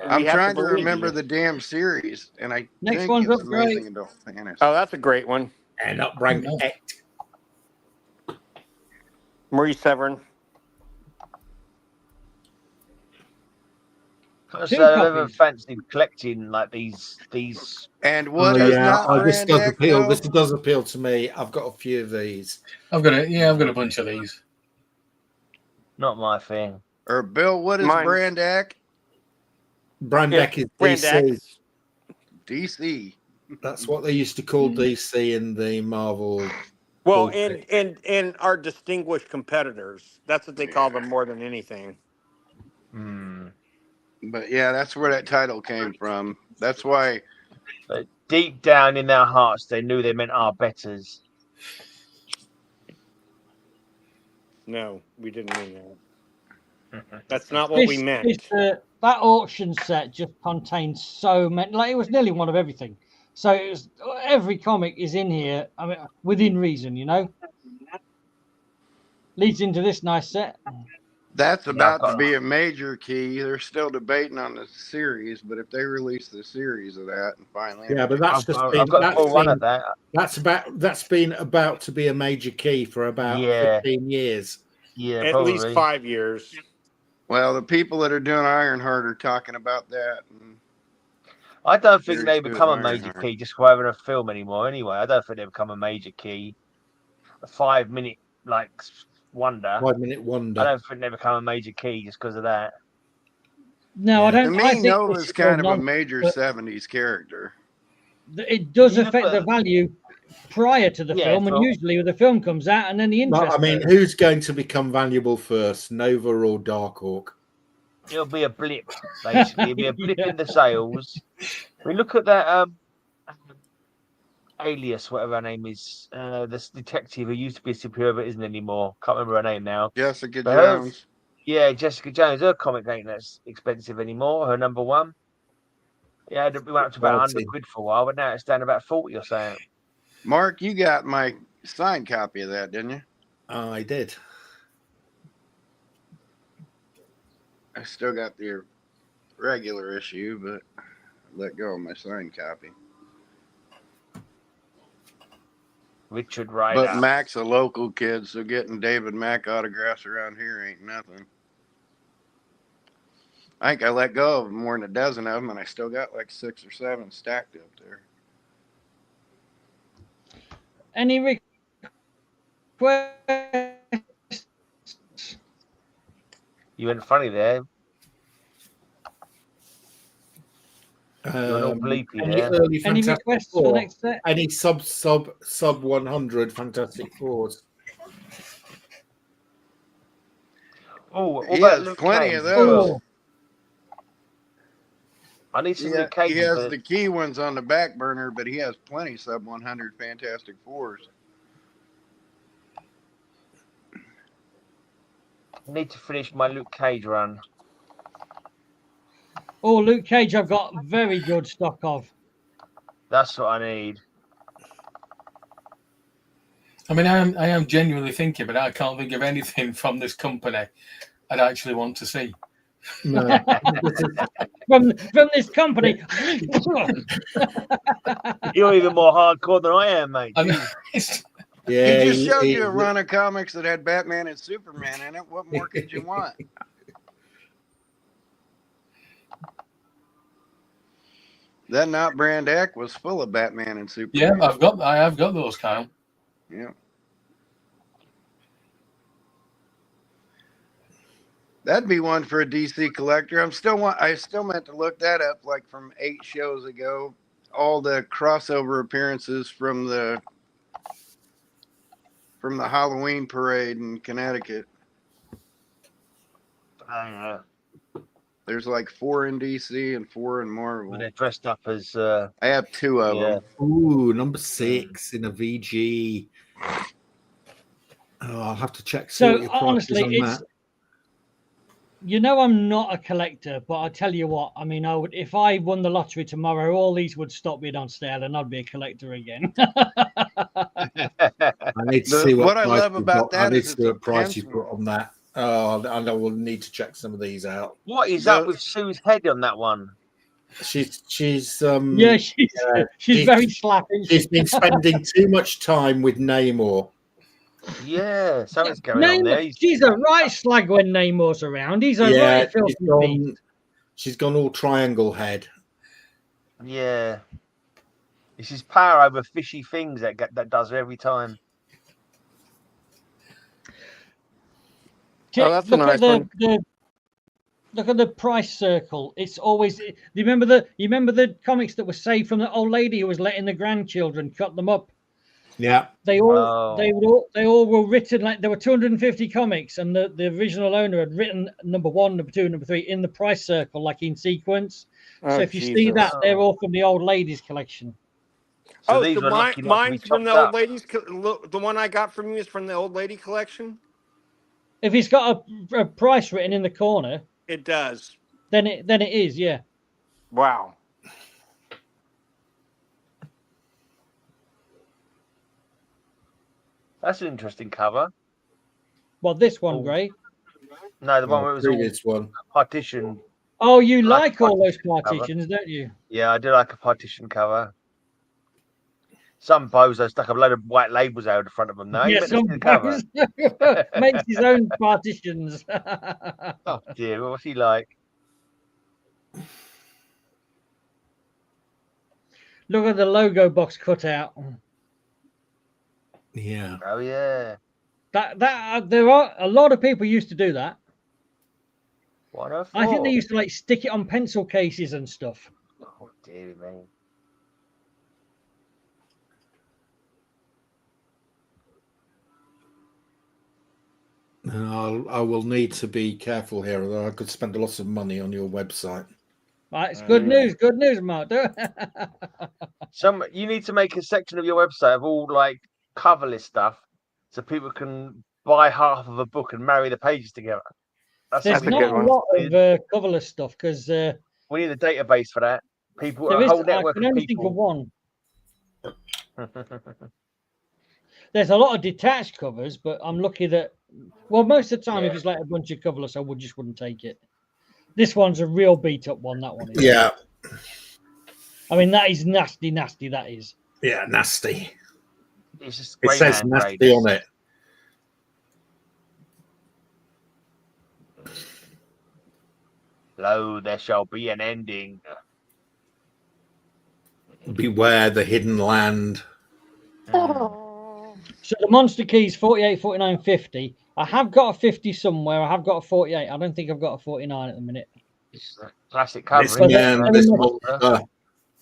I'm have trying to believe remember you. the damn series, and I Next think one's it's up, Gray. Amazing Adult Fantasy. Oh, that's a great one. And not Brand X. Maurice Severin. So I've ever fancied collecting like these. And what Oh, is yeah, not this Brand does X, appeal. though? This does appeal to me. I've got a few of these. I've got a bunch of these. Not my thing. Or Bill, what is Mine. Brand X? Brand X is Brand DC. X. DC. That's what they used to call DC in the Marvel. Well, bullshit. and our distinguished competitors. That's what they call them more than anything. But yeah, that's where that title came from. That's why. But deep down in their hearts, they knew they meant our betters. No, we didn't mean that. That's not what we meant. That auction set just contains so many. Like, it was nearly one of everything. So it was, every comic is in here. I mean, within reason, you know. Leads into this nice set. That's about to be a major key. They're still debating on the series, but if they release the series of that and finally, Yeah, but that's that's been about to be a major key for about 15 years. Yeah, at probably. least 5 years. Well, the people that are doing Ironheart are talking about that. And I don't think they become a major key just for having a film anymore. Anyway, I don't think they become a major key. A 5 minute wonder. 5 minute wonder. I don't think they become a major key just because of that. No, I don't. To I me, think Nova's kind of a nonsense, major but 70s character. It does affect the value prior to the film, and usually the film comes out and then the interest. Well, I mean, who's going to become valuable first, Nova or Darkhawk? It'll be a blip, basically. It'll be a blip in the sales. We look at that Alias, whatever her name is, this detective who used to be a superhero but isn't anymore. Can't remember her name now. Jessica But Jones. Yeah, Jessica Jones. Her comic ain't that expensive anymore. Her number one. Yeah, it went up to about 100 quid for a while, but now it's down about 40 or so. Mark, you got my signed copy of that, didn't you? I did. I still got the regular issue, but I let go of my signed copy. Richard Ryder. But Mac's a local kid, so getting David Mack autographs around here ain't nothing. I think I let go of more than a dozen of them, and I still got like 6 or 7 stacked up there. Any requests? You went funny there. You're not bleepy there. Any requests for the next set? Any sub 100 Fantastic Fours? Oh, He has plenty of those. I need some Luke Cage. He has the key ones on the back burner, but he has plenty sub 100 Fantastic Fours. I need to finish my Luke Cage run. Oh, Luke Cage, I've got very good stock of. That's what I need. I mean, I am genuinely thinking, but I can't think of anything from this company I'd actually want to see. No. from this company. You're even more hardcore than I am, mate. Yeah, he just showed you a run of comics that had Batman and Superman in it. What more could you want? That Not Brand X was full of Batman and Yeah, Superman. I have got those, Kyle. Yeah. Yeah. I have got those, Kyle. Richard Ryder. Yeah. That'd be one for a DC collector. I still meant to look that up, like from 8 shows ago. All the crossover appearances from the Halloween parade in Connecticut. There's like 4 in DC and 4 in Marvel. They're dressed up as. I have 2 of them. Ooh, number 6 in a VG. Oh, I'll have to check. So honestly, it's. You know, I'm not a collector, but I tell you what. I mean, I would if I won the lottery tomorrow, all these would stop being on sale, and I'd be a collector again. I need to see what I love about that I need is to it's see a what price you pencil. put on that. Oh, and I will need to check some of these out. What is up with Sue's head on that one? She's she's very slapping. She's been spending too much time with Namor. Yeah, something's going on there. She's a right slag when Namor's around. He's a right filthy beast. She's gone all triangle head. Yeah. It's his power over fishy things that does every time. Oh, that's a nice one. Look at the price circle. It's always. You remember the comics that were saved from the old lady who was letting the grandchildren cut them up. Yeah, they all were written like there were 250 comics, and the original owner had written number 1, number 2, number 3 in the price circle, like in sequence. So if you see that, they're all from the old ladies collection. So mine's from the old ladies. The one I got from you is from the old lady collection. If it's got a price written in the corner, it does. Then it is, yeah. Wow. That's an interesting cover. Well, this one, Gray. No, the one where it was all partition. Oh, you like all those partitions, don't you? Yeah, I do like a partition cover. Some bozo stuck a load of white labels out the front of them. No, yeah, some bozo makes his own partitions. Oh dear, what's he like? Look at the logo box cut out. Yeah. Oh yeah. That there are a lot of people used to do that. What I think they used to like stick it on pencil cases and stuff. Oh dear me. I will need to be careful here, although I could spend a lot of money on your website. Right, it's good news. Good news, Mark. You need to make a section of your website of all like coverless stuff, so people can buy half of a book and marry the pages together. There's not a lot of coverless stuff because we need a database for that. People, there a is, whole network I can of only people. think of one. There's a lot of detached covers, but I'm lucky that. Well, most of the time, if it's like a bunch of coverless, I just wouldn't take it. This one's a real beat up one. That one is. Yeah. I mean, that is nasty. That is. Yeah, nasty. It's just it says nasty on it. Lo, there shall be an ending. Beware the hidden land. So the monster keys 48, 49, 50. I have got a 50 somewhere. I have got a 48. I don't think I've got a 49 at the minute. Classic cover.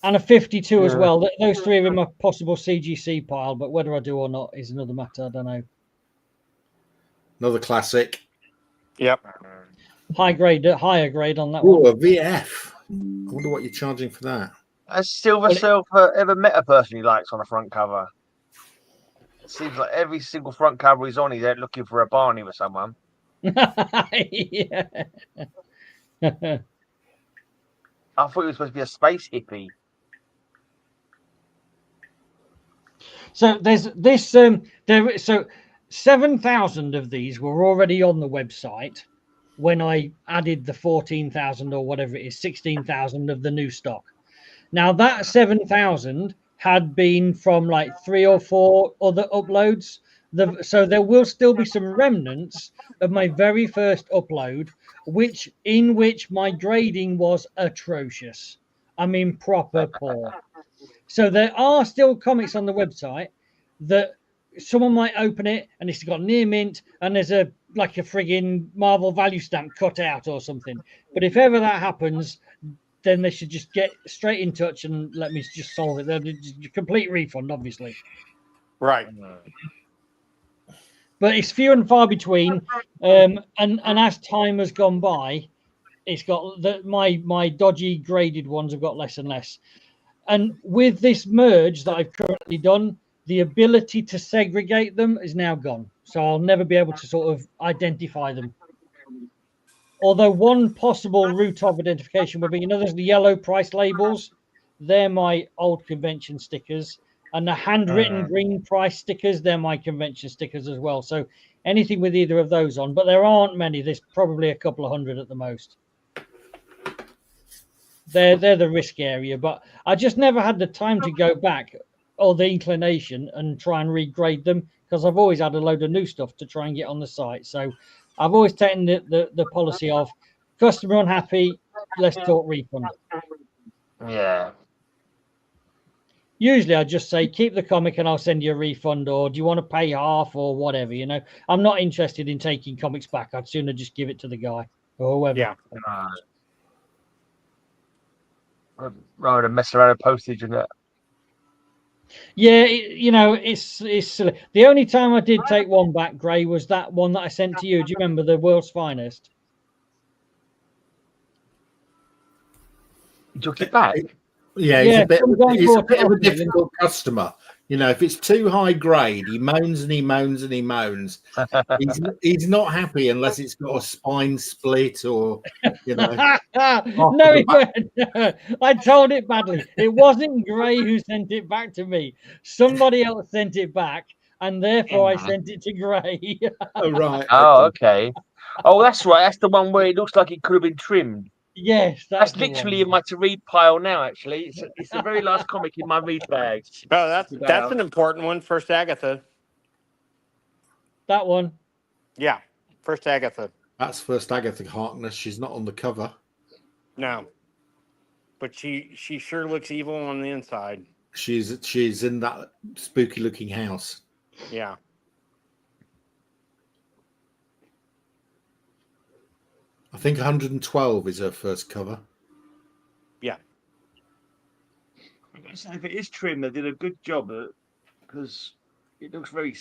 And a 52 as well. Those 3 are in my possible CGC pile, but whether I do or not is another matter. I don't know. Another classic. Yep. Higher grade on that one. one. A VF. I wonder what you're charging for that. Has Silver Surfer ever met a person he likes on a front cover? It seems like every single front cover he's on, he's out looking for a Barney with someone. Yeah. I thought he was supposed to be a space hippie. So there's this. So 7,000 of these were already on the website when I added the 14,000 or whatever it is, 16,000 of the new stock. Now that 7,000 had been from like 3 or 4 other uploads. So there will still be some remnants of my very first upload, in which my grading was atrocious. I mean, proper poor. So there are still comics on the website that someone might open it and it's got near mint and there's a friggin' Marvel value stamp cut out or something. But if ever that happens, then they should just get straight in touch and let me just solve it. They're just complete refund, obviously. Right. But it's few and far between. And as time has gone by, it's got my dodgy graded ones have got less and less. And with this merge that I've currently done, the ability to segregate them is now gone. So I'll never be able to sort of identify them. Although one possible route of identification would be, there's the yellow price labels. They're my old convention stickers. And the handwritten green price stickers, they're my convention stickers as well. So anything with either of those on. But there aren't many. There's probably a couple of hundred at the most. They're the risk area. But I just never had the time to go back or the inclination and try and regrade them because I've always had a load of new stuff to try and get on the site. So I've always taken the policy of customer unhappy, let's talk refund. Yeah. Usually I just say, keep the comic and I'll send you a refund, or do you want to pay half or whatever, I'm not interested in taking comics back. I'd sooner just give it to the guy or whoever. Yeah. Rather than mess around with postage and that. Yeah, it's silly. The only time I did take one back, Gray, was that one that I sent to you. Do you remember the World's Finest? You took it back? Yeah, he's a bit of a difficult customer. If it's too high grade, he moans and he moans and he moans. He's not happy unless it's got a spine split or, No, he won't. I told it badly. It wasn't Gray who sent it back to me. Somebody else sent it back, and therefore I sent it to Gray. Oh, right. Oh, okay. Oh, that's right. That's the one where it looks like it could have been trimmed. Yes, that's literally in my to read pile now. Actually, it's the very last comic in my read bag. Oh, that's an important one. First Agatha. That one. Yeah, First Agatha. That's First Agatha Harkness. She's not on the cover. No, but she sure looks evil on the inside. She's in that spooky looking house. Yeah. I think 112 is her first cover. Yeah. If it is trim, they did a good job because it looks very.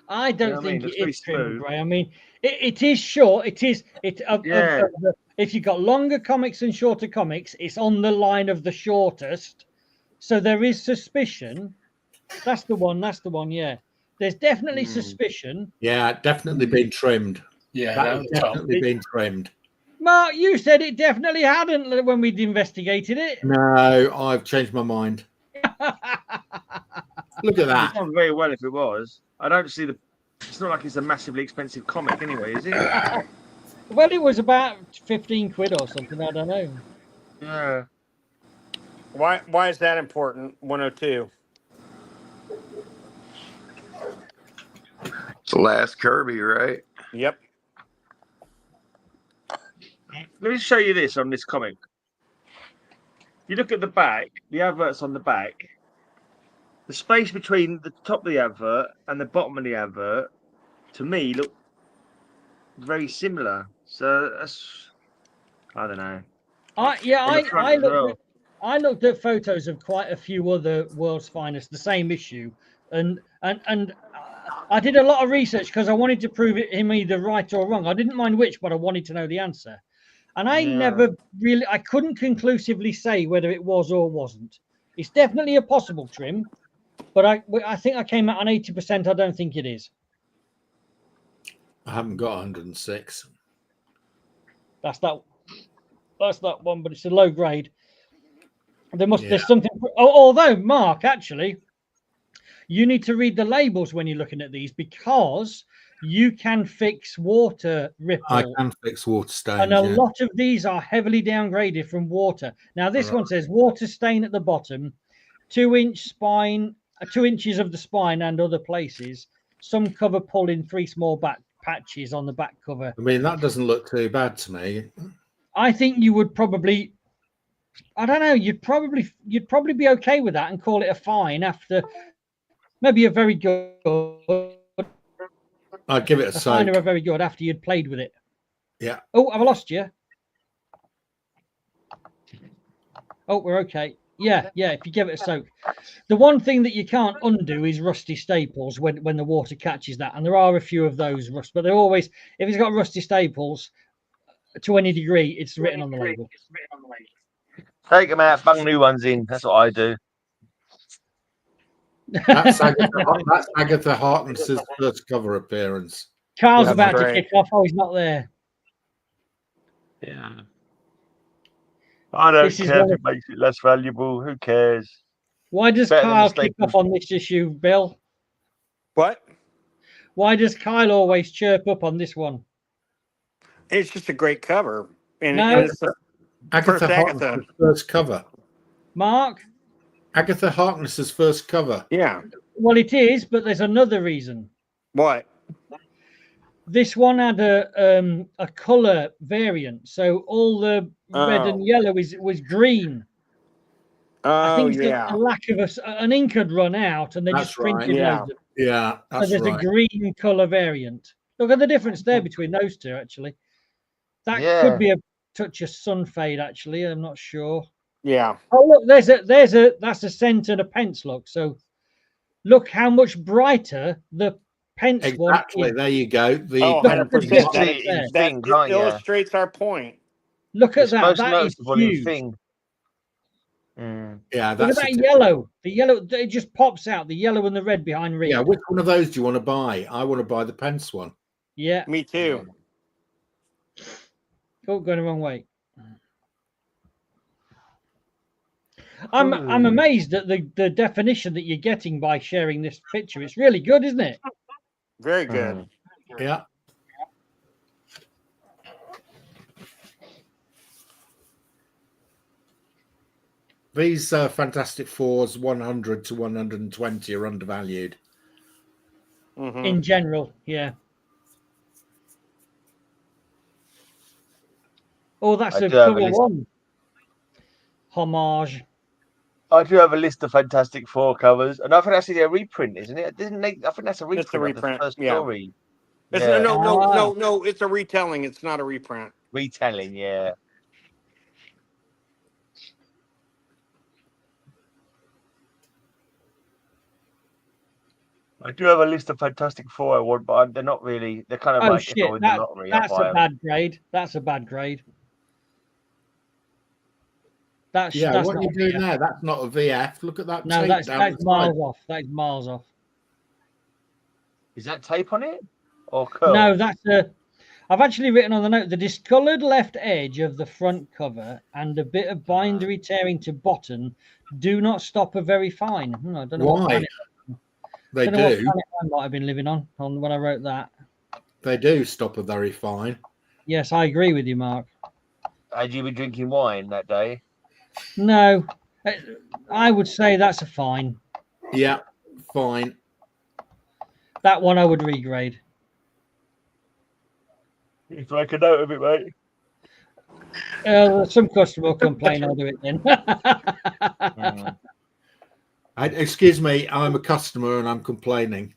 I don't think it is trim, Gray. I mean, it is short. It is. If you've got longer comics and shorter comics, it's on the line of the shortest. So there is suspicion. That's the one. Yeah. There's definitely suspicion. Yeah, definitely been trimmed. Yeah, that definitely been trimmed. Mark, you said it definitely hadn't when we'd investigated it. No, I've changed my mind. Look at that. It's done very well if it was. I don't see it's not like it's a massively expensive comic anyway, is it? Well, it was about 15 quid or something. I don't know. Yeah. Why is that important? 102. It's the last Kirby, right? Yep. Let me show you this on this comic. You look at the back, the adverts on the back. The space between the top of the advert and the bottom of the advert, to me, look very similar. So that's, I don't know. I looked at photos of quite a few other World's Finest, the same issue, and I did a lot of research because I wanted to prove him either right or wrong. I didn't mind which, but I wanted to know the answer. And I couldn't conclusively say whether it was or wasn't. It's definitely a possible trim, but I think I came out on 80%. I don't think it is. I haven't got 106. That's that one, but it's a low grade. There's something. Although, Mark, actually, you need to read the labels when you're looking at these because you can fix water ripple. I can fix water stains. And a lot of these are heavily downgraded from water. Now, this one says water stain at the bottom, 2-inch spine, 2 inches of the spine and other places. Some cover pull in 3 small back patches on the back cover. I mean, that doesn't look too bad to me. I think you would probably, I don't know, you'd probably be okay with that and call it a fine after Maybe a very good. I'd give it a A soak. finer, a very good after you'd played with it. Yeah. Oh, have I lost you? Oh, we're okay. Yeah, if you give it a soak. The one thing that you can't undo is rusty staples when the water catches that. And there are a few of those rust, but they're always, if it's got rusty staples to any degree, it's written on the label. Take them out, bung new ones in. That's what I do. That's Agatha Harkness's first cover appearance. Carl's about to kick off. Oh, he's not there. Yeah. I don't care if it makes it less valuable. Who cares? Why does Kyle kick off on this issue, Bill? What? Why does Kyle always chirp up on this one? It's just a great cover. And, No. and it's the Agatha first Harkness's first cover. Mark? Agatha Harkness's first cover. Yeah. Well, it is, but there's another reason. What? This one had a color variant, so all the red and yellow was green. I think the lack of an ink had run out, and they just printed loads of. Yeah, that's so there's a green color variant. Look at the difference there between those two. Actually, that could be a touch of sun fade. Actually, I'm not sure. Yeah. Oh look, that's a cent and a pence. Look, so look how much brighter the pence one is. Exactly. There you go. The 100%. That illustrates our point. Look at It's that. most That is noticeable in huge. thing. Yeah, Look at that yellow. The yellow, it just pops out. The yellow and the red behind Reed. Yeah, which one of those do you want to buy? I want to buy the pence one. Yeah. Me too. Oh, going the wrong way. I'm amazed at the definition that you're getting by sharing this picture. It's really good, isn't it? Very good. Yeah. These Fantastic Fours 100 to 120 are undervalued. In general, yeah. Oh, that's a cool one. Homage. I do have a list of Fantastic Four covers, and I think that's a reprint, isn't it? I think that's a reprint. It's a reprint. Of the first Yeah. story. It's, no. It's a retelling. It's not a reprint. Retelling, yeah. I do have a list of Fantastic Four I want, but they're not really. They're kind of Oh like shit! if I win the lottery, That's I'll buy a 'em. bad grade. That's a bad grade. That's Yeah, that's what are not you a doing VF. there? That's not a VF. Look at that. No, tape that's down the miles side. off. That's miles off. Is that tape on it? Or curl? No, that's a. I've actually written on the note the discoloured left edge of the front cover and a bit of bindery tearing to bottom do not stop a very fine. I don't know what Why? planet, They don't know what do. planet I might have been living on when I wrote that. They do stop a very fine. Yes, I agree with you, Mark. Had you been drinking wine that day? No, I would say that's a fine. Yeah, fine. That one I would regrade. You can make a note of it, mate. Some customer will complain. I'll do it then. Excuse me, I'm a customer and I'm complaining.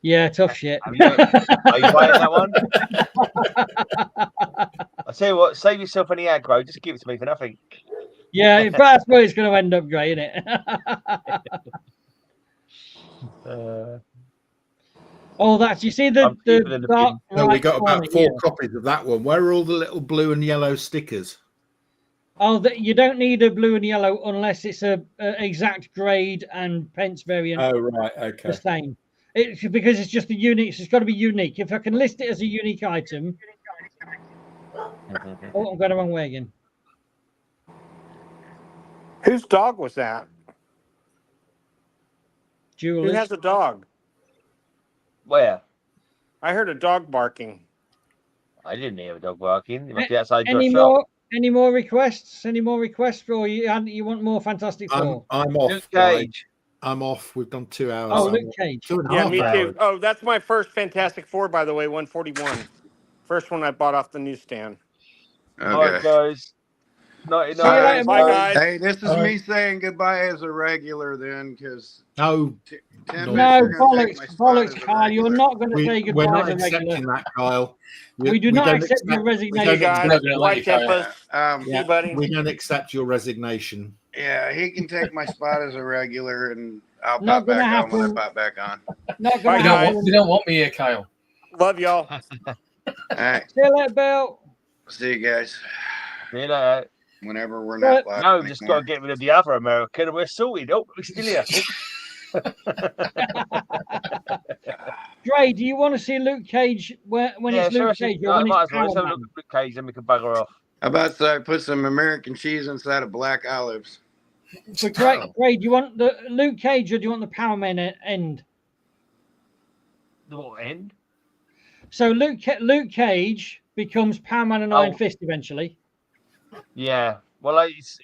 Yeah, tough shit. Are you buying that one? I tell you what, save yourself any aggro. Just give it to me for nothing. Yeah, but that's where it's going to end up, Gray, isn't it? Oh, that's you see the dark. No, we right got about corner 4 copies of that one. Where are all the little blue and yellow stickers? Oh, you don't need a blue and yellow unless it's a exact grade and pence variant. Oh, right, okay. The same. It's because it's just a unique. It's got to be unique. If I can list it as a unique item. Oh, I'm going the wrong way again. Whose dog was that? Julie's. Who has a dog? Where? I heard a dog barking. I didn't hear a dog barking. It must be outside your Any shop. more? Any more requests? Any more requests? Or you want more Fantastic Four? I'm off. Luke Cage. I'm off. We've done 2 hours. Oh, Luke Cage. 2.5 Yeah, me hours. too. Oh, that's my first Fantastic Four, by the way, 141. First one I bought off the newsstand. Okay. All right, guys. See you later, Bye, mate. guys. Hey, this is Bye. me saying goodbye as a regular then, because No, 10 No, minutes are going to take bollocks, my spot bollocks, as a Kyle. You're regular. not going to say we're goodbye not as a regular. accepting that, Kyle. We do not don't accept your we See you resignation. don't guys. We're not gonna let Bye, you, Kyle. Tempest. See you, buddy. we don't accept your resignation. Yeah, he can take my spot as a regular, and I'll Not pop back gonna on when I happen. pop back on. Not Bye, going to guys. happen. You don't want me here, Kyle. Love y'all. All right, See you later, Bill. see you guys See you later. whenever we're not live. No, just got to get rid of the other American and we're sorted. Oh, we're still here. Dre, do you want to see Luke Cage when it's Luke Cage or when might it's as well. Let's have a Power look at Luke Cage, then we can bugger off. How about I put some American cheese inside of black olives? Man? So, Dre, do you want the Luke Cage or do you want the Power Man end? The what end? So Luke Cage becomes Power Man and Iron Fist eventually. Yeah. Well,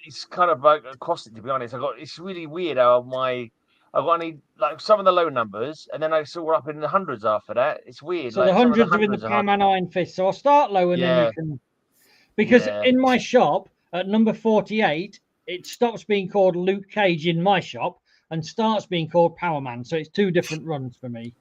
it's kind of like across it, to be honest. It's really weird how I got any like some of the low numbers, and then I saw we're up in the hundreds after that. It's weird. So like, the hundreds are in the Power Man Iron Fist. So I'll start low and then you can. Because in my shop at number 48, it stops being called Luke Cage in my shop and starts being called Power Man. So it's two different runs for me.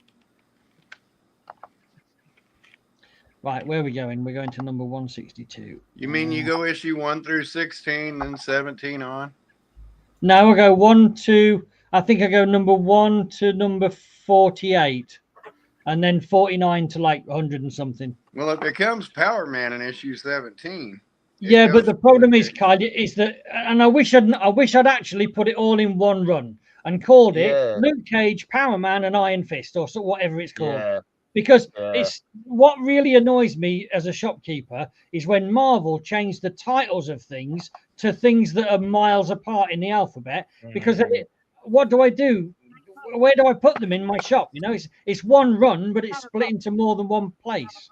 Right, where are we going? We're going to number 162. You mean you go issue 1 through 16, then 17 on? No, I go 1 to, I think I go number 1 to number 48, and then 49 to like 100 and something. Well, it becomes Power Man in issue 17. Yeah, but the problem is, Kyle, is that, and I wish I'd actually put it all in one run and called it Luke Cage, Power Man, and Iron Fist, or so, whatever it's called. Yeah. Because it's what really annoys me as a shopkeeper is when Marvel changed the titles of things to things that are miles apart in the alphabet. Because what do I do? Where do I put them in my shop? You know, it's one run, but it's split into more than one place.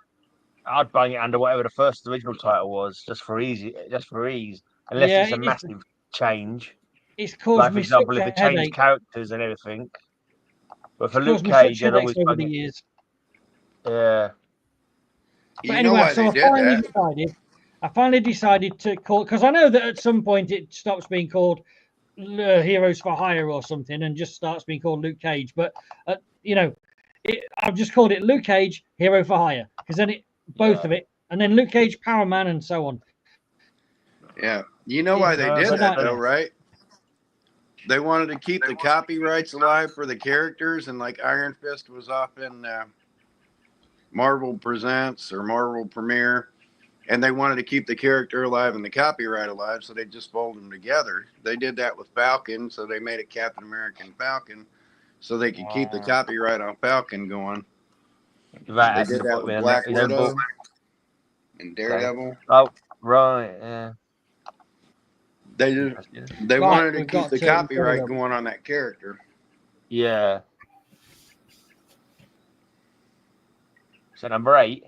I'd bang it under whatever the first original title was, just for ease. Unless it's a massive change. It's caused like, for me example, if such they a change headache. characters and everything. But for It's Luke caused me Cage, such I'd always headaches over bang the it. years. Yeah. But anyway, so I finally decided to call, because I know that at some point it stops being called Heroes for Hire or something and just starts being called Luke Cage. But you know, I've just called it Luke Cage Hero for Hire because then both of it, and then Luke Cage Power Man and so on. Yeah, you know why they did that though, right? They wanted to keep the copyrights alive for the characters, and like Iron Fist was off in Marvel Presents or Marvel Premiere, and they wanted to keep the character alive and the copyright alive, so they just folded them together. They did that with Falcon, so they made it Captain American Falcon, so they could keep the copyright on Falcon going. They did that with Black Widow and Daredevil. Oh, right, yeah. They wanted to keep the copyright going on that character. Yeah. So number 8.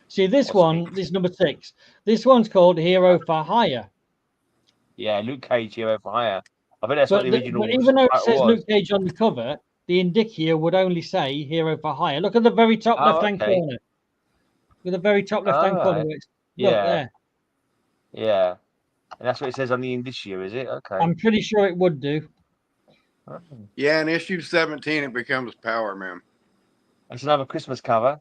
See this this number 6. This one's called Hero for Hire. Yeah, Luke Cage Hero for Hire. I think that's what the original But even though it says was. Luke Cage on the cover, the indicia would only say Hero for Hire. Look at the very top left-hand corner. With the very top left-hand corner. Look there. Yeah. And that's what it says on the indicia, is it? Okay. I'm pretty sure it would do. Yeah, in issue 17, it becomes Power Man. That's another Christmas cover.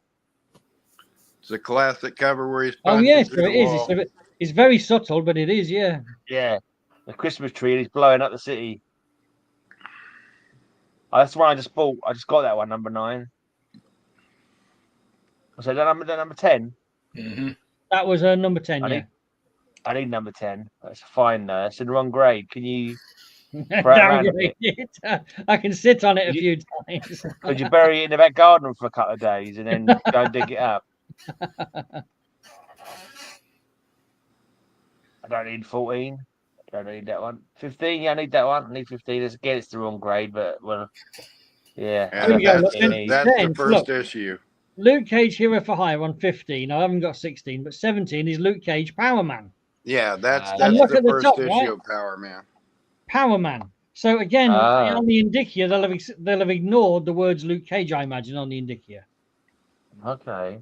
It's a classic cover where he's yes, it is. It's very subtle, but it is, yeah. Yeah. The Christmas tree, and he's blowing up the city. Oh, that's the one I just bought. I just got that one, number 9. So that number 10? Mm-hmm. That was number 10, I need number 10. That's fine. It's in the wrong grade. Can you downgrade it? I can sit on it a few times. Could you bury it in the back garden for a couple of days and then go and dig it up? I don't need 14. I don't need that one. 15, yeah, I need that one. I need 15. Again, it's the wrong grade, but well, yeah. That's the first issue. Luke Cage Hero for Hire on 15. I haven't got 16, but 17 is Luke Cage Power Man. Yeah, that's look the at the first top, issue right? of Power Man. Power Man. So again, on the indicia, they'll have ignored the words Luke Cage, I imagine, on the indicia. Okay.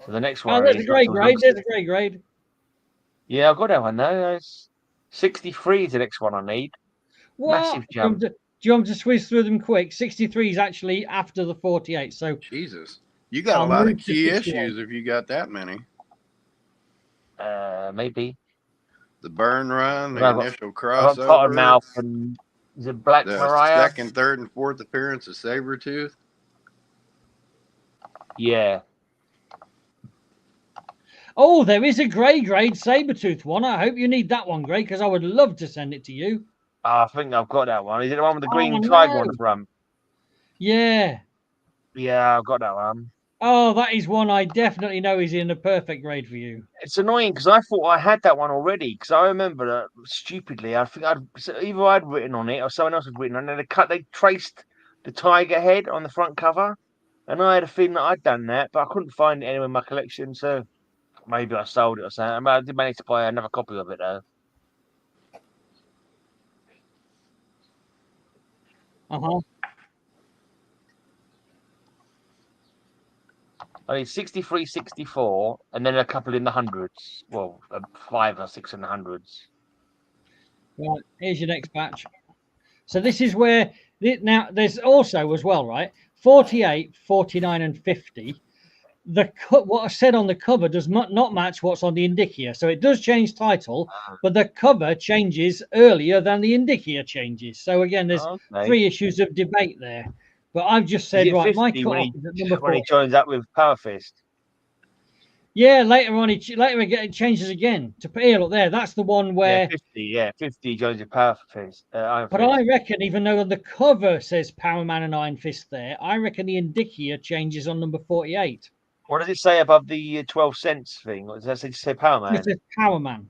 So the next Oh, one there's is a grey grade. There's a grey grade. Yeah, I've got that one though. It's 63 is the next one I need. What? Massive jump. Do you want me to whiz through them quick? 63 is actually after the 48. So Jesus, you got I'll a lot move of to key 61. issues if you got that many. Maybe. The burn run, the I've got initial Cottonmouth crossover, and is it Black the Mariah? second, third, and fourth appearance of Sabretooth. Yeah. Oh, there is a grey grade Sabretooth one. I hope you need that one, Grey, because I would love to send it to you. I think I've got that one. Is it the one with the green Oh, tiger no. on the front? Yeah. Yeah, I've got that one. Oh, that is one I definitely know is in a perfect grade for you. It's annoying because I thought I had that one already. Because I remember that stupidly, I think either I'd written on it or someone else had written on it. They traced the tiger head on the front cover, and I had a feeling that I'd done that, but I couldn't find it anywhere in my collection. So maybe I sold it or something. I did manage to buy another copy of it though. I mean, 63, 64, and then a couple in the hundreds. Well, 5 or 6 in the hundreds. Right, here's your next batch. So this is where, now there's also as well, right? 48, 49, and 50. What I said on the cover does not match what's on the indicia. So it does change title, but the cover changes earlier than the indicia changes. So again, there's 3 issues of debate there. But I've just said, right, my cut-off is at number 4. When he joins up with Power Fist. Yeah, later on, it changes again. To here, look there, that's the one where... Yeah, 50 joins with Power Fist. But I reckon, even though the cover says Power Man and Iron Fist there, I reckon the indicia changes on number 48. What does it say above the 12 cents thing? What does that say? Power Man? It says Power Man.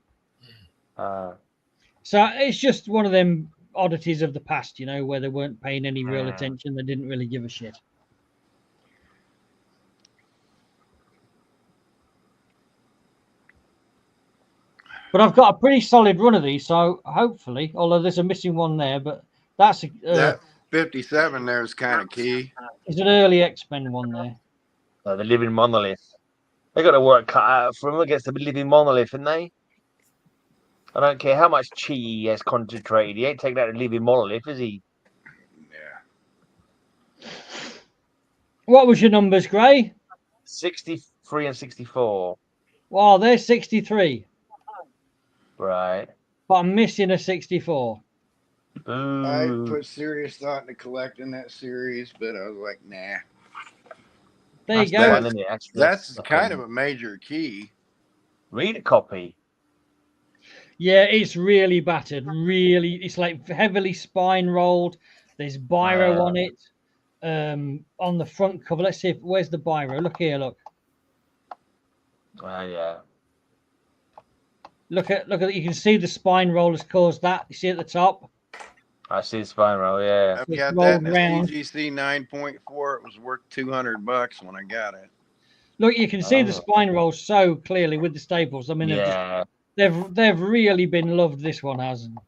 So it's just one of them oddities of the past, you know, where they weren't paying any real attention. They didn't really give a shit. But I've got a pretty solid run of these, so hopefully, although there's a missing one there, but that's that 57 there is kind of key. It's an early X-Men one there. The Living Monolith. They got to work cut out for them against the Living Monolith, haven't they? I don't care how much chi he has concentrated. He ain't taking out the Living Monolith, is he? Yeah. What was your numbers, Gray? 63 and 64. Wow, there's 63. Right. But I'm missing a 64. Boo. I put serious thought into collecting that series, but I was like, nah. There you go. That's kind of a major key. Read a copy. Yeah, it's really battered. Really, it's like heavily spine rolled. There's biro on it. On the front cover. Let's see where's the biro. Look here, look. Yeah. Look at you can see the spine roll has caused that. You see at the top? I see the spine roll, yeah. I've got that in the CGC 9.4. It was worth $200 when I got it. Look, you can see the spine roll so clearly with the staples. I mean, they've really been loved. This one hasn't.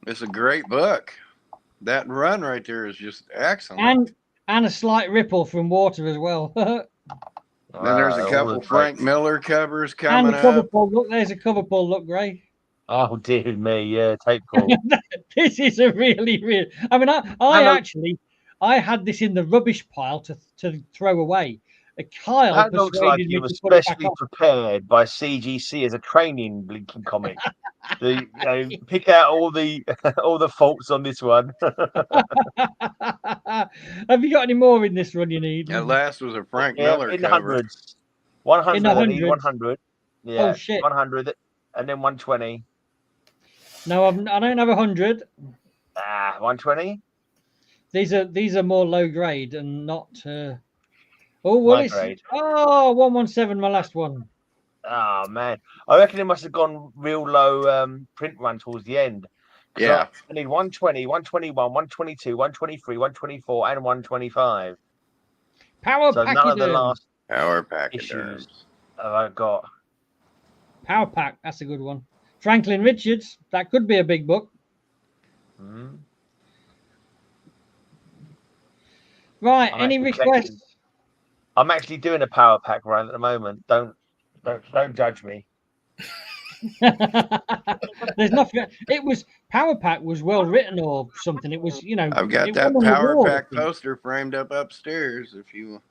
It's a great book. That run right there is just excellent. And a slight ripple from water as well. Then there's a couple Frank Miller covers coming and the cover up. pull. Look, there's a cover pull. Look, Gray. Oh dear me, yeah, tape pull. This is a really. I mean, I had this in the rubbish pile to throw away. Kyle that looks like persuaded you me were to put it specially back on. prepared by CGC as a training blinking comic. Pick out all the faults on this one. Have you got any more in this run you need? That last was a Frank Miller in the cover. hundreds. 100. In the I need hundreds? 100. Yeah. Oh shit. 100 and then 120. No, I don't have 100. 120. These are more low grade and not. Oh, well, My it's grade. 117. My last one. Oh man, I reckon it must have gone real low print run towards the end. Yeah. I need 120, 121, 122, 123, 124, and 125. Power so Pack. None of the last Power Pack issues I've got. Power Pack. That's a good one. Franklin Richards. That could be a big book. Right. Any requests? I'm actually doing a power pack run at the moment. Don't judge me. There's nothing. It was Power Pack was well written or something. It was, you know. I've got it that won an Power award, I Pack think. poster framed up upstairs. If you.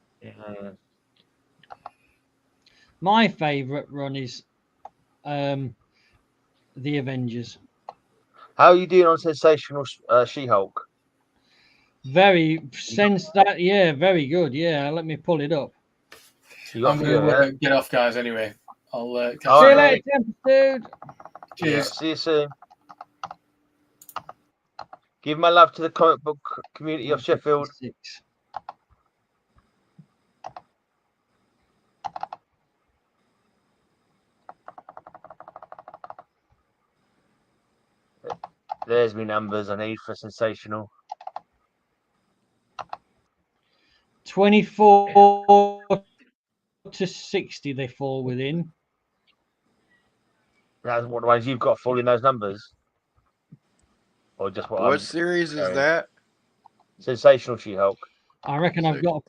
My favourite run is the Avengers. How are you doing on Sensational She-Hulk? Very very good. Yeah, let me pull it up. I'm going to get off, guys. Anyway, I'll catch See you you later. later, dude. Cheers. Yeah, see you soon. Give my love to the comic book community of Sheffield. There's my numbers I need for Sensational. 24 to 60 they fall within. That's what the ones you've got falling those numbers? Or just what series is that? Sensational She-Hulk. I reckon I've got.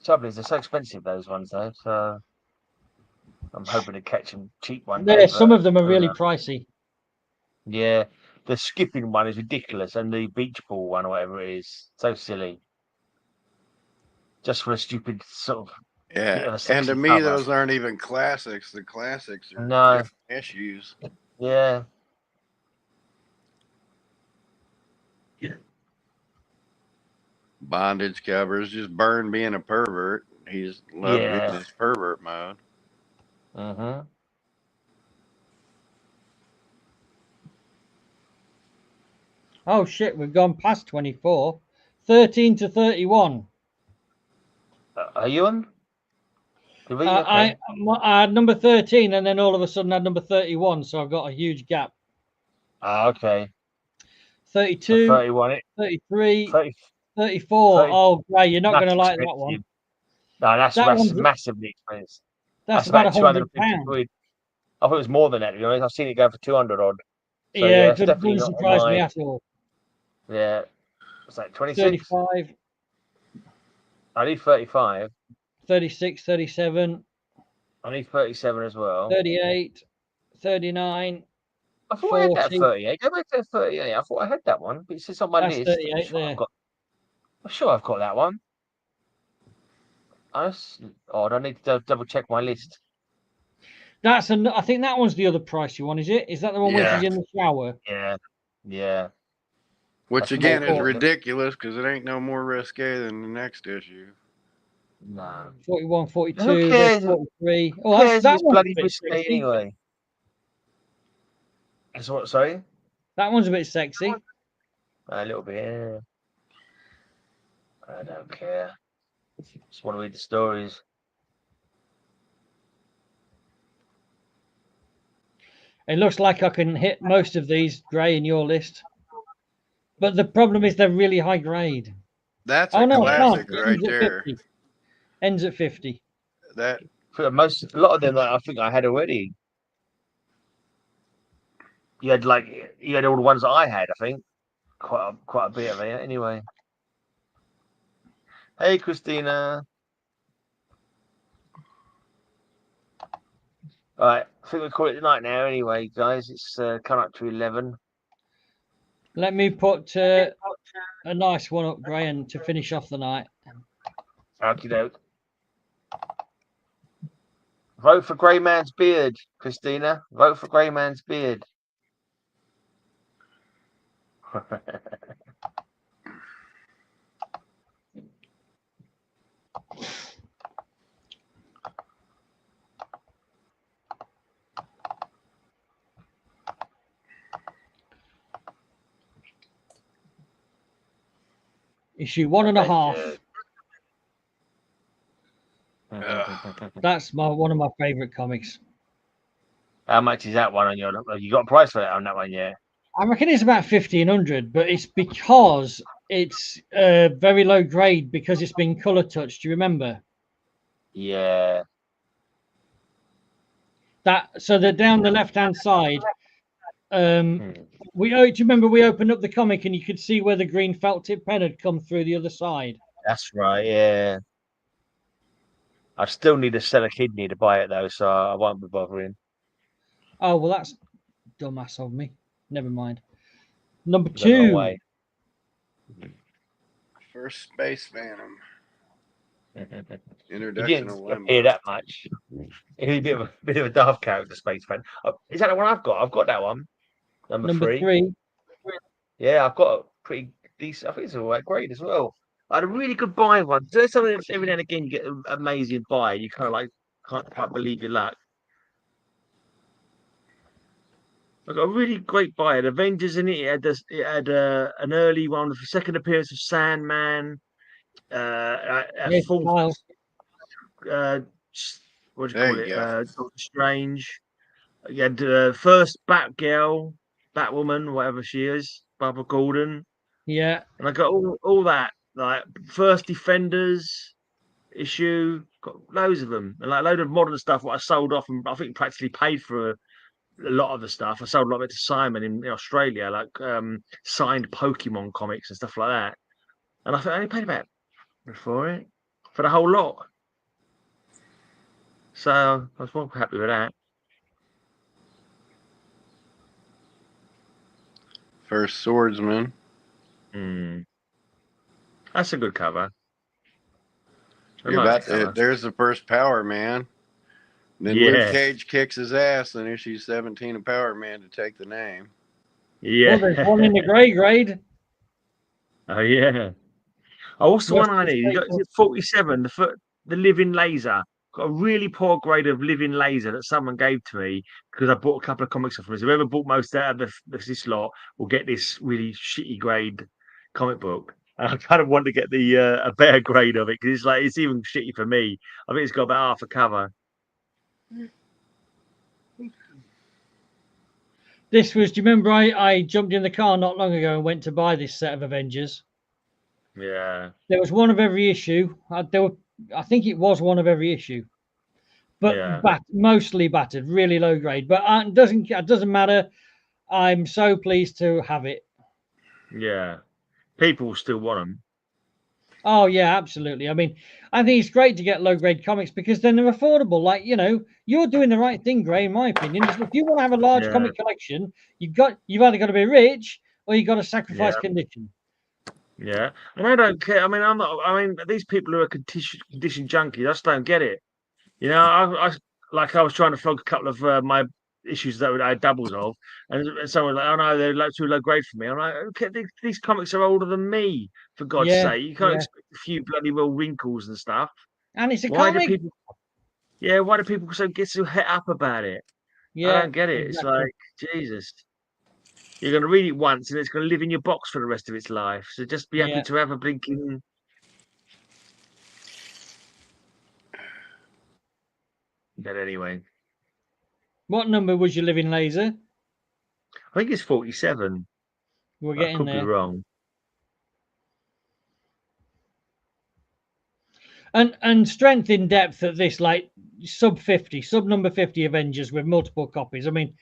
Trouble is, they're so expensive, those ones, though. So I'm hoping to catch them cheap one Yeah, day. some of them are really pricey. Yeah, the skipping one is ridiculous, and the beach ball one, or whatever it is, so silly. Just for a stupid sort of bit of a sexy and to me, cover. those aren't even classics. The classics are No issues. Yeah. Bondage covers, just Byrne being a pervert. He just loved his pervert mode. Oh shit, we've gone past 24. 13 to 31. Are you on? I had number 13 and then all of a sudden I had number 31, so I've got a huge gap. Okay. 32, 31, 33, 34. 30. Oh, great, you're not going to like expensive. that one. No, that's one's- massively expensive. That's about £250 £100. I thought it was more than that, to be honest. I've seen it go for 200 odd. So, Yeah, it's it definitely doesn't not surprise on me my- at all. Yeah. What's that, 26? 35, I need 35. 36, 37, I need 37 as well. 38, 39. I thought I had that 40. 38. Go back to 38. I thought I had that one, but it's just on my That's list. 38 there. I'm sure I've got that one. I don't need to double check my list. I think that one's the other pricey one, is it? Is that the one where she's in the shower? Yeah. Which That's again more is important. ridiculous because it ain't no more risque than the next issue. No. 41, 42, Who there's cares? 43. Who Oh, cares? that It's one's bloody a bit risque sexy. anyway. That's what, sorry? That one's a bit sexy. A little bit, yeah. I don't care. Just want to read the stories. It looks like I can hit most of these, Gray, in your list. But the problem is they're really high grade. That's I a can't. classic It right ends at there. 50. Ends at 50. That For a lot of them, I think I had already. You had all the ones that I had. I think quite a bit of it. Anyway. Hey, Christina. All right, I think we'll call it the night now. Anyway, guys, it's coming up to 11. Let me put a nice one up, Gray, and to finish off the night. Okie doke. Vote for Grey Man's beard, Christina. Vote for Grey Man's beard. Issue 1.5. That's one of my favorite comics. How much is that one on your? You got a price for that on that one, yeah? I reckon it's about 1,500, but it's because it's very low grade because it's been color touched. Do you remember? Yeah. So they're down the left hand side. Do you remember we opened up the comic and you could see where the green felt tip pen had come through the other side? That's right. Yeah. I still need to sell a kidney to buy it though, so I won't be bothering. Oh well, that's dumbass of me. Never mind. Number There's no 2. way. First Space Phantom. He Introduction didn't of Limbo. appear that much. He was a bit of a daft character, Space Fan. Oh, is that the one I've got? I've got that one. Number 3. Yeah, I've got a pretty decent. I think it's all right grade as well. I had a really good buy one. There's something that every now and again you get an amazing buy. You kind of like can't quite believe your luck. I got a really great buy. It had Avengers in it. It had an early one, the second appearance of Sandman. A full. What do you call it? Doctor Strange. You had first Batgirl, Batwoman, whatever she is, Barbara Gordon. Yeah. And I got all that, like first Defenders issue, got loads of them, and like a load of modern stuff. What I sold off, and I think practically paid for a lot of the stuff. I sold a lot of it to Simon in Australia, like signed Pokemon comics and stuff like that. And I think I only paid about for it for the whole lot. So I was more happy with that. First Swordsman. That's a good cover. There's the first Power Man. Then Luke Cage kicks his ass and issues 17 of Power Man to take the name. Yeah. Well, there's one in the grey grade. Oh yeah. Oh, what's the one I need? You got 47, the Living Laser. Got a really poor grade of Living Laser that someone gave to me because I bought a couple of comics off him. So whoever bought most out of this lot will get this really shitty grade comic book. And I kind of want to get a better grade of it because it's even shitty for me. I think it's got about half a cover. This was. Do you remember I jumped in the car not long ago and went to buy this set of Avengers? Yeah. There was one of every issue. I think it was one of every issue, but mostly battered, really low grade. But it doesn't matter. I'm so pleased to have it. Yeah, people still want them. Oh yeah, absolutely. I mean, I think it's great to get low grade comics because then they're affordable. Like you're doing the right thing, Gray. In my opinion, if you want to have a large comic collection, you've either got to be rich or you've got to sacrifice condition. Yeah, and I don't care. I mean, I'm not. I mean, these people who are condition junkies, I just don't get it. I was trying to flog a couple of my issues that I had doubles of, and someone was like, "Oh no, they're too low grade for me." I'm like, "Okay, these comics are older than me. For God's sake, you can't expect a few bloody well wrinkles and stuff." And it's a comic. Why do people get so het up about it? Yeah, I don't get it. Exactly. It's like Jesus. You're going to read it once and it's going to live in your box for the rest of its life. So just be happy to have a blinking. But anyway. What number was your Living Laser? I think it's 47. We're getting I could there. be wrong. And strength in depth at this, like sub number 50 Avengers with multiple copies. I mean,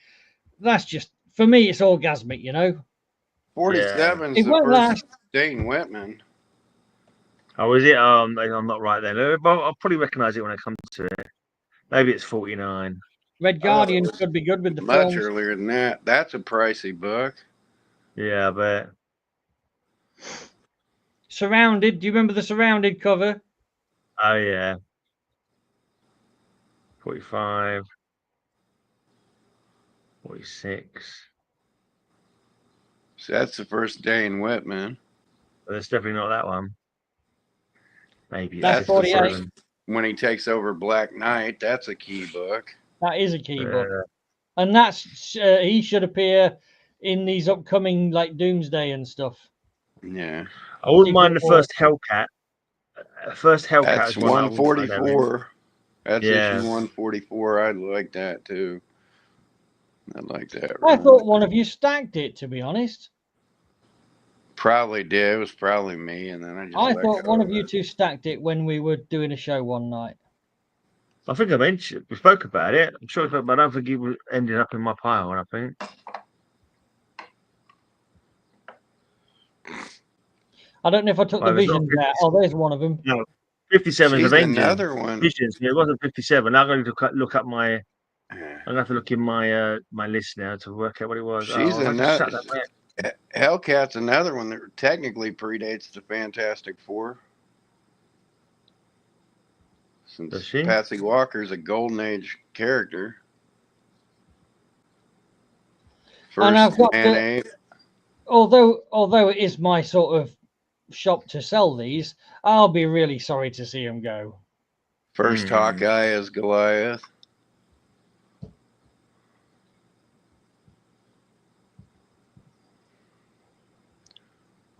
that's just. For me, it's orgasmic, 47 is the first Dane Whitman. Oh, is it? I'm not right then. I'll probably recognise it when I come to it. Maybe it's 49. Red Guardian could be good with the much films. Earlier than that. That's a pricey book. Yeah, I bet. Surrounded. Do you remember the Surrounded cover? Oh, yeah. 45. 46. So that's the first Dane Whitman. But it's definitely not that one. Maybe that's 48. When he takes over Black Knight, that's a key book. That is a key book. And that's he should appear in these upcoming like Doomsday and stuff. Yeah. I wouldn't mind the first Hellcat. That's 144. That's issue 144. I like that too. I like that. I thought one of you stacked it, to be honest. Probably did. It was probably me, and then I thought one of you two stacked it when we were doing a show one night. I think I mentioned we spoke about it. I'm sure, but I don't think it ended up in my pile. I think. I don't know if I took the Well, it's not visions out. Oh, there's one of them. No, 57 is She's Avengers. another one. Visions. Yeah, it wasn't 57. I'm going to look up my. I'm gonna have to look in my my list now to work out what it was. She's I just shut another. that down. Hellcat's another one that technically predates the Fantastic Four. Does Since she? Patsy Walker's a Golden Age character. And I've First got Man the- Ape. Although it is my sort of shop to sell these, I'll be really sorry to see them go. First Hawkeye as Goliath.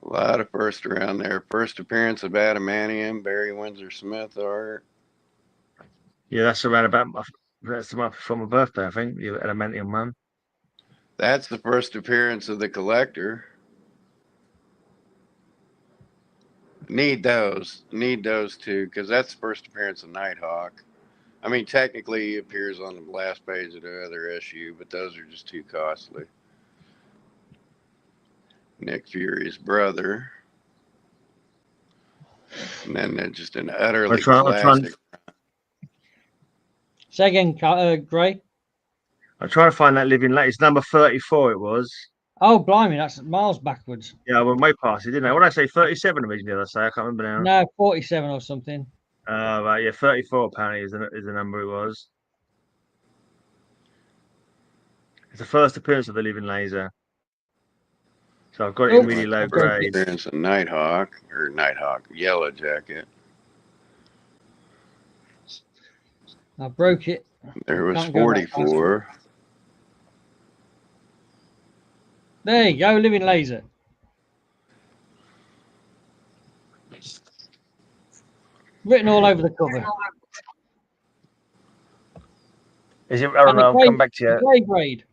A lot of first around there. First appearance of Adamantium, Barry Windsor Smith art. Yeah, that's around about. That's the month before my birthday, I think. The Adamantium one. That's the first appearance of the Collector. Need those too, because that's the first appearance of Nighthawk. I mean, technically, he appears on the last page of the other issue, but those are just too costly. Nick Fury's brother. And then they're just an utterly classic. Say again, Gray. I'm trying to find that Living Late. It's number 34. It was. Oh, blimey, that's miles backwards. Yeah, I went way past it, didn't I? What did I say? 37 originally. Did I say? I can't remember now. No, 47 or something. Right, yeah, 34 apparently is the number it was. It's the first appearance of the Living Laser. So I've got it in really low grade. Appearance of Nighthawk, Yellow Jacket. I broke it. There was 44. There you go, Living Laser. Written all over the cover. Is it? I don't know. I'll come back to you. Grey grade.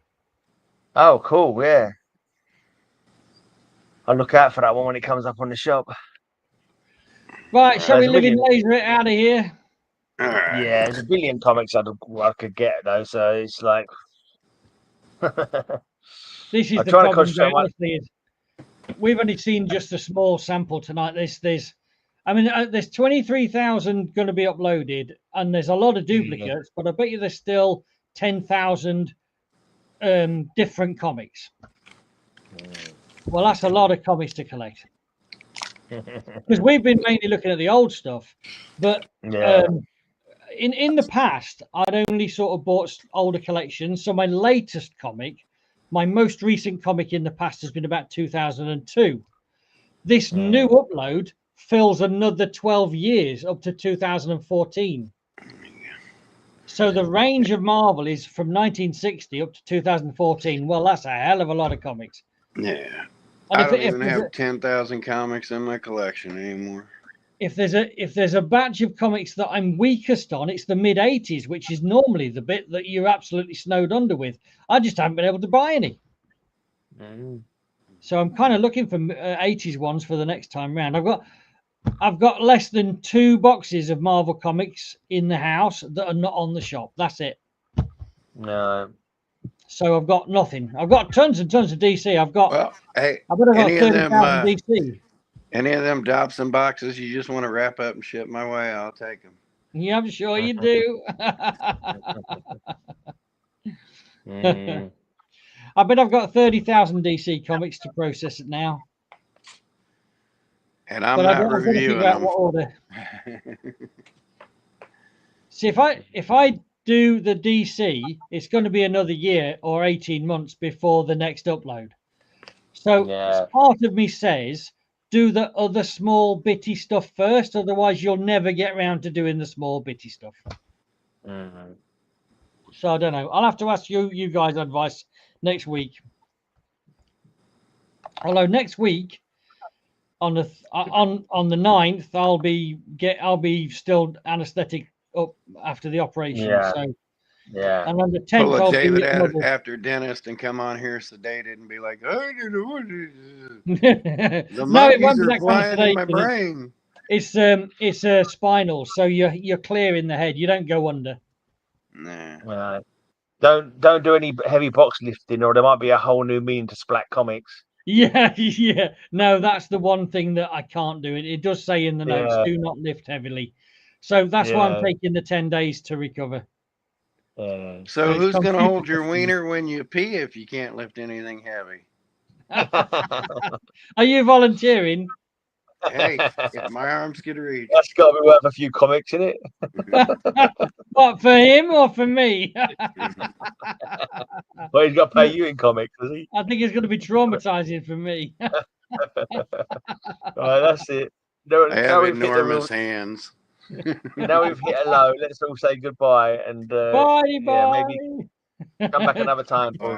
Oh, cool. Yeah. I'll look out for that one when it comes up on the shop. Right, shall we Living Laser it out of here? Yeah, there's a billion comics I could get though, so it's like. This is the problem. Honestly, we've only seen just a small sample tonight. There's 23,000 going to be uploaded, and there's a lot of duplicates, but I bet you there's still 10,000 different comics. Well, that's a lot of comics to collect. Because we've been mainly looking at the old stuff, but in the past, I'd only sort of bought older collections. So my latest comic, my most recent comic in the past has been about 2002. This new upload fills another 12 years up to 2014. So the range of Marvel is from 1960 up to 2014. Well, that's a hell of a lot of comics. Yeah. I don't even have 10,000 comics in my collection anymore. If there's a batch of comics that I'm weakest on, it's the mid 80s, which is normally the bit that you're absolutely snowed under with. I just haven't been able to buy any. So I'm kind of looking for 80s ones for the next time round. I've got less than 2 boxes of Marvel comics in the house that are not on the shop. That's it. No. So I've got nothing. I've got tons and tons of DC. I've got. Hey, I've got 30,000 DC. Any of them Dobson boxes you just want to wrap up and ship my way, I'll take them. Yeah, I'm sure you do. I bet I've got 30,000 DC comics to process it now. And I'm not reviewing them. What order. See, if I do the DC, it's going to be another year or 18 months before the next upload. So part of me says, do the other small bitty stuff first, otherwise you'll never get around to doing the small bitty stuff. So I don't know. I'll have to ask you guys advice next week. Although next week on the 9th, I'll be still anesthetic up after the operation. Yeah. And on the 10th, pull a David after dentist and come on here sedated and be like, oh, the monkeys are flying in my brain. It's spinal, so you're clear in the head. You don't go under. Nah. Don't do any heavy box lifting, or there might be a whole new meaning to Splat comics. Yeah, yeah. No, that's the one thing that I can't do. It does say in the notes, Yeah. do not lift heavily. So that's why I'm Yeah. taking the 10 days to recover. So it's who's going to hold computer your testing. wiener when you pee if you can't lift anything heavy? Are you volunteering? Hey, if my arms could reach. That's got to be worth a few comics, isn't it? What, for him or for me? Well, he's got to pay you in comics, does he? I think it's going to be traumatizing for me. Right, that's it. Now, I now have we've hit the enormous real, hands. now we've hit a low. Let's all say goodbye and Bye, yeah, bye. maybe come back another time, probably.